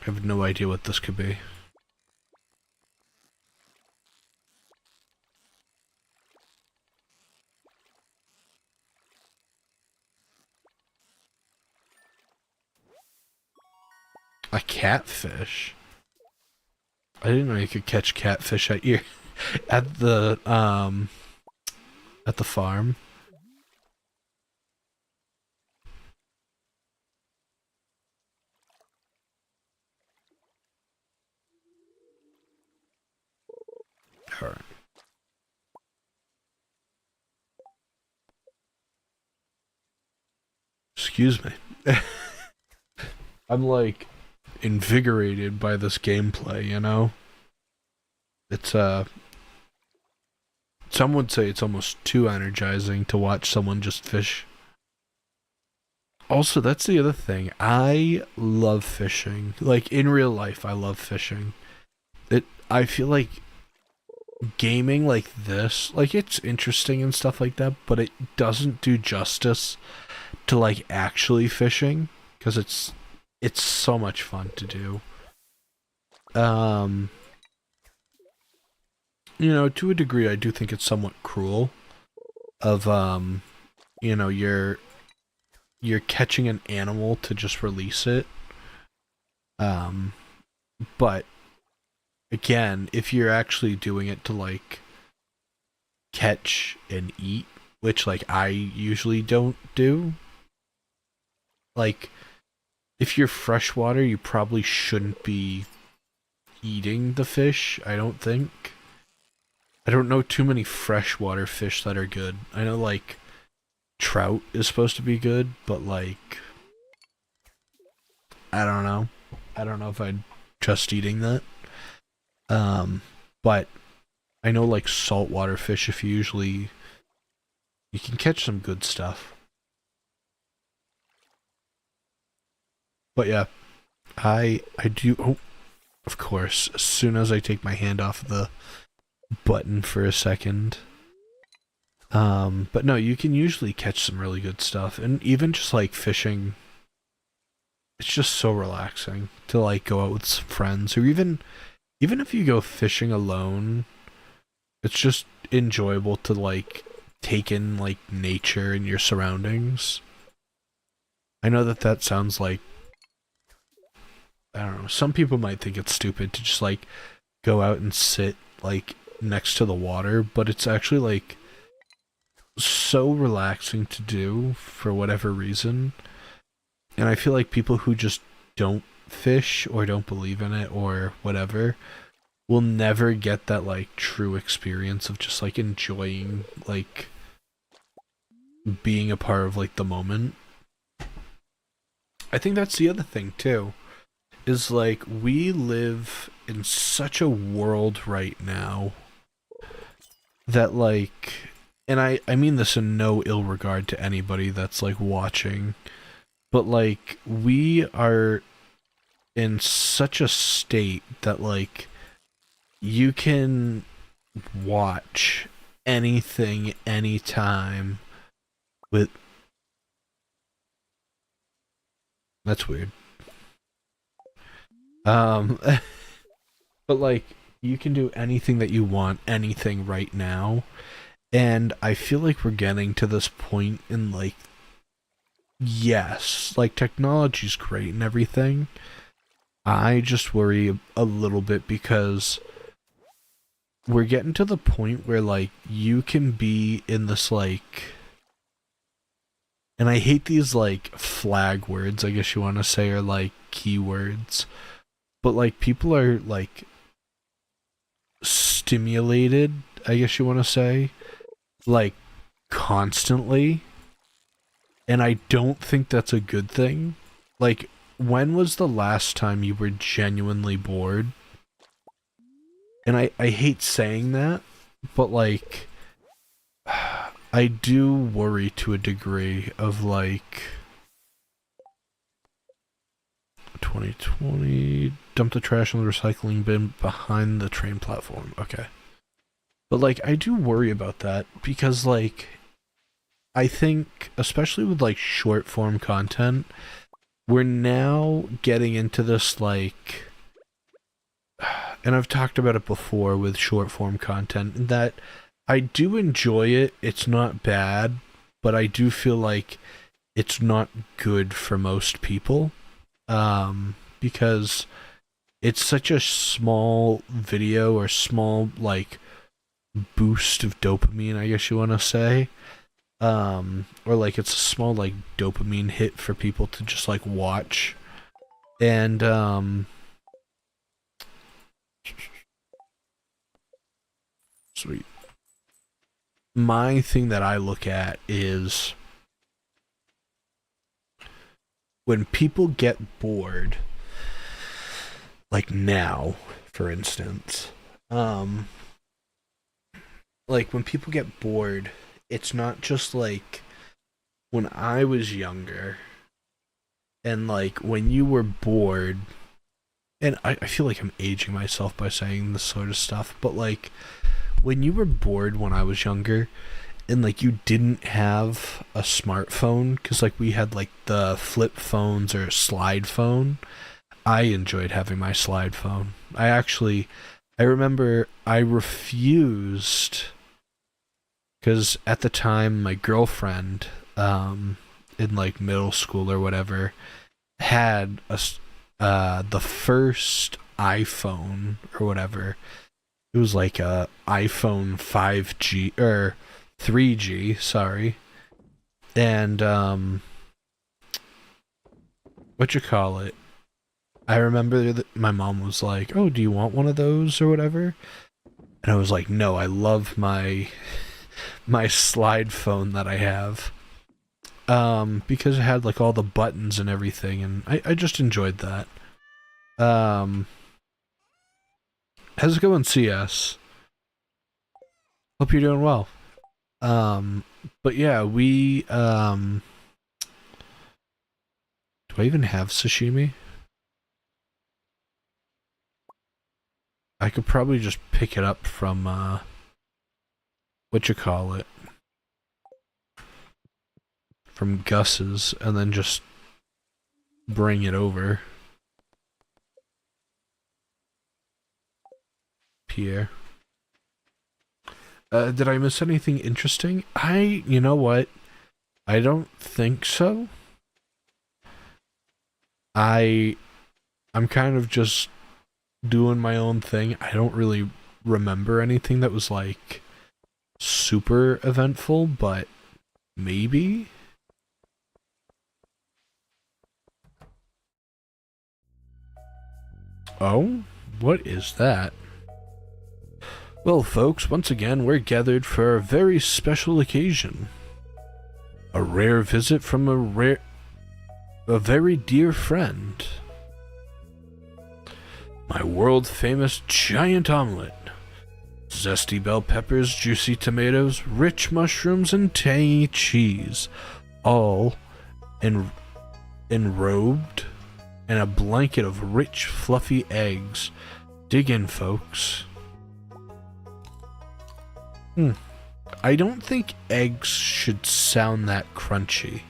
I have no idea what this could be. A catfish? I didn't know you could catch catfish at your at the farm. excuse me. I'm like invigorated by this gameplay, you know? It's some would say it's almost too energizing to watch someone just fish. Also, that's the other thing. I love fishing. Like in real life, I love fishing. I feel like gaming like this, like it's interesting and stuff like that, but it doesn't do justice to like actually fishing because it's so much fun to do. Um, to a degree, I do think it's somewhat cruel. Of you're catching an animal to just release it. Um, but again, if you're actually doing it to like catch and eat, which like I usually don't do, like if you're freshwater, you probably shouldn't be eating the fish, I don't think. I don't know too many freshwater fish that are good. I know like trout is supposed to be good, but like I don't know. I don't know if I'd trust eating that. But I know like saltwater fish if you can catch some good stuff. But yeah, I do of course, as soon as I take my hand off the button for a second. But no, you can usually catch some really good stuff, and even just like fishing, it's just so relaxing to like go out with some friends, or even if you go fishing alone, it's just enjoyable to like take in like nature and your surroundings. I know that sounds like, I don't know, some people might think it's stupid to just like go out and sit like next to the water, but it's actually like so relaxing to do for whatever reason. And I feel like people who just don't fish or don't believe in it or whatever will never get that like true experience of just like enjoying like being a part of like the moment. I think that's the other thing too, is like we live in such a world right now that like, and I mean this in no ill regard to anybody that's like watching, but like we are in such a state that like you can watch anything anytime with, that's weird. But like you can do anything that you want, anything right now. And I feel like we're getting to this point in like, yes, like technology's great and everything. I just worry a little bit because we're getting to the point where like you can be in this like, and I hate these like flag words, I guess you want to say, or like keywords, but like people are like stimulated, I guess you want to say, like constantly, and I don't think that's a good thing. Like, when was the last time you were genuinely bored? And I hate saying that, but like I do worry to a degree of like 2020 dump the trash in the recycling bin behind the train platform. Okay. But like I do worry about that because like I think especially with like short form content, we're now getting into this like, and I've talked about it before with short form content, that I do enjoy it. It's not bad, but I do feel like it's not good for most people. Because it's such a small video or small like boost of dopamine, I guess you want to say. Or like it's a small like dopamine hit for people to just like watch. And sweet. My thing that I look at is when people get bored, like now, for instance, um, like when people get bored, it's not just like when I was younger and like when you were bored, and I feel like I'm aging myself by saying this sort of stuff, but like when you were bored when I was younger and like you didn't have a smartphone, because like we had like the flip phones or slide phone. I enjoyed having my slide phone. I remember I refused because at the time my girlfriend, in like middle school or whatever, had the first iPhone or whatever. It was like a iPhone 5G or 3G, sorry. And what you call it? I remember that my mom was like, "Oh, do you want one of those or whatever?" And I was like, "No, I love my slide phone that I have." Because it had like all the buttons and everything, and I just enjoyed that. Um, how's it going, CS? Hope you're doing well. But yeah, do I even have sashimi? I could probably just pick it up from what you call it, from Gus's, and then just bring it over. Pierre. Did I miss anything interesting? You know what? I don't think so. I'm kind of just doing my own thing. I don't really remember anything that was like super eventful, but maybe. Oh, what is that? Well, folks, once again, we're gathered for a very special occasion. A rare visit from a very dear friend. My world-famous giant omelet. Zesty bell peppers, juicy tomatoes, rich mushrooms, and tangy cheese. All enrobed in a blanket of rich, fluffy eggs. Dig in, folks. I don't think eggs should sound that crunchy.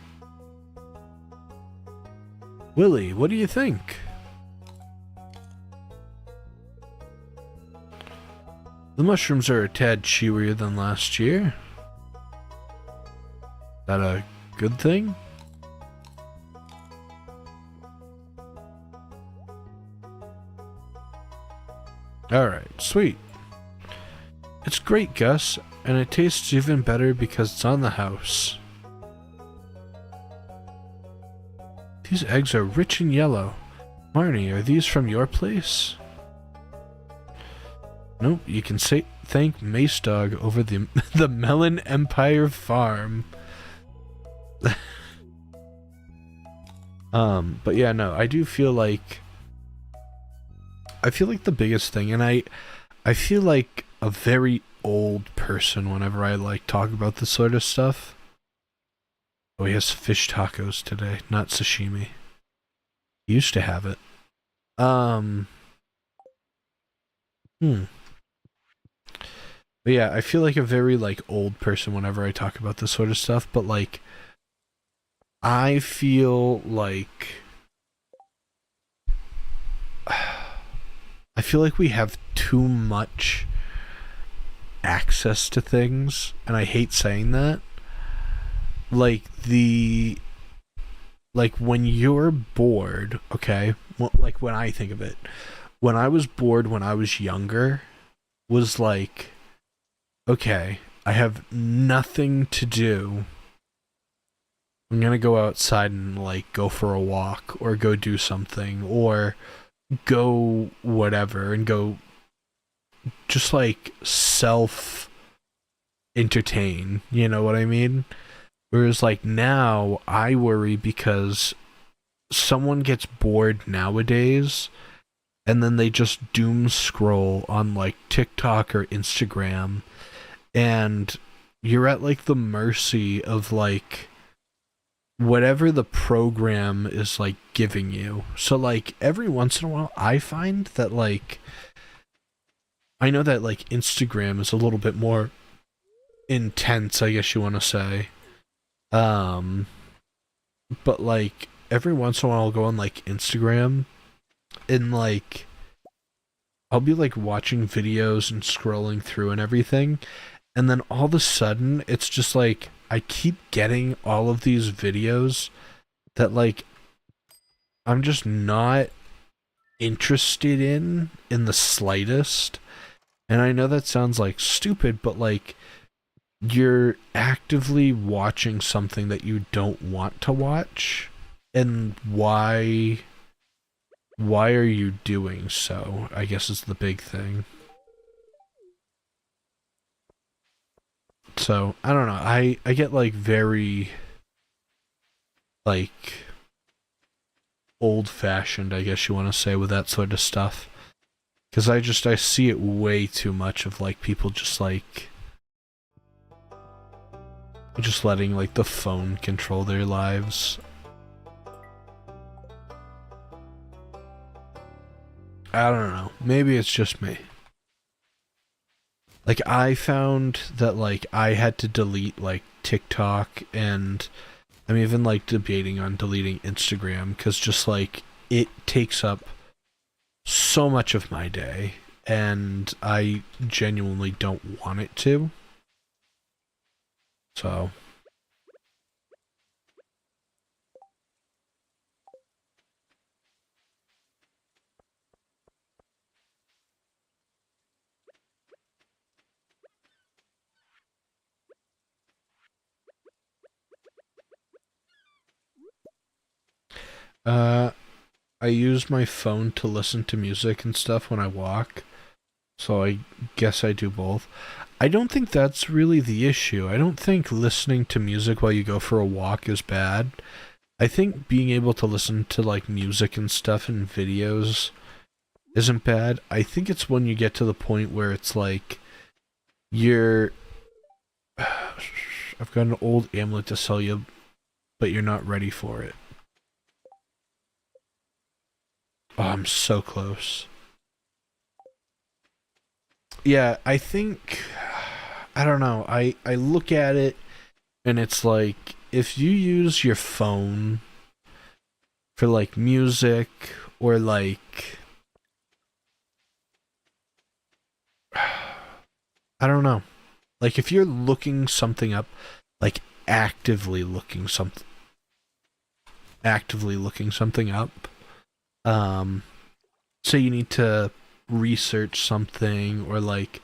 Willie, what do you think? The mushrooms are a tad chewier than last year. Is that a good thing? Alright, sweet. It's great, Gus, and it tastes even better because it's on the house. These eggs are rich and yellow. Marnie, are these from your place? Nope, you can thank Mace Dog over the the Melon Empire Farm. But yeah, no, I feel like the biggest thing, and I feel like a very old person whenever I like talk about this sort of stuff. Oh, he has fish tacos today, not sashimi. He used to have it. But yeah, I feel like a very like old person whenever I talk about this sort of stuff, but like I feel like we have too much access to things, and I hate saying that. Like when you're bored, okay? Like when I think of it, when I was bored when I was younger, was like, okay, I have nothing to do. I'm gonna go outside and like go for a walk or go do something or go whatever and go just like self entertain, you know what I mean? Whereas like now I worry because someone gets bored nowadays and then they just doom scroll on like TikTok or Instagram, and you're at like the mercy of like whatever the program is like giving you. So like every once in a while I find that like I know that like Instagram is a little bit more intense, I guess you want to say. Um but like every once in a while I'll go on like Instagram and like I'll be like watching videos and scrolling through and everything, and then all of a sudden it's just like I keep getting all of these videos that like I'm just not interested in the slightest. And I know that sounds like stupid, but like you're actively watching something that you don't want to watch, and why are you doing so, I guess is the big thing. So I don't know, I get like very like old fashioned, I guess you want to say, with that sort of stuff, because I see it way too much of like people just letting like the phone control their lives. I don't know, maybe it's just me. Like I found that like I had to delete like TikTok, and I'm even like debating on deleting Instagram because just like it takes up so much of my day, and I genuinely don't want it to. So, uh, I use my phone to listen to music and stuff when I walk. So I guess I do both. I don't think that's really the issue. I don't think listening to music while you go for a walk is bad. I think being able to listen to like music and stuff and videos isn't bad. I think it's when you get to the point where it's like you're I've got an old amulet to sell you, but you're not ready for it. Oh, I'm so close. Yeah, I think I don't know. I look at it and it's like if you use your phone for like music or like I don't know. Like if you're looking something up, like actively looking something actively looking something up, um say you need to research something or like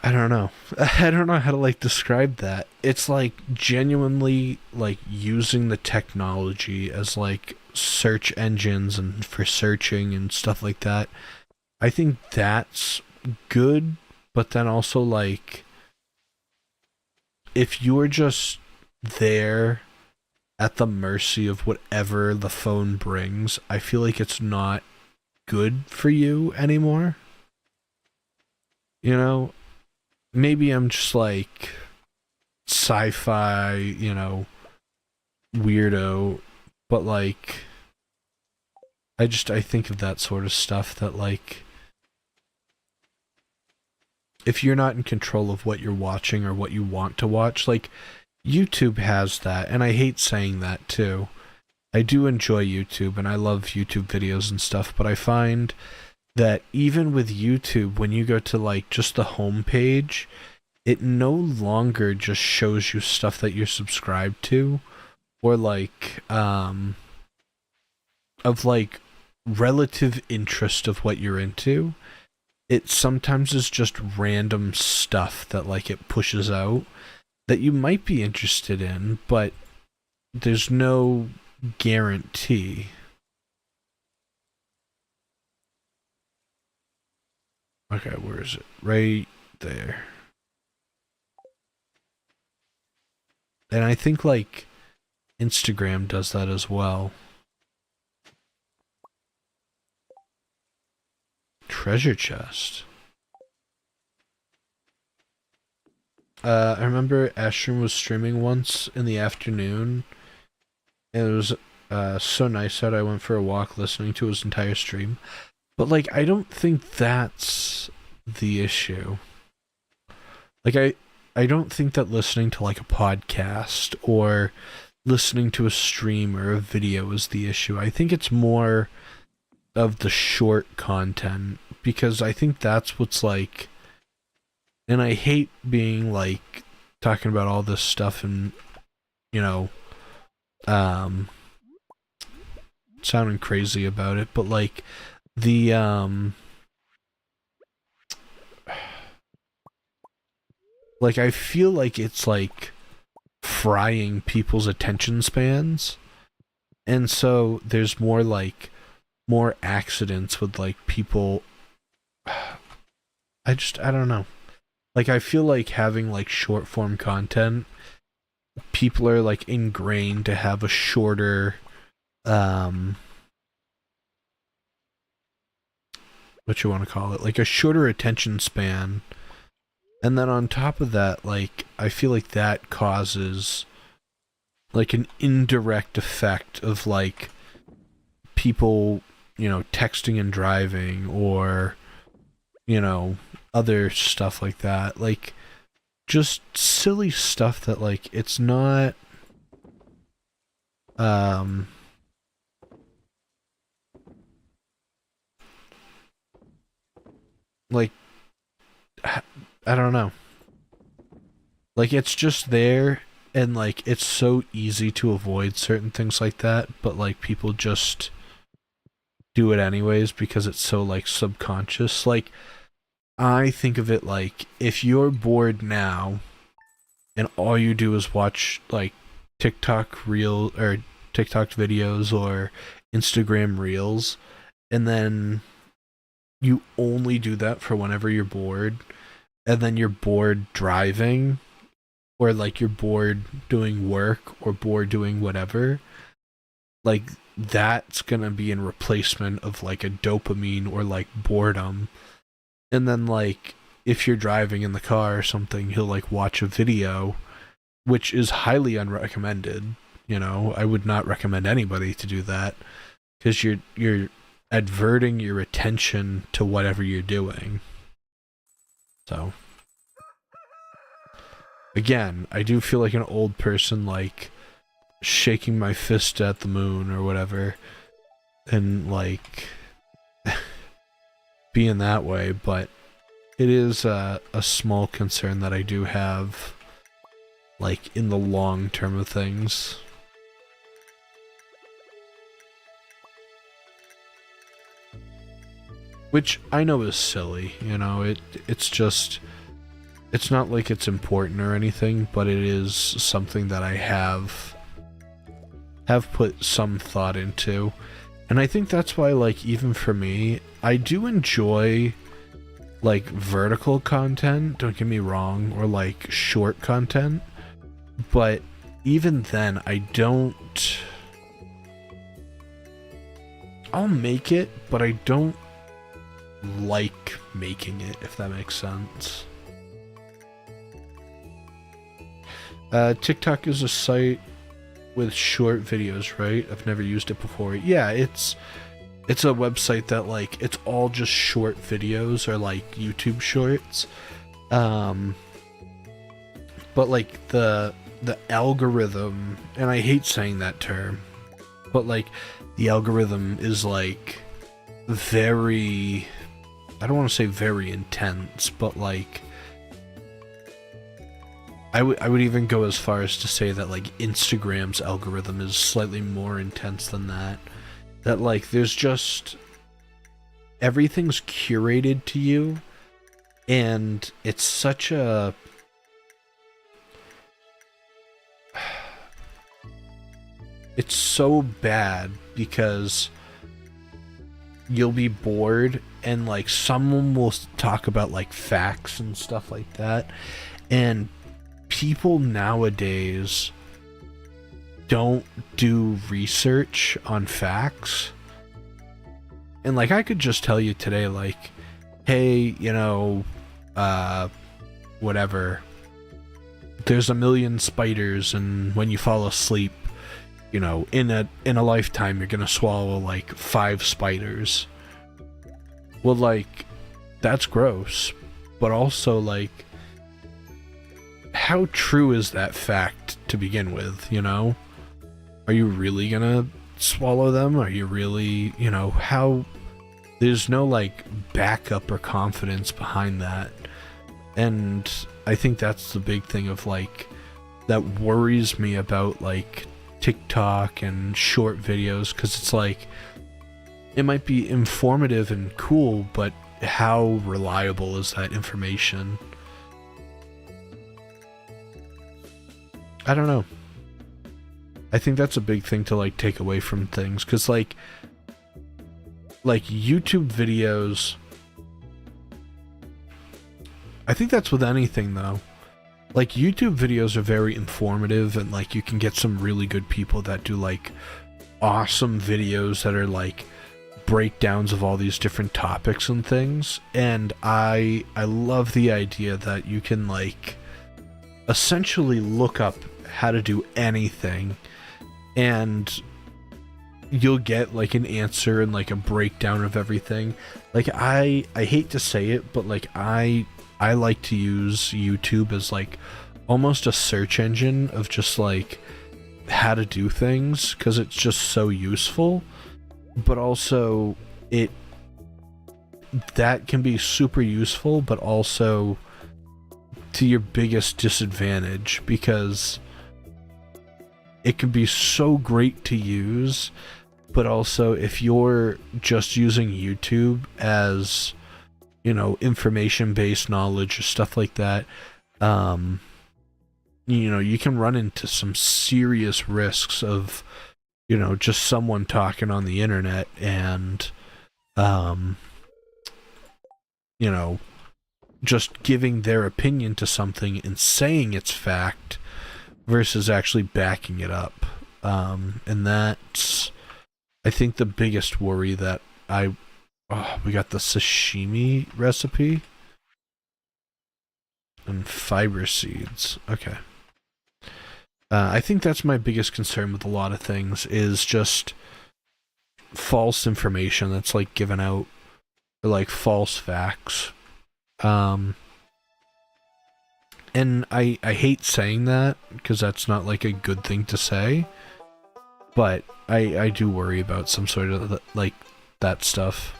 I don't know. I don't know how to like describe that. It's like genuinely like using the technology as like search engines and for searching and stuff like that. I think that's good, but then also like if you're just there at the mercy of whatever the phone brings, I feel like it's not good for you anymore. You know, maybe I'm just like sci-fi, weirdo, but like I think of that sort of stuff that like if you're not in control of what you're watching or what you want to watch, like YouTube has that, and I hate saying that too. I do enjoy YouTube and I love YouTube videos and stuff, but I find that even with YouTube, when you go to like just the home page, it no longer just shows you stuff that you're subscribed to or like of like relative interest of what you're into. It sometimes is just random stuff that like it pushes out that you might be interested in, but there's no guarantee. Okay, where is it? Right there. And I think like Instagram does that as well. Treasure chest. I remember Ashton was streaming once in the afternoon. And it was so nice out. I went for a walk listening to his entire stream. But, like, I don't think that's the issue. Like, I don't think that listening to, like, a podcast or listening to a stream or a video is the issue. I think it's more of the short content, because I think that's what's, like... And I hate being, like, talking about all this stuff and, you know, sounding crazy about it, but, like, the, like, I feel like it's, like, frying people's attention spans, and so there's more, like, more accidents with, like, people... I don't know. Like, I feel like having, like, short-form content, people are, like, ingrained to have a shorter, what you want to call it, like, a shorter attention span. And then on top of that, like, I feel like that causes, like, an indirect effect of, like, people, you know, texting and driving, or, you know, other stuff like that. Like, just silly stuff that, like, it's not, like, I don't know. Like, it's just there, and, like, it's so easy to avoid certain things like that, but, like, people just do it anyways because it's so, like, subconscious. Like, I think of it like, if you're bored now and all you do is watch, like, TikTok or TikTok videos or Instagram reels, and then you only do that for whenever you're bored, and then you're bored driving, or, like, you're bored doing work, or bored doing whatever, like, that's gonna be in replacement of, like, a dopamine or, like, boredom. And then, like, if you're driving in the car or something, he'll, like, watch a video, which is highly unrecommended. You know, I would not recommend anybody to do that, because you're adverting your attention to whatever you're doing. So, again, I do feel like an old person, like, shaking my fist at the moon or whatever, and, like, being that way, but it is a small concern that I do have, like, in the long term of things. Which I know is silly, you know, it's just, it's not like it's important or anything, but it is something that I have put some thought into. And I think that's why, like, even for me, I do enjoy, like, vertical content, don't get me wrong, or, like, short content, but even then, I don't... I'll make it, but I don't like making it, if that makes sense. TikTok is a site with short videos, right? I've never used it before. Yeah, it's a website that, like, it's all just short videos, or, like, YouTube shorts. But, like, the algorithm, and I hate saying that term, but, like, the algorithm is, like, very, I don't want to say very intense, but, like, I would even go as far as to say that, like, Instagram's algorithm is slightly more intense than that. That, like, there's just... everything's curated to you, and it's such a... it's so bad, because you'll be bored, and, like, someone will talk about, like, facts and stuff like that, and people nowadays don't do research on facts. And like, I could just tell you today, like, hey, you know, whatever, there's a million spiders, and when you fall asleep, you know, in a lifetime, you're gonna swallow like 5 spiders. Well, like, that's gross, but also, like, how true is that fact to begin with, you know? Are you really gonna swallow them? Are you really, you know, how... There's no, like, backup or confidence behind that. And I think that's the big thing of, like, that worries me about, like, TikTok and short videos, because it's like, it might be informative and cool, but how reliable is that information? I don't know. I think that's a big thing to, like, take away from things, because, like YouTube videos, I think that's with anything, though. Like, YouTube videos are very informative, and, like, you can get some really good people that do, like, awesome videos that are, like, breakdowns of all these different topics and things, and I love the idea that you can, like, essentially look up how to do anything, and you'll get, like, an answer and, like, a breakdown of everything. Like, I hate to say it, but, like, I like to use YouTube as, like, almost a search engine of just, like, how to do things, because it's just so useful. But also, that can be super useful, but also to your biggest disadvantage, because it can be so great to use, but also if you're just using YouTube as, you know, information-based knowledge or stuff like that, you know, you can run into some serious risks of, you know, just someone talking on the internet and, you know, just giving their opinion to something and saying it's fact versus actually backing it up. And that's, I think, the biggest worry that we got the sashimi recipe and fiber seeds. Okay. I think that's my biggest concern with a lot of things, is just false information that's, like, given out, or, like, false facts. And I hate saying that, because that's not, like, a good thing to say, but I do worry about some sort of, like, that stuff.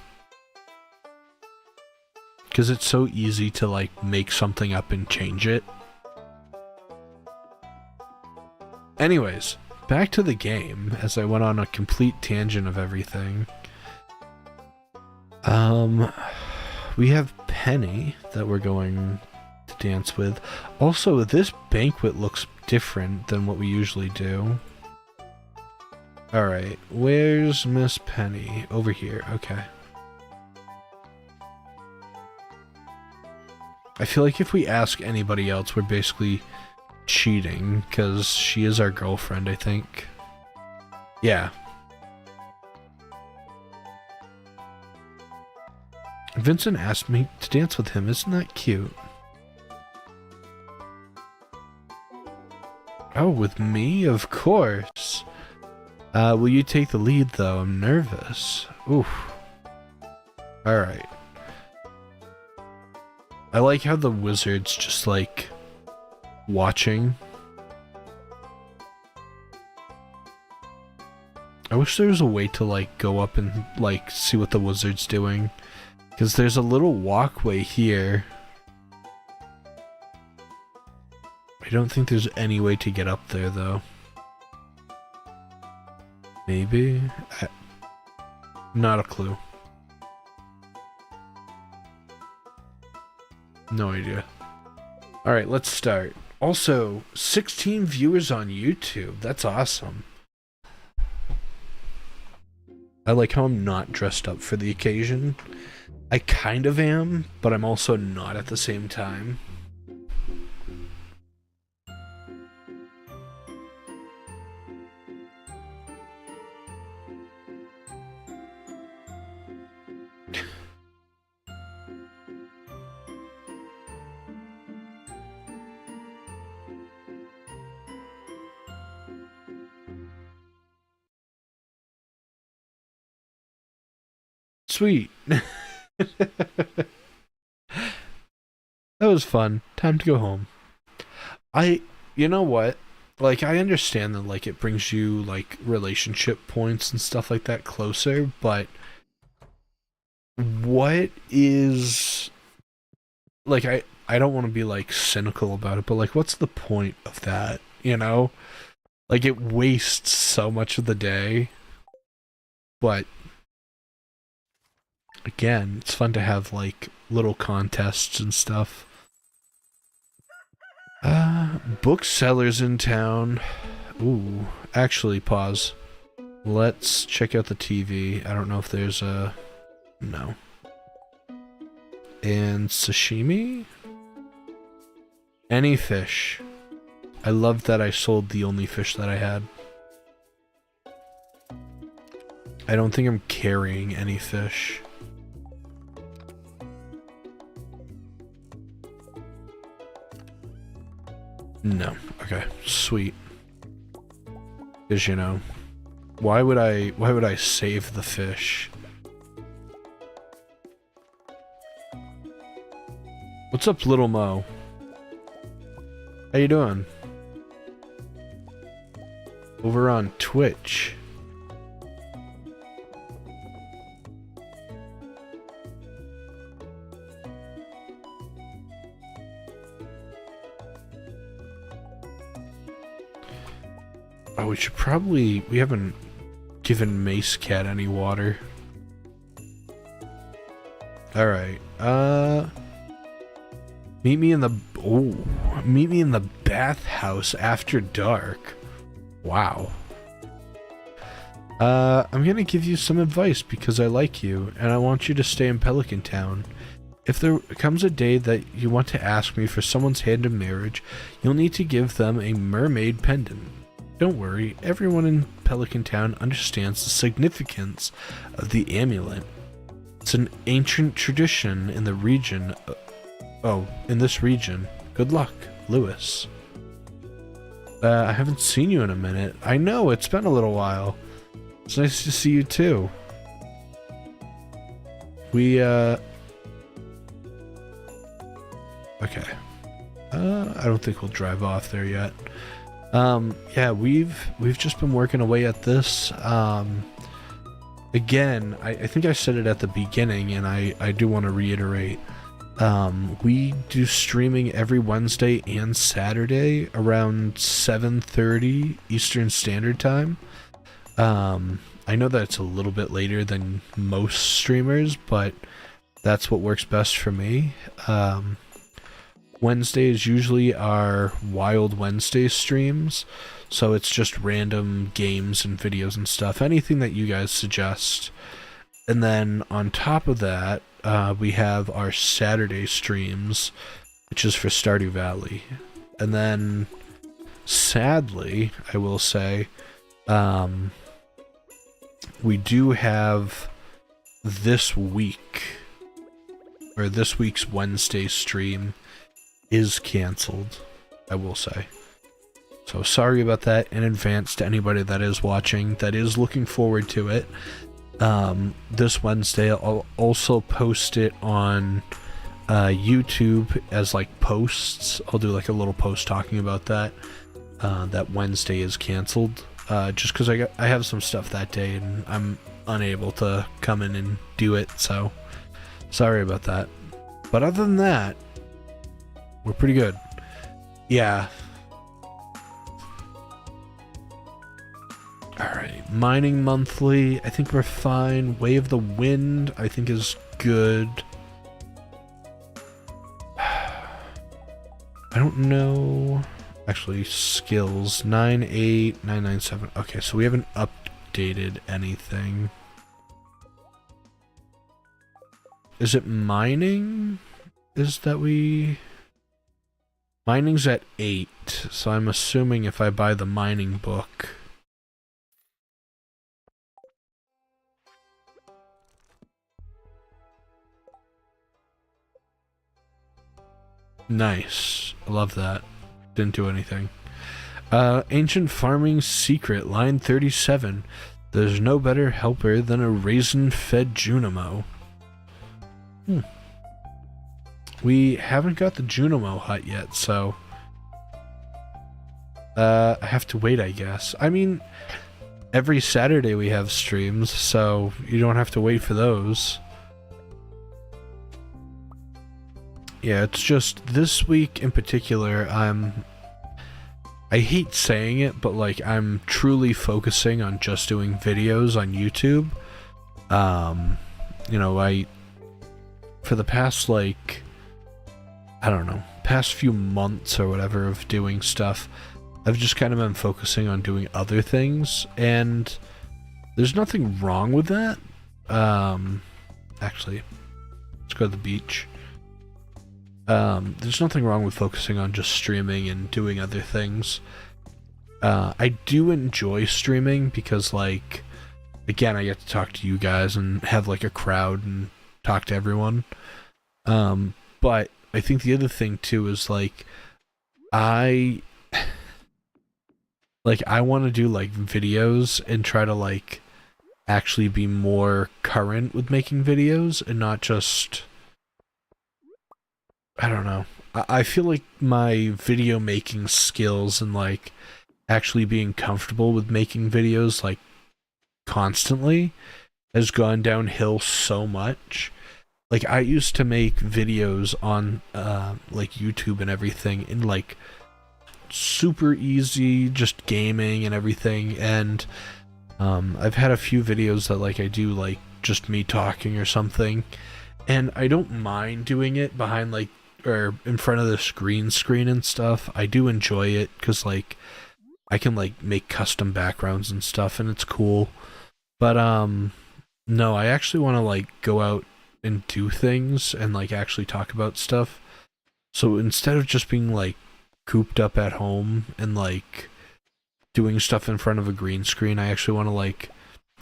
Because it's so easy to, like, make something up and change it. Anyways, back to the game, as I went on a complete tangent of everything. We have Penny that we're going to dance with. Also, this banquet looks different than what we usually do. Alright, where's Miss Penny? Over here, okay. I feel like if we ask anybody else, we're basically cheating, because she is our girlfriend, I think. Yeah. Vincent asked me to dance with him. Isn't that cute? Oh, with me? Of course. Will you take the lead, though? I'm nervous. Oof. Alright. I like how the wizard's just, like, watching. I wish there was a way to, like, go up and, like, see what the wizard's doing. Because there's a little walkway here. I don't think there's any way to get up there, though. Maybe? Not a clue. No idea. Alright, let's start. Also, 16 viewers on YouTube. That's awesome. I like how I'm not dressed up for the occasion. I kind of am, but I'm also not at the same time. Sweet. That was fun. Time to go home. You know what? Like, I understand that, like, it brings you, like, relationship points and stuff like that closer, but what is, like, I don't want to be, like, cynical about it, but, like, what's the point of that, you know? Like, it wastes so much of the day, but, again, it's fun to have, like, little contests and stuff. Booksellers in town. Ooh, actually, pause. Let's check out the TV. I don't know if there's a... No. And sashimi? Any fish. I love that I sold the only fish that I had. I don't think I'm carrying any fish. No. Okay. Sweet. Because, you know, why would I save the fish? What's up, Little Mo? How you doing? Over on Twitch. Oh, we should probably... We haven't given Mace Cat any water. Alright, meet me in the... Oh, meet me in the bathhouse after dark. Wow. I'm gonna give you some advice because I like you, and I want you to stay in Pelican Town. If there comes a day that you want to ask me for someone's hand in marriage, you'll need to give them a mermaid pendant. Don't worry, everyone in Pelican Town understands the significance of the amulet. It's an ancient tradition in the region. In this region. Good luck, Lewis. I haven't seen you in a minute. I know, it's been a little while. It's nice to see you too. Okay. I don't think we'll drive off there yet. Yeah, we've just been working away at this. Again, I think I said it at the beginning, and I do want to reiterate. We do streaming every Wednesday and Saturday around 7:30 Eastern Standard Time. I know that it's a little bit later than most streamers, but that's what works best for me. Wednesdays usually are Wild Wednesday streams, so it's just random games and videos and stuff, anything that you guys suggest. And then on top of that, we have our Saturday streams, which is for Stardew Valley. And then, sadly, I will say, we do have this week's Wednesday stream is canceled, I will say. So sorry about that in advance to anybody that is watching, that is looking forward to it. This Wednesday I'll also post it on YouTube as like posts. I'll do like a little post talking about that. That Wednesday is canceled, just because I have some stuff that day and I'm unable to come in and do it, so sorry about that. But other than that, we're pretty good. Yeah. Alright, mining monthly, I think we're fine. Way of the Wind, I think is good. I don't know. Actually, skills, 98997. Okay, so we haven't updated anything. Is it mining? Is that we... Mining's at 8, so I'm assuming if I buy the mining book... Nice. I love that. Didn't do anything. Ancient Farming Secret, line 37. There's no better helper than a raisin-fed Junimo. We haven't got the Junimo hut yet, so... I have to wait, I guess. I mean, every Saturday we have streams, so you don't have to wait for those. Yeah, it's just this week in particular, I hate saying it, but like I'm truly focusing on just doing videos on YouTube. You know, for the past like, I don't know, past few months or whatever of doing stuff, I've just kind of been focusing on doing other things, and there's nothing wrong with that. Actually, let's go to the beach. There's nothing wrong with focusing on just streaming and doing other things. I do enjoy streaming because, like, again, I get to talk to you guys and have, like, a crowd and talk to everyone. But I think the other thing, too, is, like, I want to do, like, videos and try to, like, actually be more current with making videos and not just... I don't know. I feel like my video making skills and like actually being comfortable with making videos like constantly has gone downhill so much. Like I used to make videos on like YouTube and everything in like super easy, just gaming and everything, and I've had a few videos that like I do like just me talking or something, and I don't mind doing it behind like or in front of this green screen and stuff. I do enjoy it because like I can like make custom backgrounds and stuff, and it's cool. But no, I actually want to like go out and do things and like actually talk about stuff. So instead of just being like cooped up at home and like doing stuff in front of a green screen, I actually want to like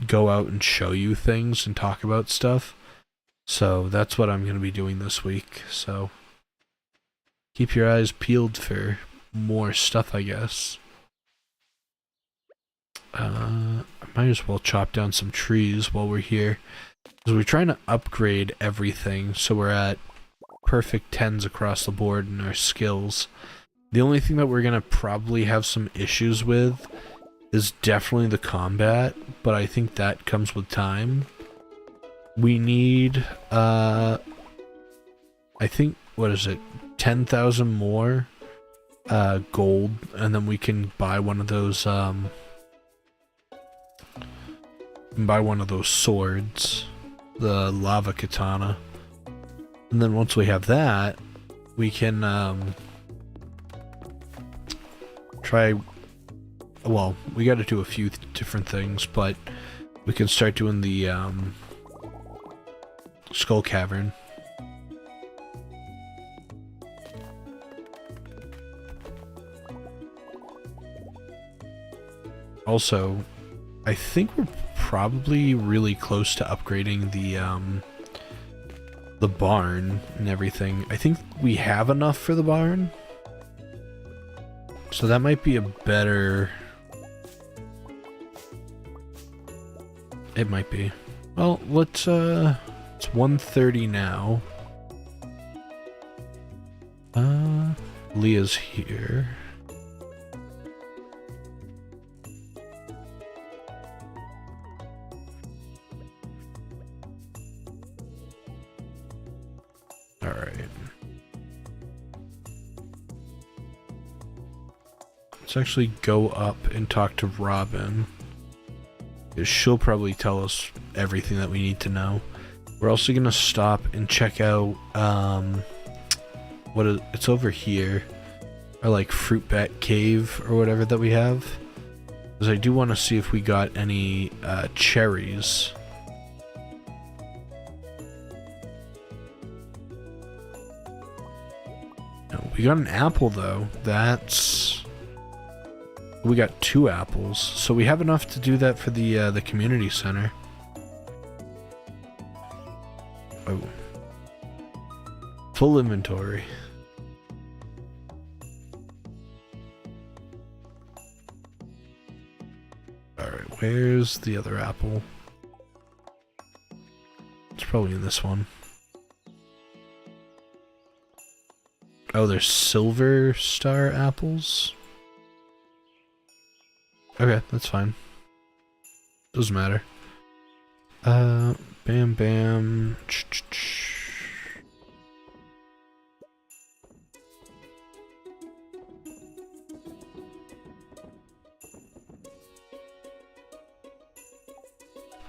go out and show you things and talk about stuff. So that's what I'm going to be doing this week. So keep your eyes peeled for more stuff, I guess. I might as well chop down some trees while we're here, because we're trying to upgrade everything so we're at perfect 10s across the board in our skills. The only thing that we're going to probably have some issues with is definitely the combat, but I think that comes with time. We need, I think, what is it? 10,000 more gold, and then we can buy one of those swords, the lava katana. And then once we have that, we can well, we got to do a few different things, but we can start doing the skull cavern. Also, I think we're probably really close to upgrading the barn and everything. I think we have enough for the barn, so that might be a better... It might be. Well, let's it's 1:30 now. Leah's here. Let's actually go up and talk to Robin, because she'll probably tell us everything that we need to know. We're also gonna stop and check out it's over here, our like fruit bat cave or whatever that we have, because I do want to see if we got any cherries. No, we got an apple though. We got 2 apples, so we have enough to do that for the community center. Oh, full inventory. All right, Where's the other apple? It's probably in this one. Oh, there's silver star apples? Okay, that's fine. Doesn't matter. Bam bam.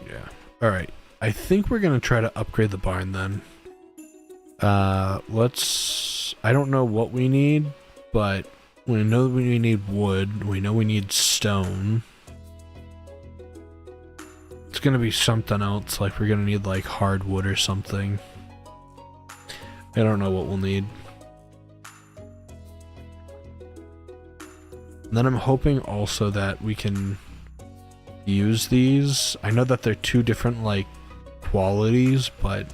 Yeah. Alright. I think we're gonna try to upgrade the barn then. I don't know what we need, but we know we need wood. We know we need stone. It's gonna be something else, like we're gonna need like hardwood or something. I don't know what we'll need. And then I'm hoping also that we can use these. I know that they're two different like qualities, but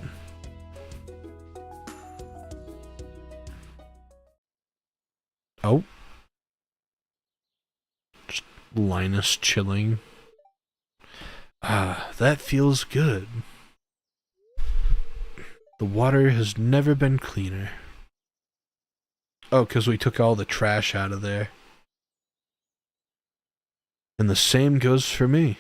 oh, just Linus chilling. Ah, that feels good. The water has never been cleaner. Oh, because we took all the trash out of there. And the same goes for me.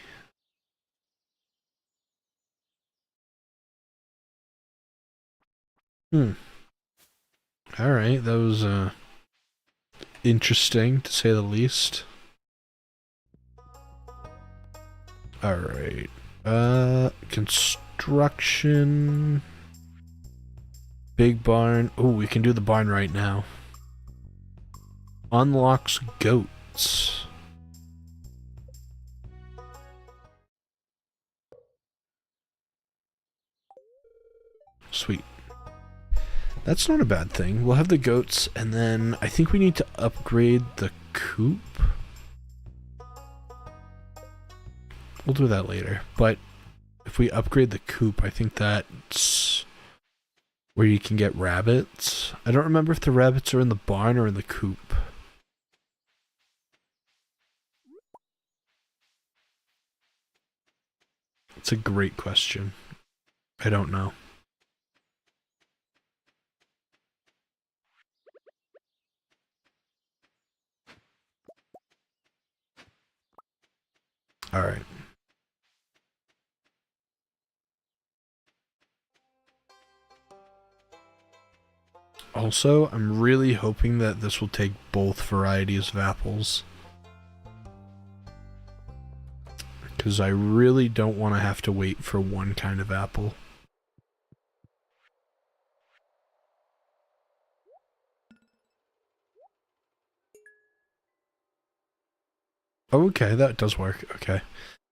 Alright, that was interesting to say the least. Alright. Construction. Big barn. Oh, we can do the barn right now. Unlocks goats. Sweet. That's not a bad thing. We'll have the goats, and then I think we need to upgrade the coop. We'll do that later. But if we upgrade the coop, I think that's where you can get rabbits. I don't remember if the rabbits are in the barn or in the coop. It's a great question. I don't know. Alright. Also, I'm really hoping that this will take both varieties of apples. Because I really don't want to have to wait for one kind of apple. Okay, that does work. Okay.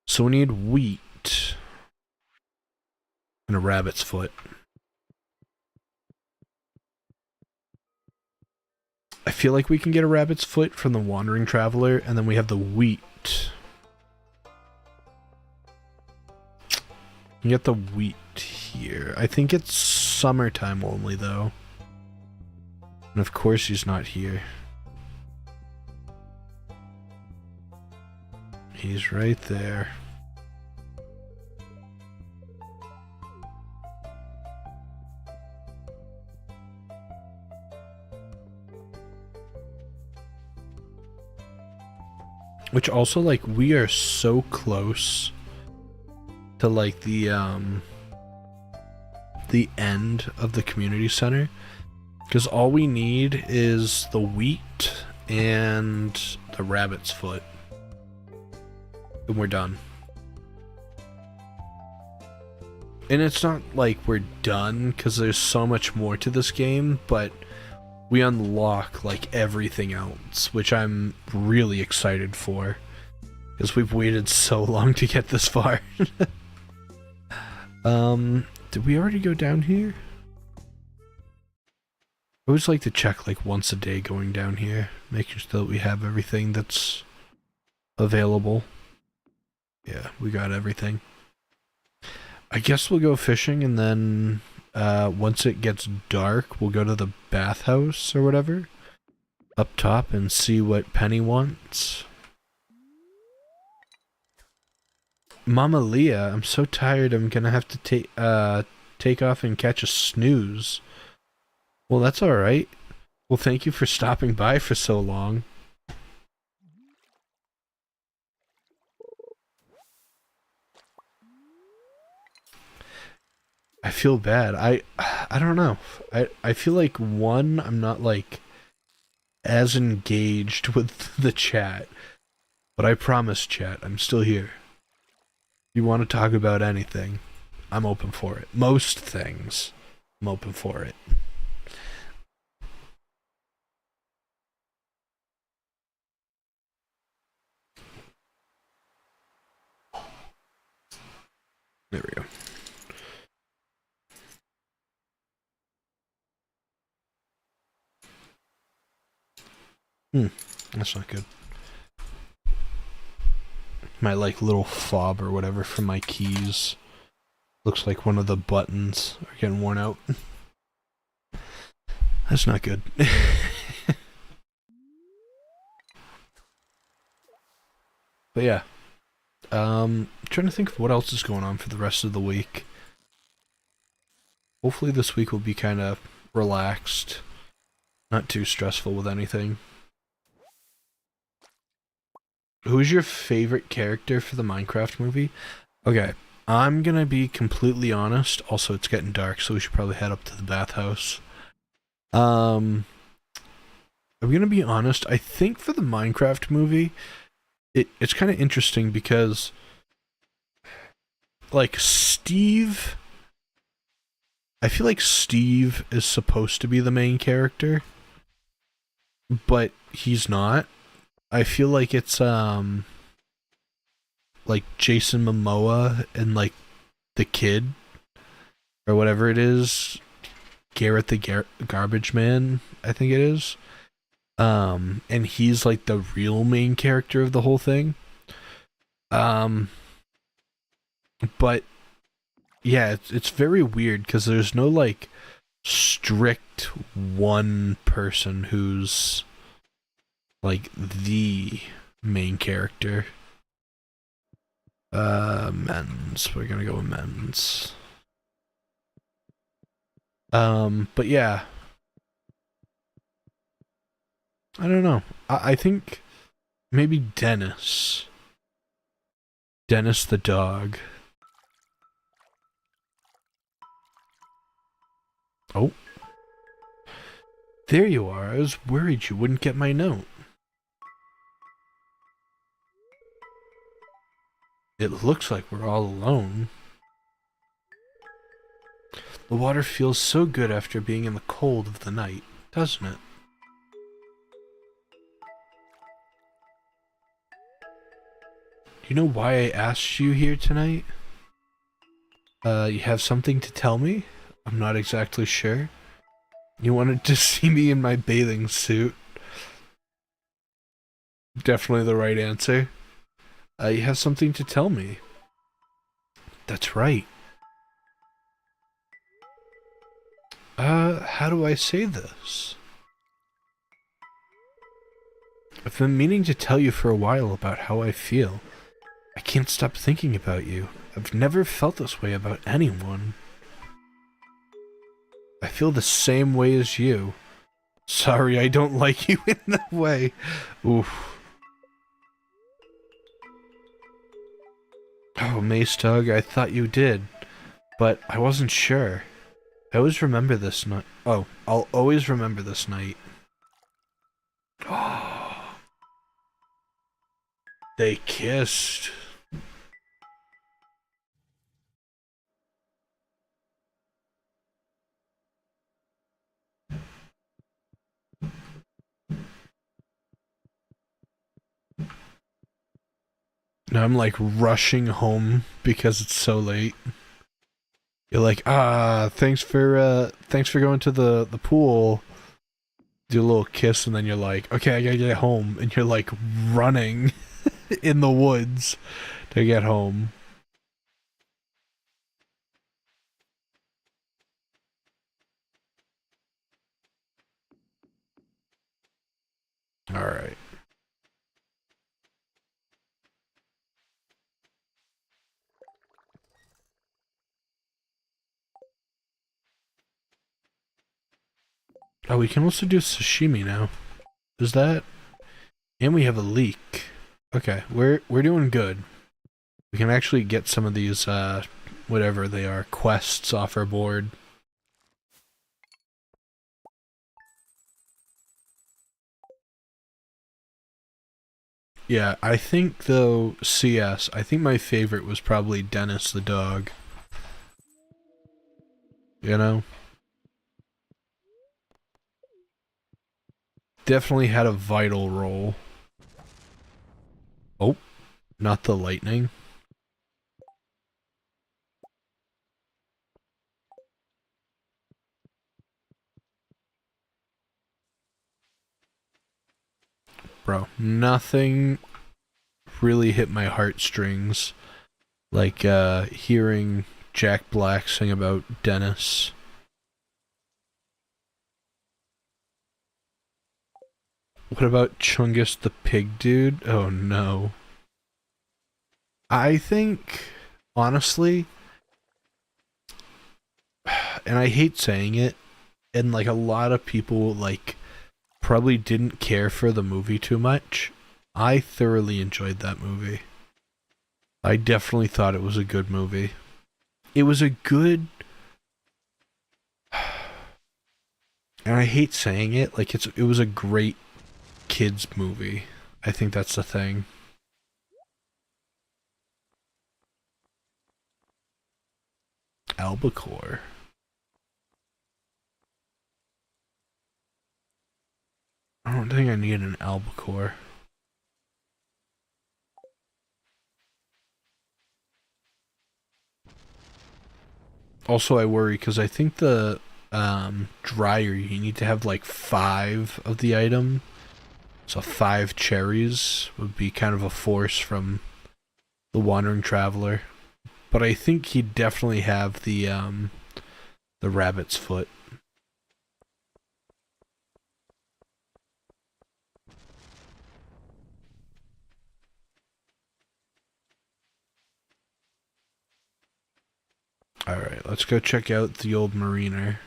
So we need wheat. And a rabbit's foot. I feel like we can get a rabbit's foot from the wandering traveler, and then we have the wheat. You get the wheat here. I think it's summertime only, though. And of course he's not here. He's right there. Which also, like, we are so close to, like, the end of the community center. Because all we need is the wheat and the rabbit's foot. And we're done. And it's not like we're done, because there's so much more to this game, but we unlock, like, everything else, which I'm really excited for. Because we've waited so long to get this far. Did we already go down here? I always like to check, like, once a day going down here, making sure that we have everything that's available. Yeah, we got everything. I guess we'll go fishing, and then once it gets dark, we'll go to the bathhouse or whatever up top and see what Penny wants. Mama Leah, I'm so tired. I'm gonna have to take off and catch a snooze. Well, that's all right. Well, thank you for stopping by for so long. I feel bad. I don't know. I feel like one, I'm not like as engaged with the chat, but I promise, chat, I'm still here. If you want to talk about anything, I'm open for it. Most things, I'm open for it. There we go. That's not good. My like little fob or whatever for my keys looks like one of the buttons are getting worn out. That's not good. But yeah, trying to think of what else is going on for the rest of the week. Hopefully this week will be kind of relaxed, not too stressful with anything. Who's your favorite character for the Minecraft movie? Okay, I'm gonna be completely honest. Also, it's getting dark, so we should probably head up to the bathhouse. I'm gonna be honest. I think for the Minecraft movie, it's kind of interesting because, like, Steve. I feel like Steve is supposed to be the main character, but he's not. I feel like it's like Jason Momoa and like the kid or whatever it is, Garrett the Garbage Man, I think it is. And he's like the real main character of the whole thing. Um, but yeah, it's very weird because there's no like strict one person who's like the main character. Men's. We're gonna go with men's. But yeah, I don't know. I think maybe Dennis. Dennis the dog. Oh, there you are. I was worried you wouldn't get my note. It looks like we're all alone. The water feels so good after being in the cold of the night, doesn't it? You know why I asked you here tonight? You have something to tell me? I'm not exactly sure. You wanted to see me in my bathing suit. Definitely the right answer. You have something to tell me. That's right. How do I say this? I've been meaning to tell you for a while about how I feel. I can't stop thinking about you. I've never felt this way about anyone. I feel the same way as you. Sorry, I don't like you in that way. Oof. Oh, Mace Tug, I thought you did, but I wasn't sure. I always remember this night. Oh, I'll always remember this night. Oh, they kissed. Now I'm like rushing home because it's so late. You're like, thanks for going to the pool. Do a little kiss and then you're like, okay, I gotta get home, and you're like running in the woods to get home. All right. Oh, we can also do sashimi now. Is that? And we have a leek. Okay, we're doing good. We can actually get some of these, whatever they are, quests off our board. Yeah, I think, though, CS, I think my favorite was probably Dennis the dog. You know? Definitely had a vital role. Oh, not the lightning. Bro, nothing really hit my heartstrings like hearing Jack Black sing about Dennis. What about Chungus the pig dude? Oh no. I think, honestly, and I hate saying it, and like a lot of people like probably didn't care for the movie too much. I thoroughly enjoyed that movie. I definitely thought it was a good movie. It was a good, and I hate saying it, like it was a great kids movie. I think that's the thing. Albacore. I don't think I need an albacore. Also, I worry because I think the dryer, you need to have like 5 of the item. So 5 cherries would be kind of a force from the Wandering Traveler. But I think he'd definitely have the rabbit's foot. Alright, let's go check out the old marina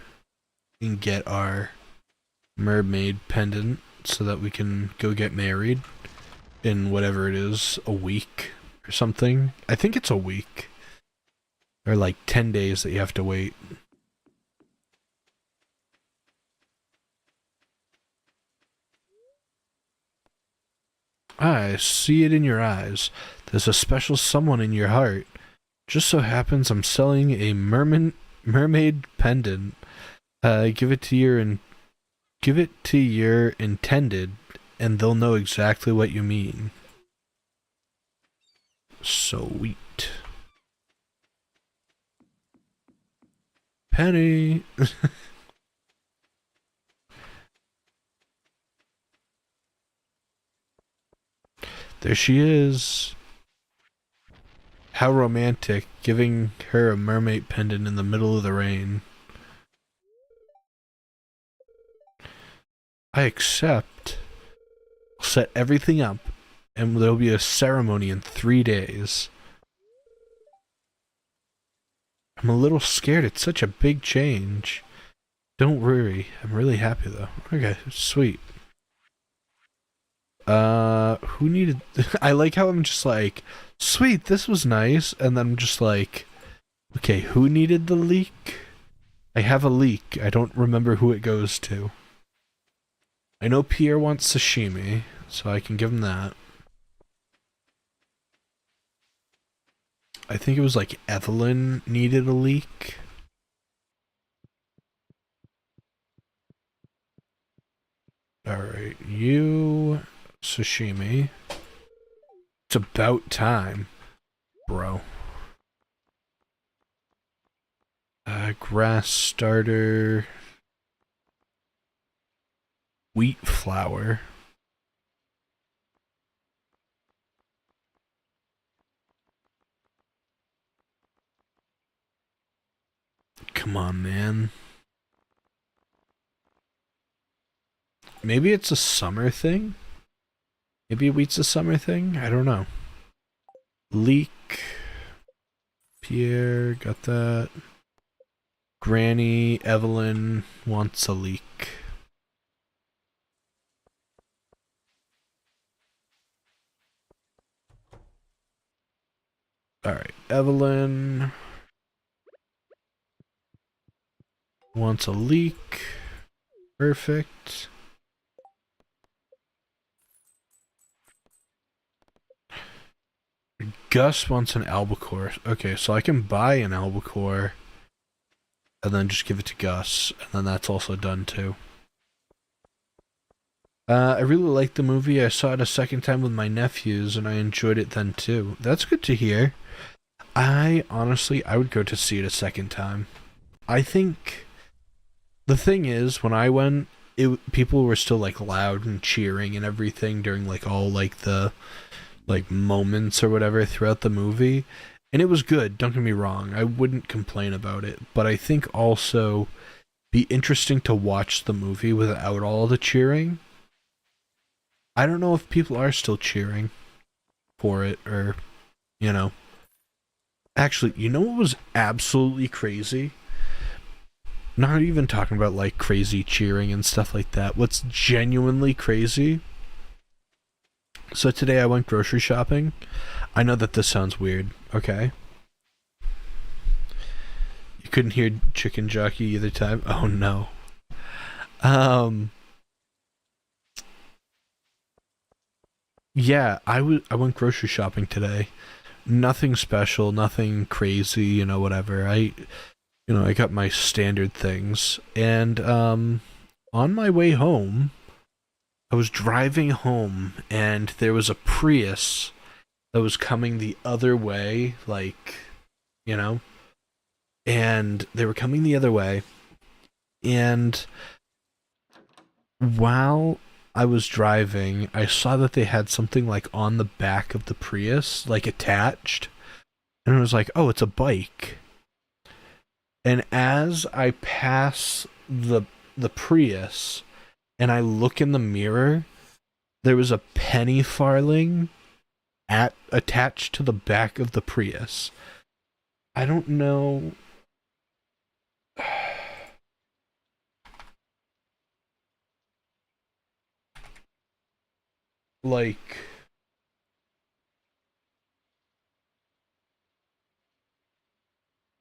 and get our mermaid pendant so that we can go get married in whatever it is, a week or something. I think it's a week. Or like 10 days that you have to wait. I see it in your eyes. There's a special someone in your heart. Just so happens I'm selling a mermaid pendant. Give it to your intended, and they'll know exactly what you mean. Sweet. Penny. There she is. How romantic, giving her a mermaid pendant in the middle of the rain. I accept. I'll set everything up, and there'll be a ceremony in 3 days. I'm a little scared. It's such a big change. Don't worry. I'm really happy though. Okay, sweet. Who needed... I like how I'm just like, sweet, this was nice, and then I'm just like, okay, who needed the leek? I have a leek. I don't remember who it goes to. I know Pierre wants sashimi, so I can give him that. I think it was like Evelyn needed a leek. Alright, you... sashimi. It's about time, bro. Grass starter. Wheat flour. Come on, man. Maybe it's a summer thing? Maybe wheat's a summer thing? I don't know. Leek. Pierre, got that. Granny, Evelyn wants a leek. Alright, Evelyn wants a leek. Perfect. Gus wants an albacore. Okay, so I can buy an albacore and then just give it to Gus, and then that's also done too. I really liked the movie. I saw it a second time with my nephews, and I enjoyed it then too. That's good to hear. I would go to see it a second time. I think the thing is, when I went, people were still like loud and cheering and everything during like all like the like moments or whatever throughout the movie, and it was good. Don't get me wrong. I wouldn't complain about it, but I think also be interesting to watch the movie without all the cheering. I don't know if people are still cheering for it or, you know. Actually, you know what was absolutely crazy? Not even talking about like crazy cheering and stuff like that. What's genuinely crazy? So today I went grocery shopping. I know that this sounds weird, okay? You couldn't hear Chicken Jockey either time? Oh no. Um yeah, I went grocery shopping today. Nothing special, nothing crazy, whatever. I got my standard things. And on my way home, I was driving home and there was a Prius that was coming the other way, like, you know, and they were coming the other way. And while I was driving, I saw that they had something like on the back of the Prius, like attached. And I was like, oh, it's a bike. And as I pass the Prius and I look in the mirror, there was a penny farthing attached to the back of the Prius. I don't know. Like,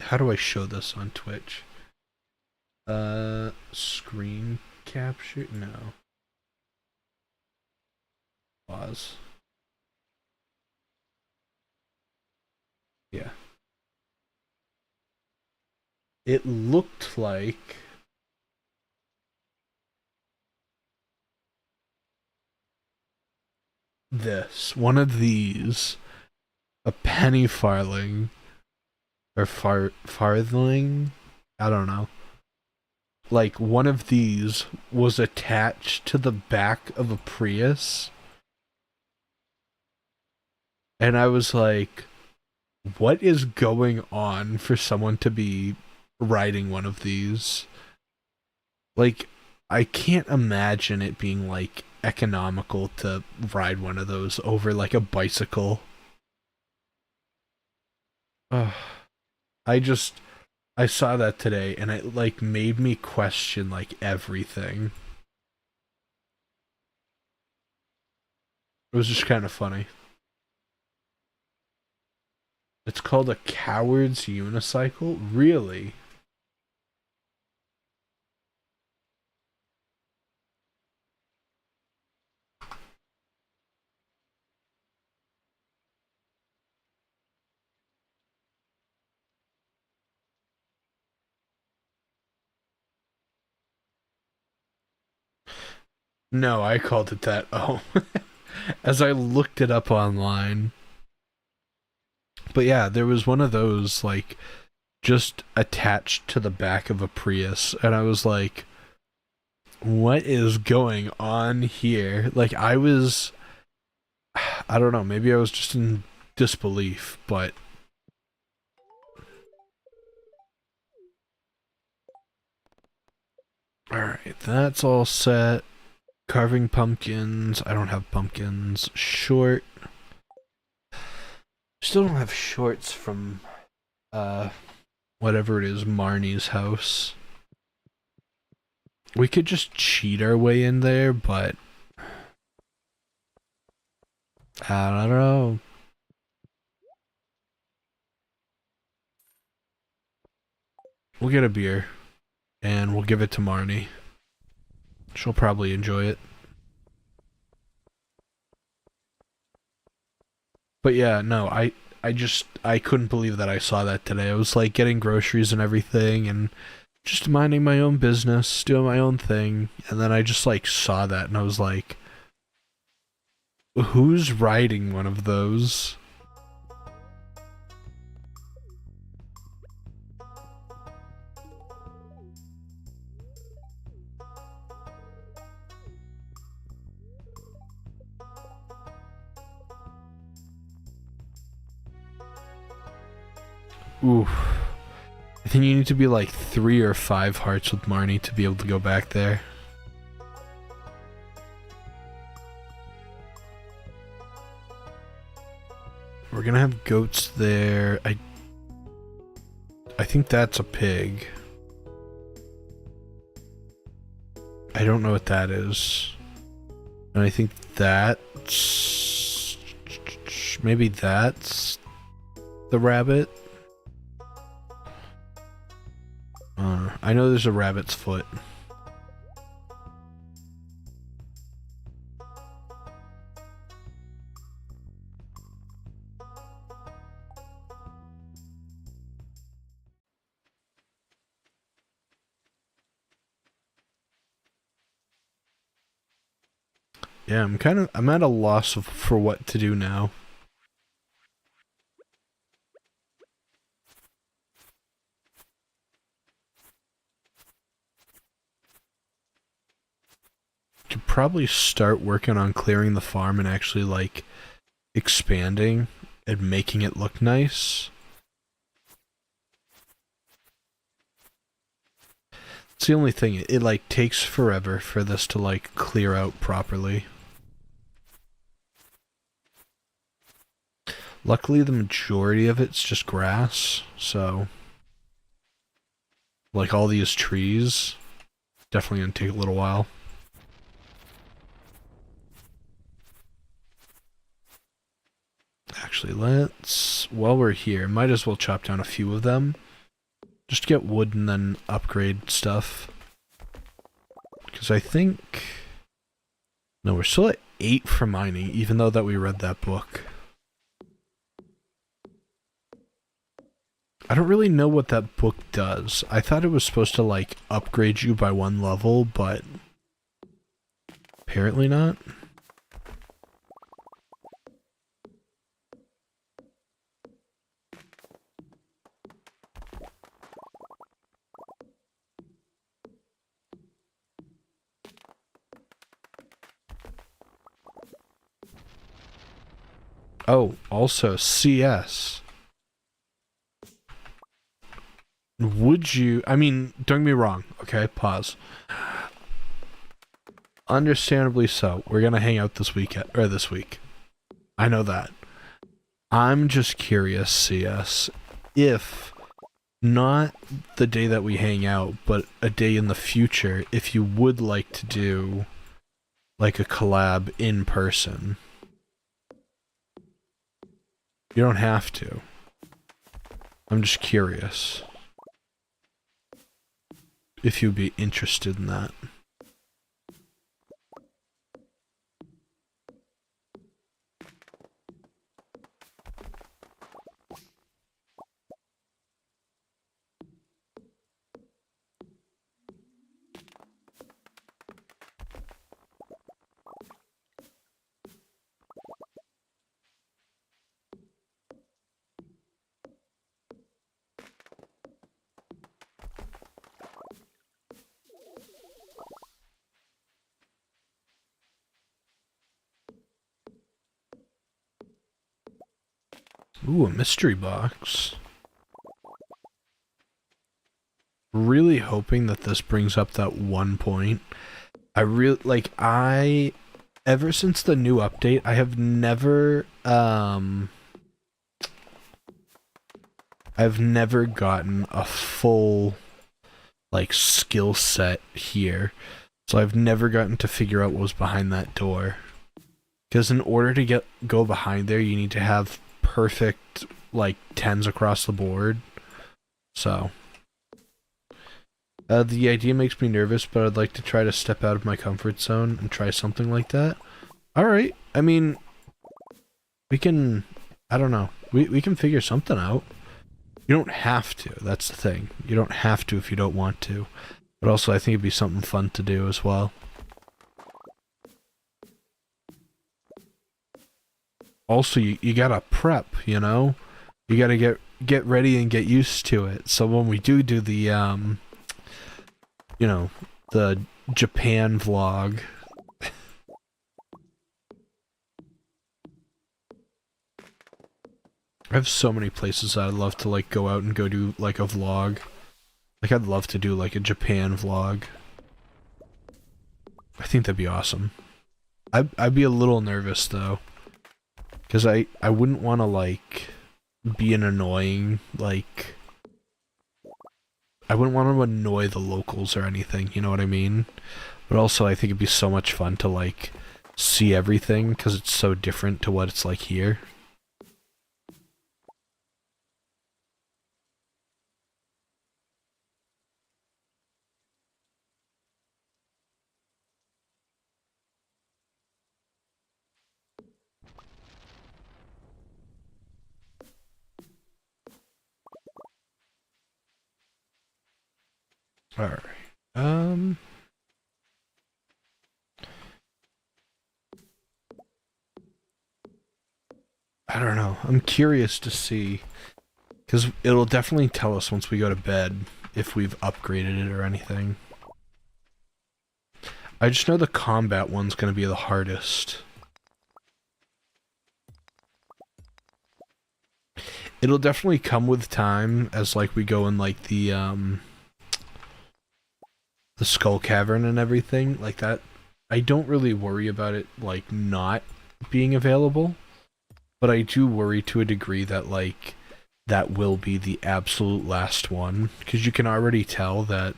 how do I show this on Twitch? Screen capture? No. Pause. Yeah. It looked like this. One of these. A penny farthing. Or farthing? I don't know. Like, one of these was attached to the back of a Prius. And I was like, what is going on for someone to be riding one of these? Like, I can't imagine it being, like, economical to ride one of those over, like, a bicycle. Ugh. I saw that today, and it, like, made me question, like, everything. It was just kind of funny. It's called a coward's unicycle? Really? No, I called it that. Oh. As I looked it up online. But yeah, there was one of those, like, just attached to the back of a Prius. And I was like, what is going on here? Like, I don't know, maybe I was just in disbelief, but. Alright, that's all set. Carving pumpkins. I don't have pumpkins. Short. Still don't have shorts from, whatever it is, Marnie's house. We could just cheat our way in there, but I don't know. we'll get a beer and we'll give it to Marnie. She'll probably enjoy it. But yeah, no, I couldn't believe that I saw that today. I was like getting groceries and everything and just minding my own business, doing my own thing, and then I just like saw that and I was like, who's riding one of those? Oof. I think you need to be like 3 or 5 hearts with Marnie to be able to go back there. We're gonna have goats there. I think that's a pig. I don't know what that is. And I think that's... maybe that's the rabbit? I know there's a rabbit's foot. Yeah, I'm at a loss for what to do now. Could probably start working on clearing the farm and actually like expanding and making it look nice. It's the only thing, it like takes forever for this to like clear out properly. Luckily the majority of it's just grass, so like all these trees, definitely gonna take a little while. Actually, while we're here, might as well chop down a few of them. Just get wood and then upgrade stuff. Because I think... no, we're still at 8 for mining, even though that we read that book. I don't really know what that book does. I thought it was supposed to, like, upgrade you by 1 level, but... apparently not. Oh, also, CS. Would you... I mean, don't get me wrong. Okay, pause. Understandably so. We're gonna hang out this weekend, or this week. I know that. I'm just curious, CS, if not the day that we hang out, but a day in the future, if you would like to do like a collab in person. You don't have to. I'm just curious if you'd be interested in that. Ooh, a mystery box. Really hoping that this brings up that 1 point. Ever since the new update, I have never, I've never gotten a full, like, skill set here. So I've never gotten to figure out what was behind that door. Because in order to go behind there, you need to have perfect, like, 10s across the board. So The idea makes me nervous, but I'd like to try to step out of my comfort zone and try something like that. Alright, I mean, we can, I don't know, we can figure something out. You don't have to, that's the thing. You don't have to if you don't want to. But also, I think it'd be something fun to do as well. Also, you gotta prep, you know? You gotta get ready and get used to it. So when we do the, you know, the Japan vlog... I have so many places I'd love to, like, go out and go do, like, a vlog. Like, I'd love to do, like, a Japan vlog. I think that'd be awesome. I'd be a little nervous, though. Because I wouldn't want to, like, be an annoying, like... I wouldn't want to annoy the locals or anything, you know what I mean? But also, I think it'd be so much fun to, like, see everything, because it's so different to what it's like here. Alright. I don't know. I'm curious to see. Because it'll definitely tell us once we go to bed if we've upgraded it or anything. I just know the combat one's going to be the hardest. It'll definitely come with time as, like, we go in, like, the Skull Cavern and everything. Like, that, I don't really worry about it, like, not being available. But I do worry to a degree that, like, that will be the absolute last one. Because you can already tell that,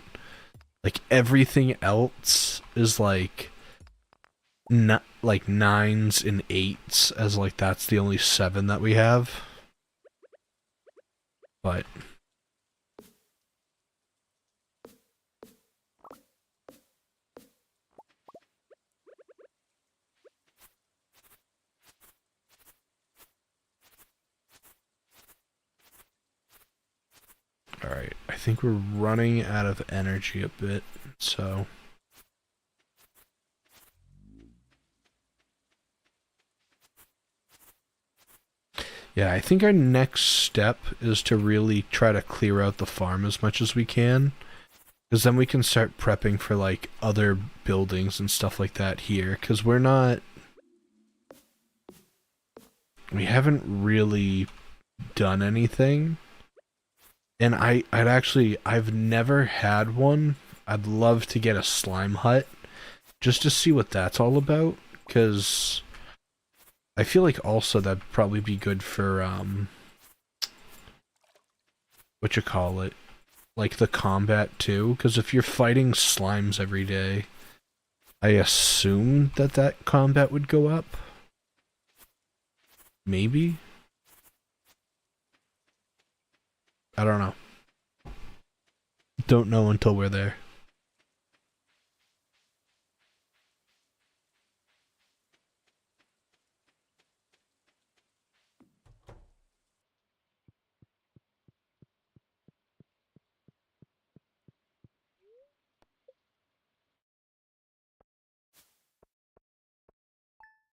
like, everything else is, like, not, like, 9s and 8s, as, like, that's the only 7 that we have. But... Alright, I think we're running out of energy a bit, so... Yeah, I think our next step is to really try to clear out the farm as much as we can. Because then we can start prepping for, like, other buildings and stuff like that here. Because we're not... We haven't really done anything. And I've never had one. I'd love to get a slime hut. Just to see what that's all about. Because... I feel like also that'd probably be good for, whatchamacallit, like the combat too, because if you're fighting slimes every day, I assume that combat would go up? Maybe? I don't know. Don't know until we're there.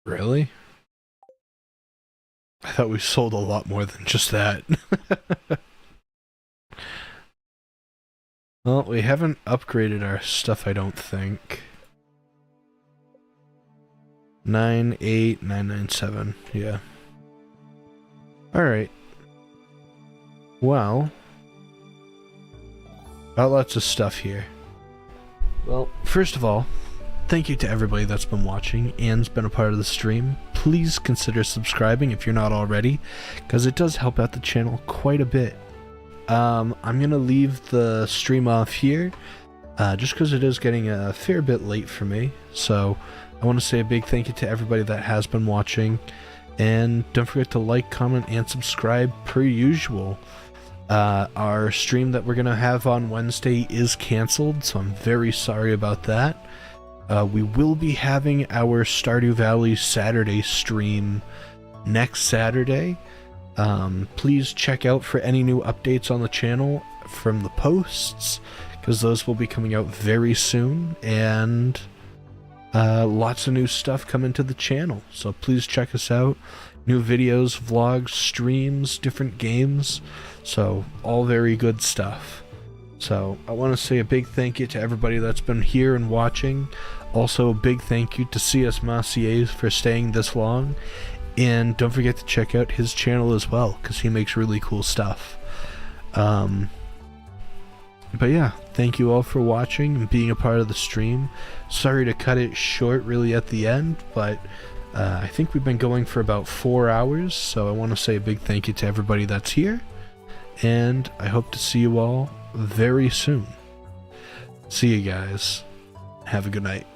Really? I thought we sold a lot more than just that. Well, we haven't upgraded our stuff, I don't think. 98997, yeah. Alright. Well, got lots of stuff here. Well, first of all, thank you to everybody that's been watching and's been a part of the stream. Please consider subscribing if you're not already, because it does help out the channel quite a bit. I'm gonna leave the stream off here, just because it is getting a fair bit late for me. So I want to say a big thank you to everybody that has been watching, and don't forget to like, comment, and subscribe per usual. Our stream that we're going to have on Wednesday is canceled, so I'm very sorry about that. We will be having our Stardew Valley Saturday stream next Saturday. Please check out for any new updates on the channel from the posts, because those will be coming out very soon, and lots of new stuff coming to the channel, so please check us out. New videos, vlogs, streams, different games, so all very good stuff. So I want to say a big thank you to everybody that's been here and watching. Also a big thank you to CS Macier for staying this long, and don't forget to check out his channel as well, because he makes really cool stuff. But yeah, thank you all for watching and being a part of the stream. Sorry to cut it short really at the end, but I think we've been going for about 4 hours, so I want to say a big thank you to everybody that's here, and I hope to see you all very soon. See you guys. Have a good night.